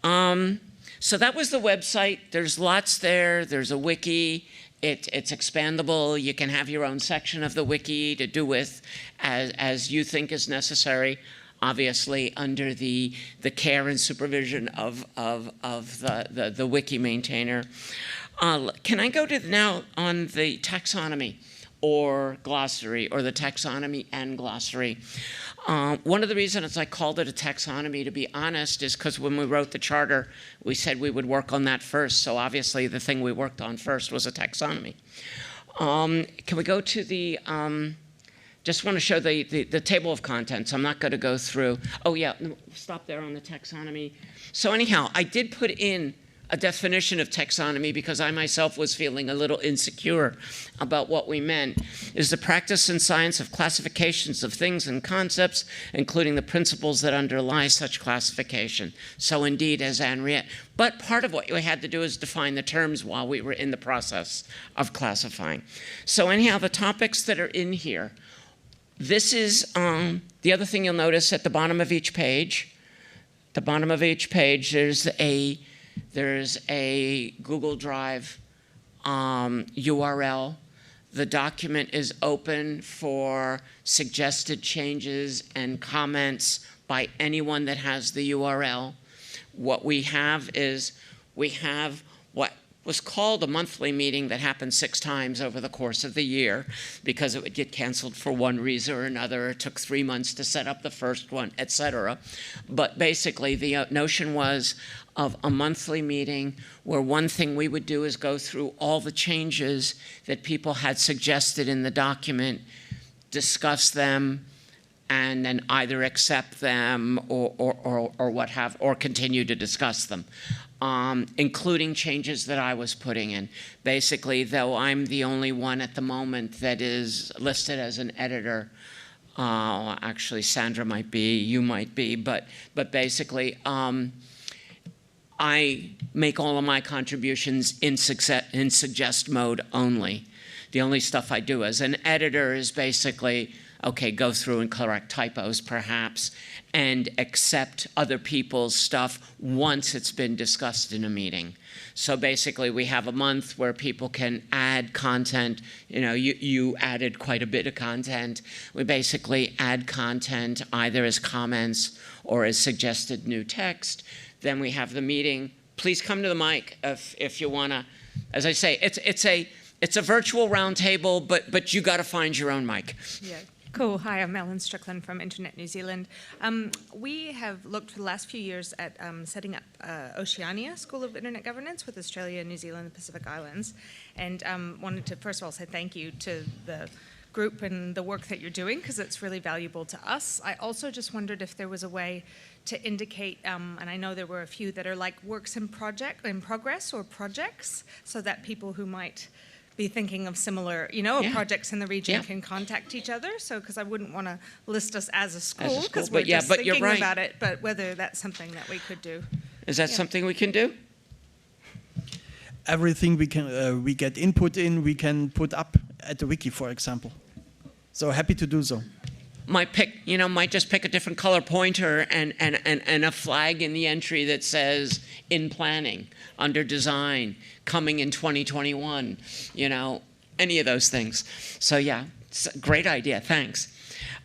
So that was the website. There's lots there. There's a wiki. It's expandable. You can have your own section of the wiki to do with as you think is necessary, obviously under the care and supervision of the wiki maintainer. Can I go to now on the taxonomy or glossary, or the taxonomy and glossary? One of the reasons I called it a taxonomy, to be honest, is because when we wrote the charter, we said we would work on that first. So obviously the thing we worked on first was a taxonomy. Can we go to the, just want to show the table of contents. I'm not going to go through. Oh yeah, stop there on the taxonomy. So anyhow, I did put in a definition of taxonomy because I myself was feeling a little insecure about what we meant, is the practice and science of classifications of things and concepts, including the principles that underlie such classification. So indeed, as Henriette, but part of what we had to do is define the terms while we were in the process of classifying. So anyhow, the topics that are in here, this is the other thing you'll notice at the bottom of each page. The bottom of each page, there's a Google Drive URL. The document is open for suggested changes and comments by anyone that has the URL. What we have is we have what was called a monthly meeting that happened 6 times over the course of the year because it would get canceled for one reason or another. It took 3 months to set up the first one, etc. But basically the notion was of a monthly meeting where one thing we would do is go through all the changes that people had suggested in the document, discuss them, and then either accept them or continue to discuss them, including changes that I was putting in. Basically, though I'm the only one at the moment that is listed as an editor, actually Sandra might be, you might be, but basically, I make all of my contributions in suggest mode only. The only stuff I do as an editor is basically, okay, go through and correct typos perhaps, and accept other people's stuff once it's been discussed in a meeting. So basically we have a month where people can add content. You added quite a bit of content. We basically add content either as comments or as suggested new text. Then we have the meeting. Please come to the mic if you wanna. As I say, it's a virtual roundtable, but you got to find your own mic. Yeah. Cool. Hi, I'm Ellen Strickland from Internet New Zealand. We have looked for the last few years at setting up Oceania School of Internet Governance with Australia, New Zealand, and the Pacific Islands, and wanted to first of all say thank you to the group and the work that you're doing because it's really valuable to us. I also just wondered if there was a way to indicate, and I know there were a few that are like works in progress or projects, so that people who might be thinking of similar, projects in the region can contact each other. So, because I wouldn't want to list us as a school because we're just thinking about it, but whether that's something that we could do. Is that something we can do? Everything we get input in, we can put up at the wiki, for example. So happy to do so. Might just pick a different color pointer and a flag in the entry that says in planning, under design, coming in 2021, any of those things. So yeah, it's a great idea, thanks.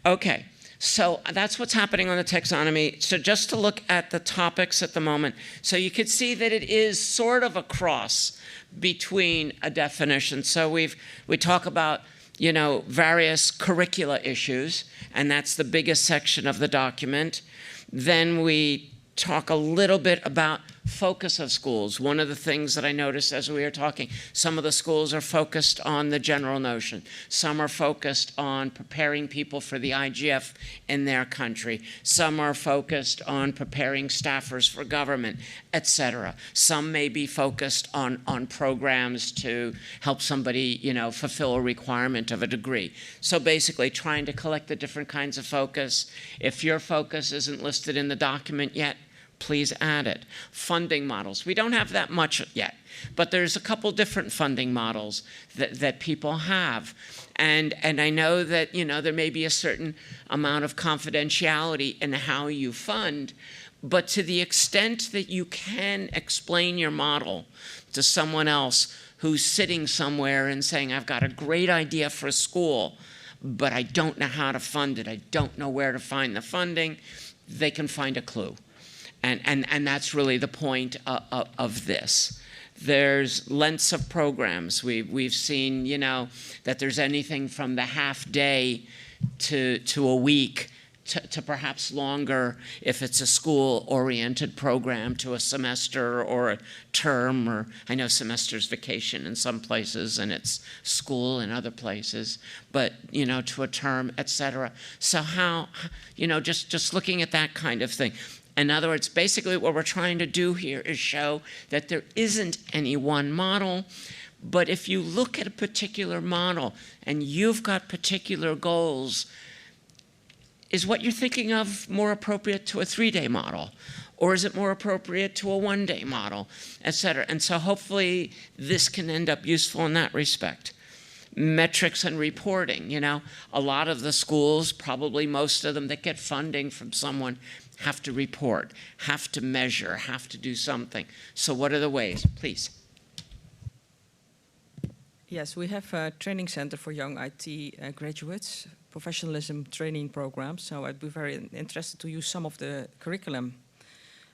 Okay, so that's what's happening on the taxonomy. So just to look at the topics at the moment, so you could see that it is sort of a cross between a definition. So we talk about various curricula issues, and that's the biggest section of the document. Then we talk a little bit about focus of schools. One of the things that I noticed as we were talking, some of the schools are focused on the general notion. Some are focused on preparing people for the IGF in their country. Some are focused on preparing staffers for government, etc. Some may be focused on programs to help somebody, fulfill a requirement of a degree. So basically trying to collect the different kinds of focus. If your focus isn't listed in the document yet, please add it. Funding models. We don't have that much yet, but there's a couple different funding models that people have. And I know that, there may be a certain amount of confidentiality in how you fund, but to the extent that you can explain your model to someone else who's sitting somewhere and saying, I've got a great idea for a school, but I don't know how to fund it. I don't know where to find the funding. They can find a clue. And that's really the point of this. There's lengths of programs. We've seen, that there's anything from the half day to a week to perhaps longer if it's a school-oriented program, to a semester or a term, or I know semester's vacation in some places and it's school in other places, but, to a term, etc. So how, just looking at that kind of thing. In other words, basically what we're trying to do here is show that there isn't any one model, but if you look at a particular model and you've got particular goals, is what you're thinking of more appropriate to a 3-day model? Or is it more appropriate to a 1-day model, et cetera? And so hopefully this can end up useful in that respect. Metrics and reporting, a lot of the schools, probably most of them that get funding from someone, have to report, have to measure, have to do something. So what are the ways? Please. Yes, we have a training center for young IT graduates, professionalism training program. So I'd be very interested to use some of the curriculum.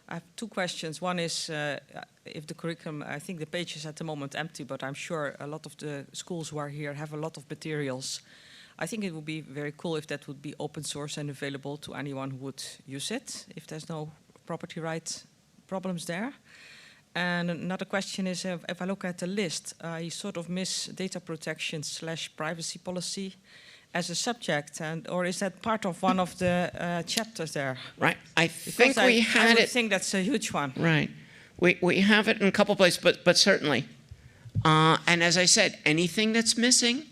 I have 2 questions. One is if the curriculum, I think the page is at the moment empty, but I'm sure a lot of the schools who are here have a lot of materials. I think it would be very cool if that would be open source and available to anyone who would use it, if there's no property right problems there. And another question is, if I look at the list, I sort of miss data protection / privacy policy as a subject, or is that part of one of the chapters there? Right, I think we had it. I think that's a huge one. Right, we have it in a couple places, but certainly. And as I said, anything that's missing,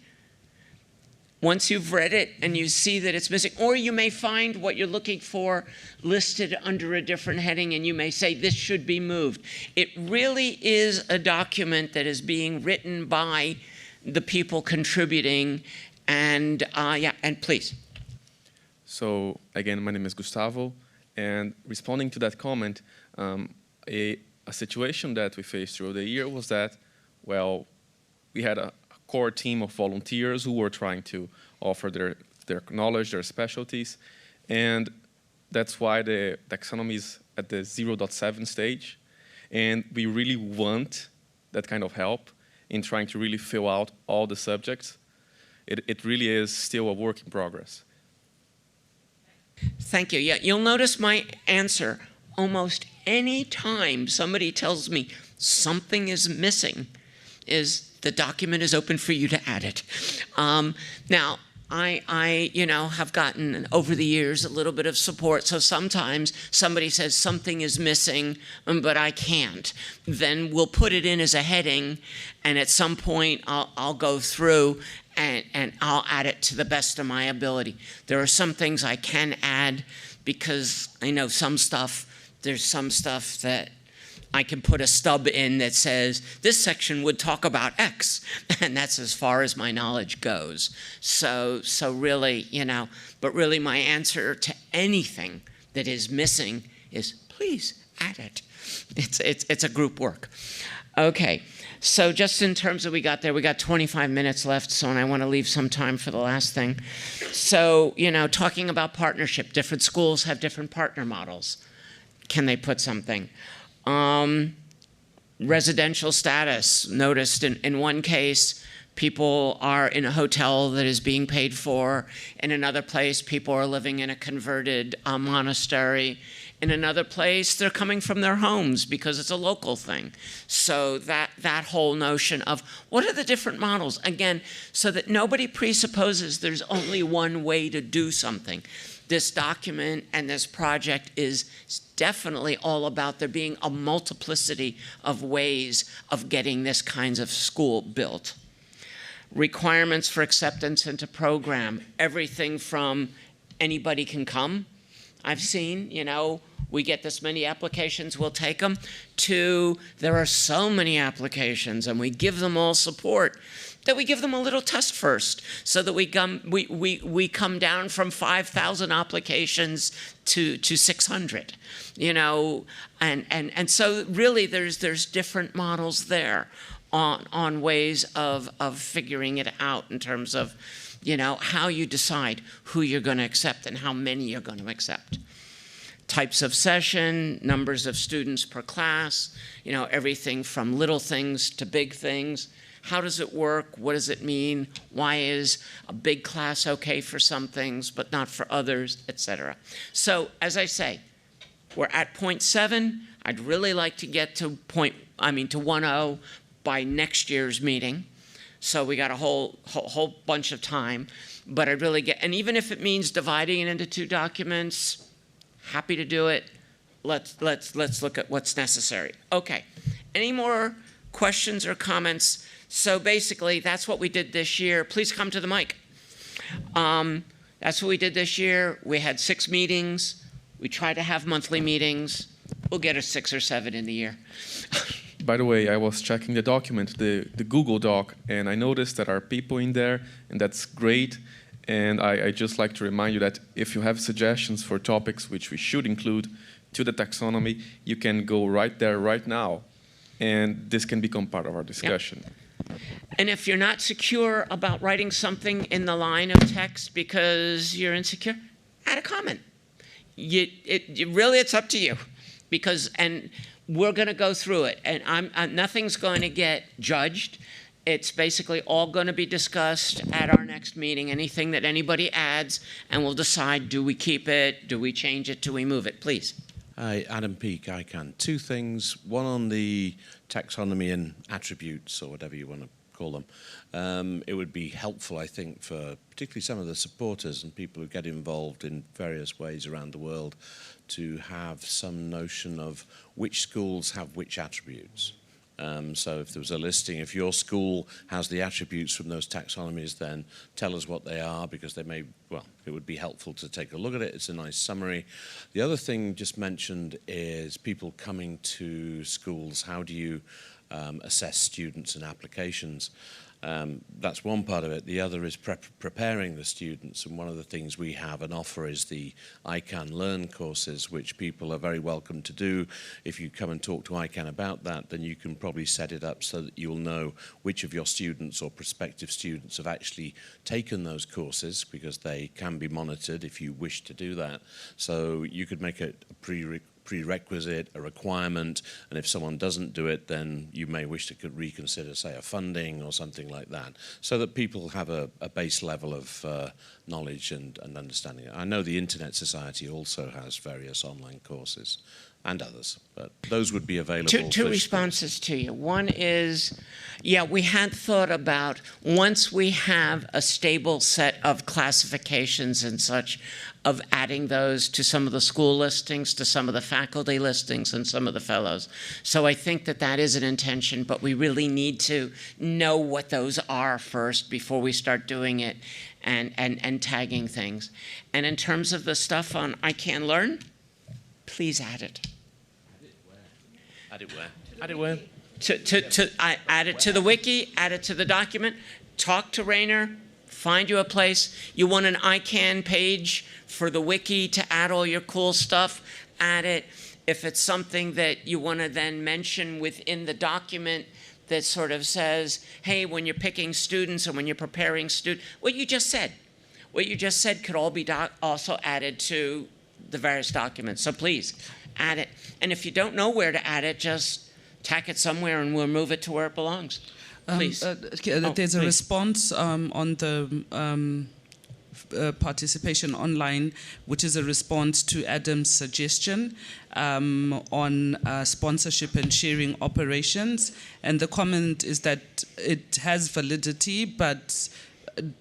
once you've read it and you see that it's missing, or you may find what you're looking for listed under a different heading and you may say this should be moved. It really is a document that is being written by the people contributing, and and please. So again, my name is Gustavo, and responding to that comment, a situation that we faced through the year was that, well, we had a core team of volunteers who were trying to offer their knowledge, their specialties, and that's why the taxonomy is at the 0.7 stage, and we really want that kind of help in trying to really fill out all the subjects. It really is still a work in progress. Thank you. Yeah, you'll notice my answer almost any time somebody tells me something is missing is the document is open for you to add it. Now, I have gotten over the years a little bit of support. So sometimes somebody says something is missing, but I can't. Then we'll put it in as a heading, and at some point I'll go through and I'll add it to the best of my ability. There are some things I can add because I know there's some stuff that I can put a stub in that says, this section would talk about X, and that's as far as my knowledge goes. So really, but really my answer to anything that is missing is, please add it. It's a group work. Okay, so just in terms of we got 25 minutes left, so and I want to leave some time for the last thing. So, talking about partnership, different schools have different partner models. Can they put something? Residential status, noticed in one case, people are in a hotel that is being paid for. In another place, people are living in a converted monastery. In another place, they're coming from their homes because it's a local thing. So that whole notion of what are the different models, again, so that nobody presupposes there's only one way to do something. This document and this project is definitely all about there being a multiplicity of ways of getting this kinds of school built. Requirements for acceptance into program, everything from anybody can come, I've seen, you know, we get this many applications, we'll take them, to there are so many applications and we give them all support, that we give them a little test first so that we come down from 5,000 applications to 600, you know, and so really there's different models there on ways of figuring it out in terms of, you know, how you decide who you're going to accept and how many you're going to accept. Types of session, numbers of students per class, you know, everything from little things to big things. How does it work? What does it mean? Why is a big class okay for some things but not for others, etc. So, as I say, we're at point 7. I'd really like to get to 1.0 by next year's meeting. So we got a whole bunch of time, but I'd really and even if it means dividing it into 2 documents, happy to do it. Let's look at what's necessary. Okay, any more questions or comments? So basically, that's what we did this year. Please come to the mic. That's what we did this year. We had 6 meetings. We try to have monthly meetings. We'll get a 6 or 7 in the year. By the way, I was checking the document, the Google Doc, and I noticed that there are people in there, and that's great. And I just like to remind you that if you have suggestions for topics which we should include to the taxonomy, you can go right there right now, and this can become part of our discussion. Yep. And if you're not secure about writing something in the line of text because you're insecure, add a comment. It's up to you, and we're going to go through it, and nothing's going to get judged. It's basically all going to be discussed at our next meeting, anything that anybody adds, and we'll decide, do we keep it, do we change it, do we move it, please. Hi, Adam Peake, ICANN. 2 things, one on the taxonomy and attributes, or whatever you want to call them. It would be helpful, I think, for particularly some of the supporters and people who get involved in various ways around the world to have some notion of which schools have which attributes. So if there was a listing, if your school has the attributes from those taxonomies, then tell us what they are, because they may, well, it would be helpful to take a look at it. It's a nice summary. The other thing just mentioned is people coming to schools. How do you assess students and applications? That's one part of it. The other is preparing the students, and one of the things we have and offer is the ICANN Learn courses, which people are very welcome to do. If you come and talk to ICANN about that, then you can probably set it up so that you'll know which of your students or prospective students have actually taken those courses, because they can be monitored if you wish to do that. So you could make it a prerequisite, a requirement, and if someone doesn't do it, then you may wish to reconsider, say, a funding or something like that, so that people have a base level of knowledge and understanding. I know the Internet Society also has various online courses and others, but those would be available. Two responses to you. One is, yeah, we had thought about, once we have a stable set of classifications and such, of adding those to some of the school listings, to some of the faculty listings, and some of the fellows. So I think that is an intention, but we really need to know what those are first before we start doing it and tagging things. And in terms of the stuff on ICANN Learn, please add it. Add it where? Add it where? Add it to the wiki, add it to the document, talk to Rainer, find you a place. You want an ICANN page for the wiki to add all your cool stuff, add it. If it's something that you want to then mention within the document that sort of says, hey, when you're picking students and when you're preparing students, what you just said could all be also added to the various documents. So please, add it. And if you don't know where to add it, just tack it somewhere and we'll move it to where it belongs. Please. There's a response on the participation online, which is a response to Adam's suggestion on sponsorship and sharing operations. And the comment is that it has validity, but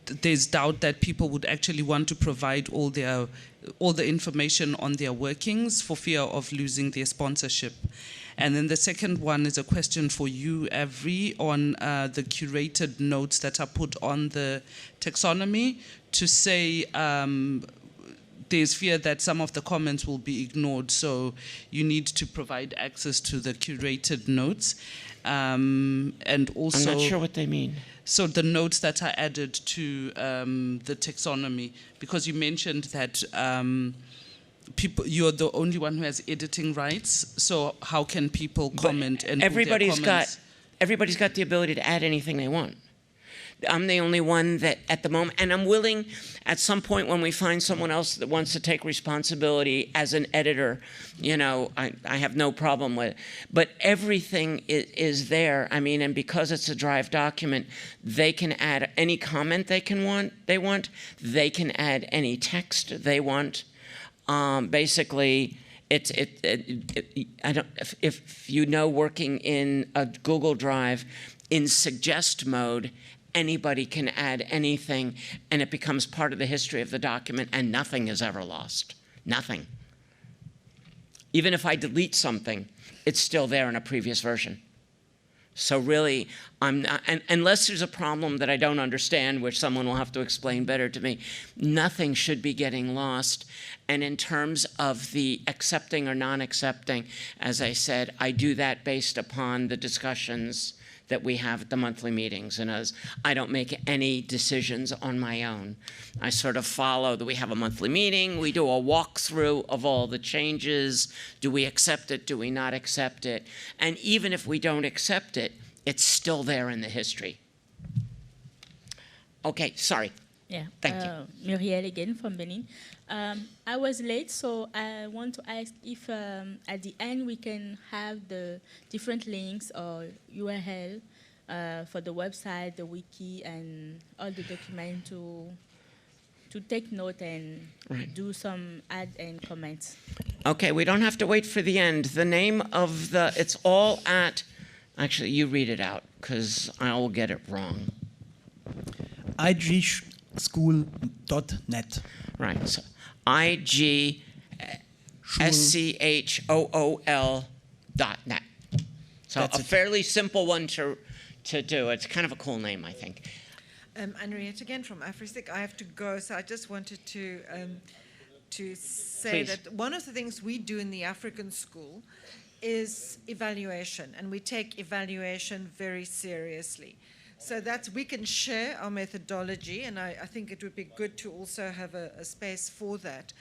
there's doubt that people would actually want to provide all the information on their workings for fear of losing their sponsorship. And then the second one is a question for you, Avery, on the curated notes that are put on the taxonomy to say there's fear that some of the comments will be ignored, so you need to provide access to the curated notes. And also, I'm not sure what they mean. So the notes that are added to the taxonomy, because you mentioned that you're the only one who has editing rights. So how can people comment and everybody's got the ability to add anything they want. I'm the only one that at the moment, and I'm willing at some point when we find someone else that wants to take responsibility as an editor, you know, I have no problem with it. But everything is there. I mean, and because it's a Drive document, they can add any comment they want. They can add any text they want. Basically, I don't. If you know, working in a Google Drive, in suggest mode, anybody can add anything, and it becomes part of the history of the document, and nothing is ever lost. Nothing. Even if I delete something, it's still there in a previous version. So really, I'm not, unless there's a problem that I don't understand, which someone will have to explain better to me, nothing should be getting lost. And in terms of the accepting or non-accepting, as I said, I do that based upon the discussions that we have at the monthly meetings. And as I don't make any decisions on my own. I sort of follow that we have a monthly meeting, we do a walkthrough of all the changes. Do we accept it? Do we not accept it? And even if we don't accept it, it's still there in the history. Okay, sorry. Yeah. Thank you. Muriel again from Benin. I was late, so I want to ask if at the end we can have the different links or URL for the website, the wiki, and all the documents to take note and do some add and comments. Okay, we don't have to wait for the end. The name of it's all at, actually you read it out because I will get it wrong. IGSchool.net. Right, so IGSchool.net. So That's a fairly simple one to do. It's kind of a cool name, I think. Henriette again from AfriSIC. I have to go, so I just wanted to say Please. that one of the things we do in the African school is evaluation, and we take evaluation very seriously. So we can share our methodology, and I think it would be good to also have a space for that.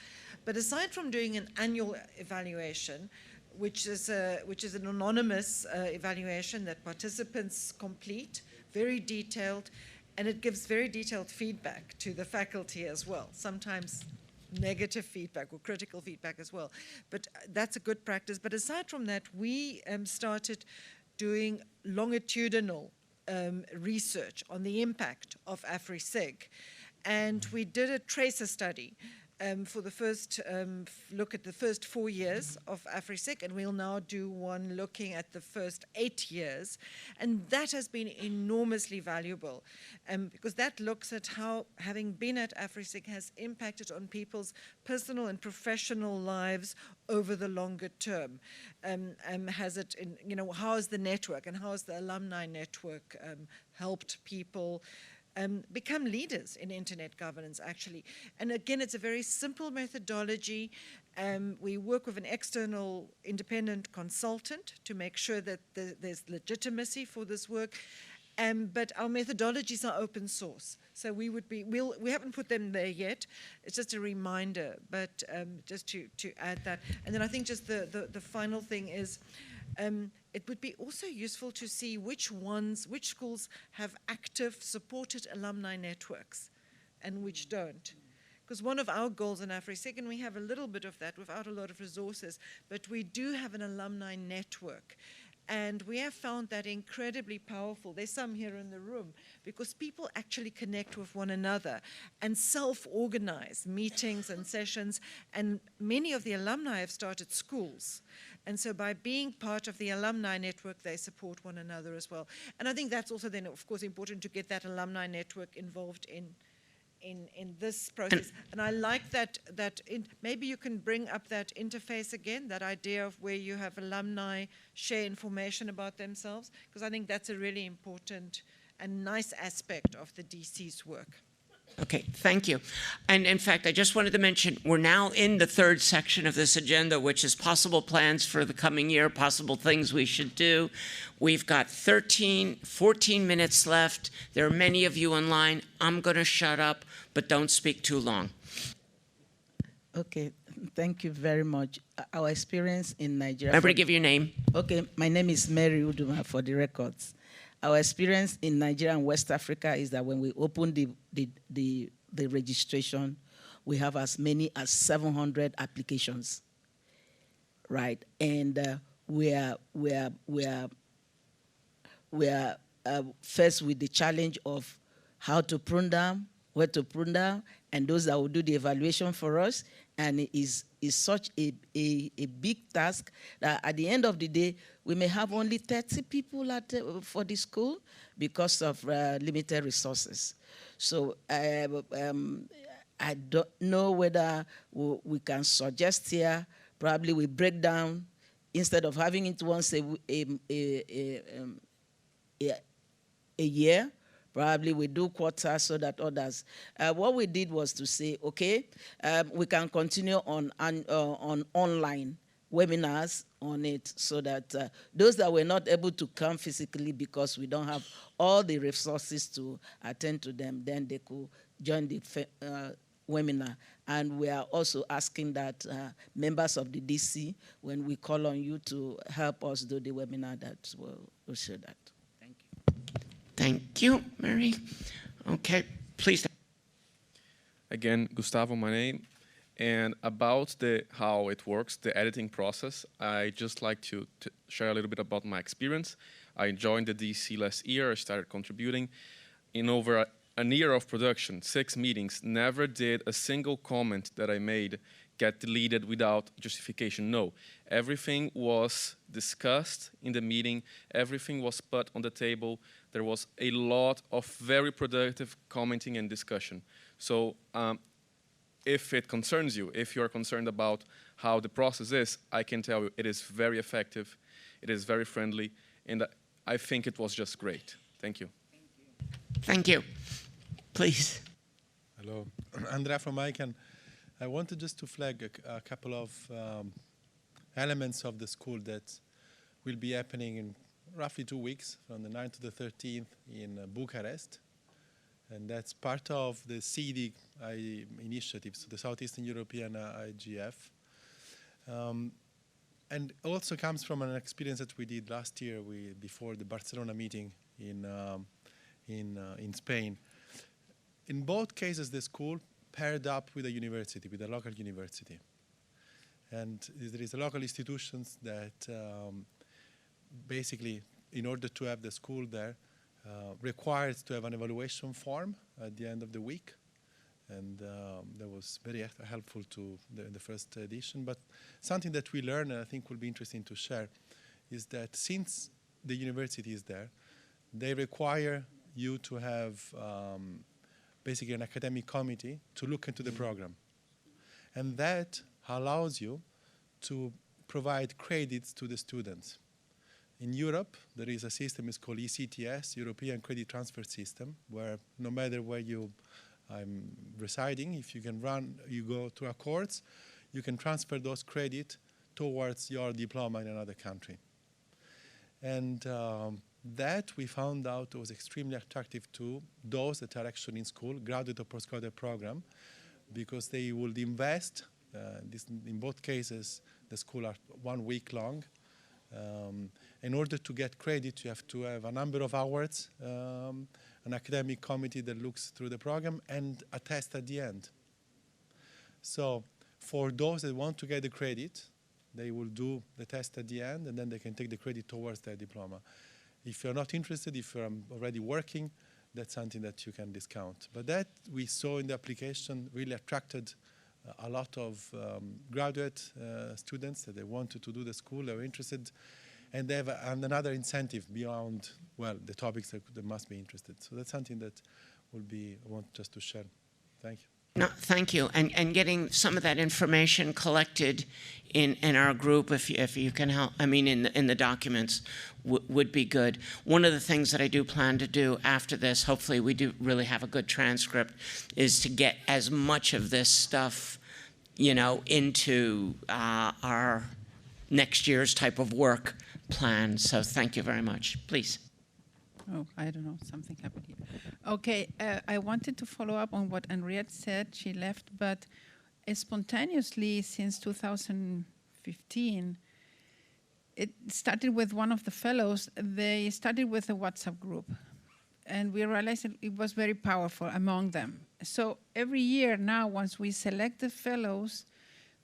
But aside from doing an annual evaluation, which is an anonymous evaluation that participants complete, very detailed, and it gives very detailed feedback to the faculty as well, sometimes negative feedback or critical feedback as well. But that's a good practice. But aside from that, we started doing longitudinal research on the impact of AfriSIG. And we did a tracer study for the first look at the first 4 years of AfriSIG, and we'll now do one looking at the first 8 years. And that has been enormously valuable because that looks at how having been at AfriSIG has impacted on people's personal and professional lives over the longer term. Has it, how has the network and how has the alumni network helped people become leaders in internet governance, actually. And again, it's a very simple methodology. We work with an external independent consultant to make sure that there's legitimacy for this work. But our methodologies are open source. So we haven't put them there yet. It's just a reminder, but just to add that. And then I think just the final thing is, it would be also useful to see which schools have active supported alumni networks and which don't. Because one of our goals in AfriSIG, and we have a little bit of that without a lot of resources, but we do have an alumni network. And we have found that incredibly powerful. There's some here in the room, because people actually connect with one another and self-organize meetings and sessions. And many of the alumni have started schools. And so by being part of the alumni network, they support one another as well. And I think that's also then, of course, important to get that alumni network involved in this process. And I like that maybe you can bring up that interface again, that idea of where you have alumni share information about themselves, because I think that's a really important and nice aspect of the DC's work. Okay, thank you. And in fact, I just wanted to mention, we're now in the third section of this agenda, which is possible plans for the coming year, possible things we should do. We've got 14 minutes left. There are many of you online. I'm going to shut up, but don't speak too long. Okay, thank you very much. Our experience in Nigeria... Remember to give your name. Okay, my name is Mary Uduma, for the records. Our experience in Nigeria and West Africa is that when we open the registration, we have as many as 700 applications, right? And we are faced with the challenge of how to prune down, where to prune down, and those that will do the evaluation for us. And it is such a big task that at the end of the day, we may have only 30 people for the school because of limited resources. So I don't know whether we can suggest here, probably we break down, instead of having it once a year, probably we do quarters so that others. What we did was to say, okay, we can continue on online webinars on it, so that those that were not able to come physically because we don't have all the resources to attend to them, then they could join the webinar. And we are also asking that members of the DC, when we call on you to help us do the webinar, that we'll share that. Thank you, Mary. Okay, please. Again, Gustavo, my name. And about how it works, the editing process, I just like to share a little bit about my experience. I joined the DC last year. I started contributing. In over an year of production, 6 meetings, never did a single comment that I made get deleted without justification. No, everything was discussed in the meeting. Everything was put on the table. There was a lot of very productive commenting and discussion. So if it concerns you, if you're concerned about how the process is, I can tell you it is very effective, it is very friendly, and I think it was just great. Thank you. Thank you. Please. Hello, Andrea from ICANN. I wanted just to flag a couple of elements of the school that will be happening in roughly 2 weeks, from the 9th to the 13th in Bucharest. And that's part of the CD initiatives, the Southeastern European IGF. And also comes from an experience that we did last year before the Barcelona meeting in Spain. In both cases, the school paired up with a university, with a local university. And there is a local institutions that basically, in order to have the school there, required to have an evaluation form at the end of the week. And that was very helpful to the first edition. But something that we learned, and I think will be interesting to share, is that since the university is there, they require you to have basically an academic committee to look into the program. And that allows you to provide credits to the students. In Europe, there is a system, it's called ECTS, European Credit Transfer System, where no matter where I'm residing, if you go to a course, you can transfer those credits towards your diploma in another country. And that we found out was extremely attractive to those that are actually in school, graduate or postgraduate program, because they would invest, in both cases, the school are 1 week long. In order to get credit, you have to have a number of hours, an academic committee that looks through the program, and a test at the end. So for those that want to get the credit, They will do the test at the end, and then they can take the credit towards their diploma. If you're not interested, if you're already working, that's something that you can discount. But that we saw in the application really attracted a lot of graduate students that they wanted to do the school, they were interested, and they have another incentive beyond, well, the topics that they must be interested. So that's something that I want just to share. Thank you. No, thank you. And getting some of that information collected in our group, if you can help, I mean, in the documents, would be good. One of the things that I do plan to do after this, hopefully we do really have a good transcript, is to get as much of this stuff, you know, into our next year's type of work plan. So thank you very much. Please. Oh, I don't know, something happened here. Okay, I wanted to follow up on what Henriette said. She left, but spontaneously since 2015, it started with one of the fellows. They started with a WhatsApp group, and we realized that it was very powerful among them. So every year now, once we select the fellows,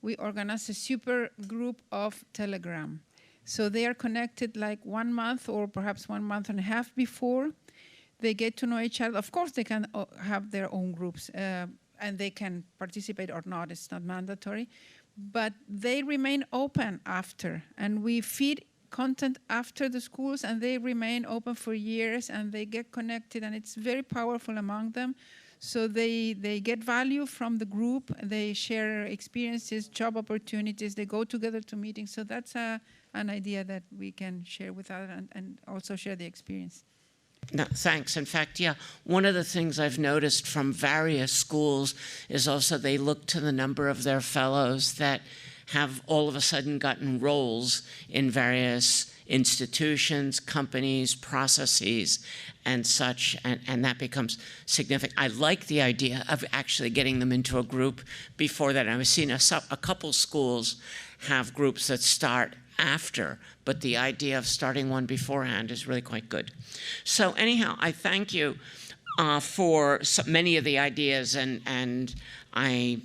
we organize a super group of Telegram. So they are connected like 1 month or perhaps 1.5 months before. They get to know each other. Of course, they can have their own groups and they can participate or not. It's not mandatory. But they remain open after. And we feed content after the schools and they remain open for years and they get connected and it's very powerful among them. So they get value from the group. They share experiences, job opportunities. They go together to meetings. So that's an idea that we can share with others and also share the experience. No, thanks. In fact, yeah, one of the things I've noticed from various schools is also they look to the number of their fellows that have all of a sudden gotten roles in various institutions, companies, processes, and such, and that becomes significant. I like the idea of actually getting them into a group before that. I've seen a couple schools have groups that start after, but the idea of starting one beforehand is really quite good. So anyhow, I thank you for many of the ideas, and I'm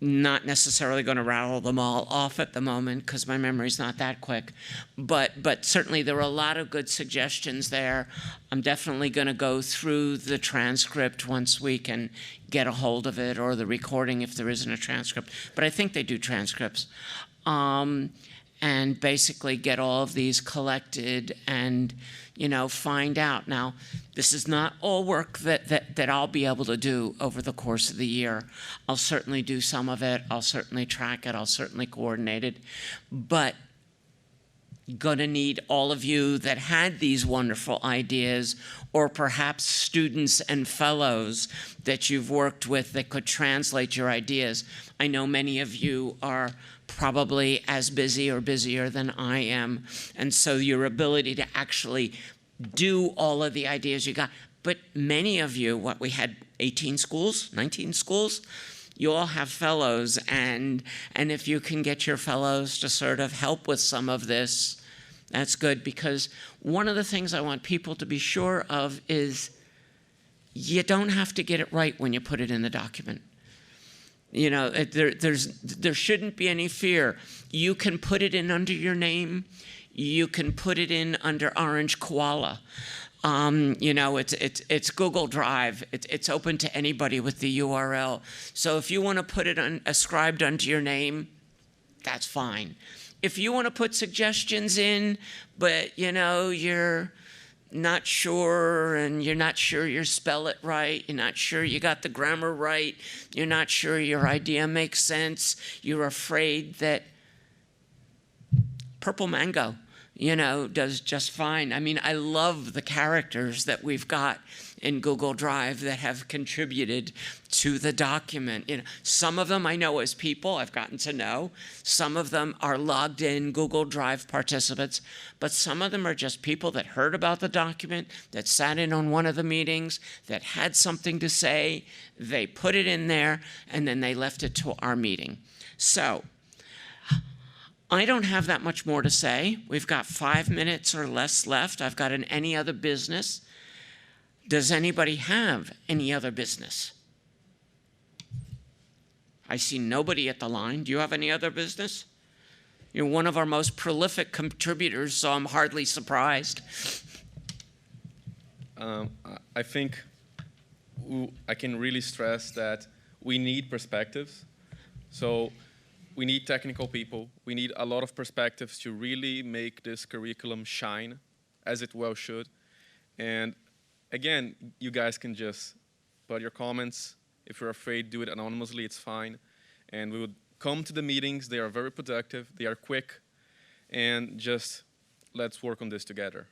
not necessarily going to rattle them all off at the moment because my memory's not that quick, but certainly there were a lot of good suggestions there. I'm definitely going to go through the transcript once we can get a hold of it, or the recording if there isn't a transcript, but I think they do transcripts. And basically get all of these collected and, you know, find out. Now, this is not all work that I'll be able to do over the course of the year. I'll certainly do some of it. I'll certainly track it. I'll certainly coordinate it. But gonna need all of you that had these wonderful ideas, or perhaps students and fellows that you've worked with that could translate your ideas. I know many of you are probably as busy or busier than I am, and so your ability to actually do all of the ideas you got. But many of you, what we had 18 schools, 19 schools, you all have fellows, and if you can get your fellows to sort of help with some of this, that's good, because one of the things I want people to be sure of is you don't have to get it right when you put it in the document. You know, there shouldn't be any fear. You can put it in under your name. You can put it in under Orange Koala. You know, it's Google Drive. It's open to anybody with the URL. So if you want to put it ascribed under your name, that's fine. If you want to put suggestions in, but you know you're not sure, and you're not sure you spell it right, you're not sure you got the grammar right, you're not sure your idea makes sense, you're afraid that Purple Mango, you know, does just fine. I mean, I love the characters that we've got in Google Drive that have contributed to the document. You know, some of them I know as people, I've gotten to know. Some of them are logged in Google Drive participants, but some of them are just people that heard about the document, that sat in on one of the meetings, that had something to say, they put it in there, and then they left it to our meeting. So, I don't have that much more to say. We've got 5 minutes or less left. I've got an any other business. Does anybody have any other business? I see nobody at the line. Do you have any other business? You're one of our most prolific contributors, so I'm hardly surprised. I think I can really stress that we need perspectives. So we need technical people. We need a lot of perspectives to really make this curriculum shine as it well should. And again, you guys can just put your comments. If you're afraid, do it anonymously, it's fine. And we would come to the meetings. They are very productive. They are quick. And just let's work on this together.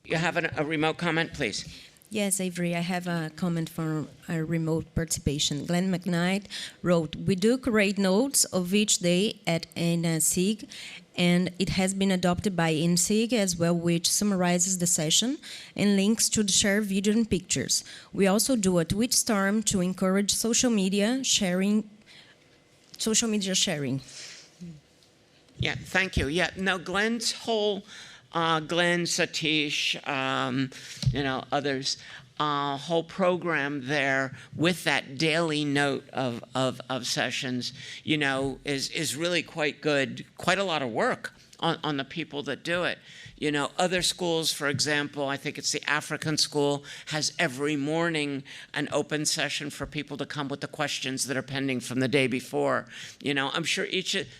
You have a remote comment, please. Yes, Avery, I have a comment for a remote participation. Glenn McKnight wrote, "We do create notes of each day at NSIG, and it has been adopted by NSIG as well, which summarizes the session and links to the shared video and pictures. We also do a tweet storm to encourage social media sharing. Yeah, thank you. Yeah, no, Glenn's whole, Glenn, Satish, others, whole program there with that daily note of sessions, is really quite good. Quite a lot of work on the people that do it. Other schools, for example, I think it's the African school, has every morning an open session for people to come with the questions that are pending from the day before. I'm sure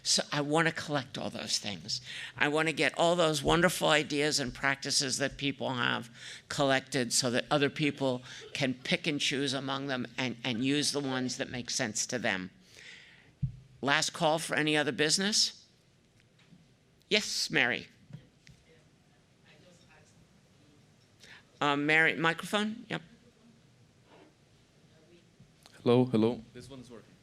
so I want to collect all those things. I want to get all those wonderful ideas and practices that people have collected so that other people can pick and choose among them and use the ones that make sense to them. Last call for any other business? Yes, Mary. Mary, microphone? Yep. Hello. This one is working.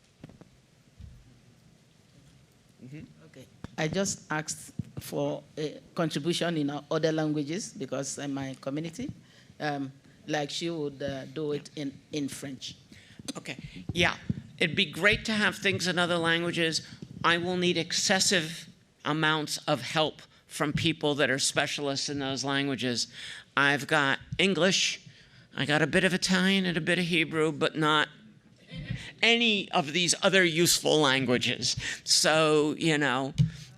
Okay. I just asked for a contribution in other languages because in my community, like she would do it in French. Okay. Yeah. It'd be great to have things in other languages. I will need excessive amounts of help from people that are specialists in those languages. I've got English, I got a bit of Italian and a bit of Hebrew, but not any of these other useful languages. So,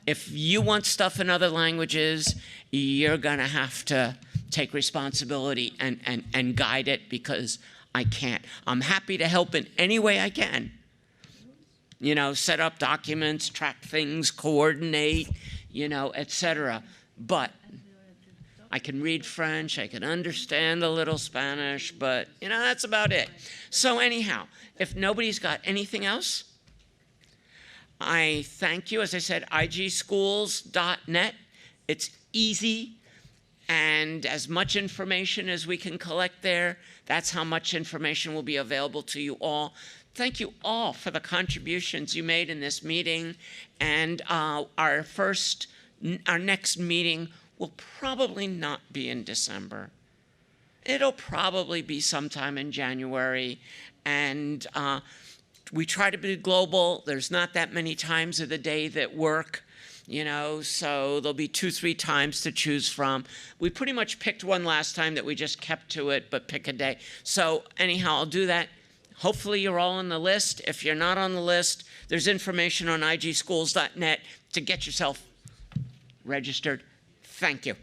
if you want stuff in other languages, you're gonna have to take responsibility and guide it because I can't. I'm happy to help in any way I can. Set up documents, track things, coordinate, etc. But I can read French, I can understand a little Spanish, but that's about it. So anyhow, if nobody's got anything else, I thank you. As I said, igschools.net. It's easy, and as much information as we can collect there, that's how much information will be available to you all. Thank you all for the contributions you made in this meeting, and our next meeting will probably not be in December. It'll probably be sometime in January, and we try to be global. There's not that many times of the day that work, so there'll be 2-3 times to choose from. We pretty much picked one last time that we just kept to it, but pick a day. So anyhow, I'll do that. Hopefully you're all on the list. If you're not on the list, there's information on igschools.net to get yourself registered. Thank you.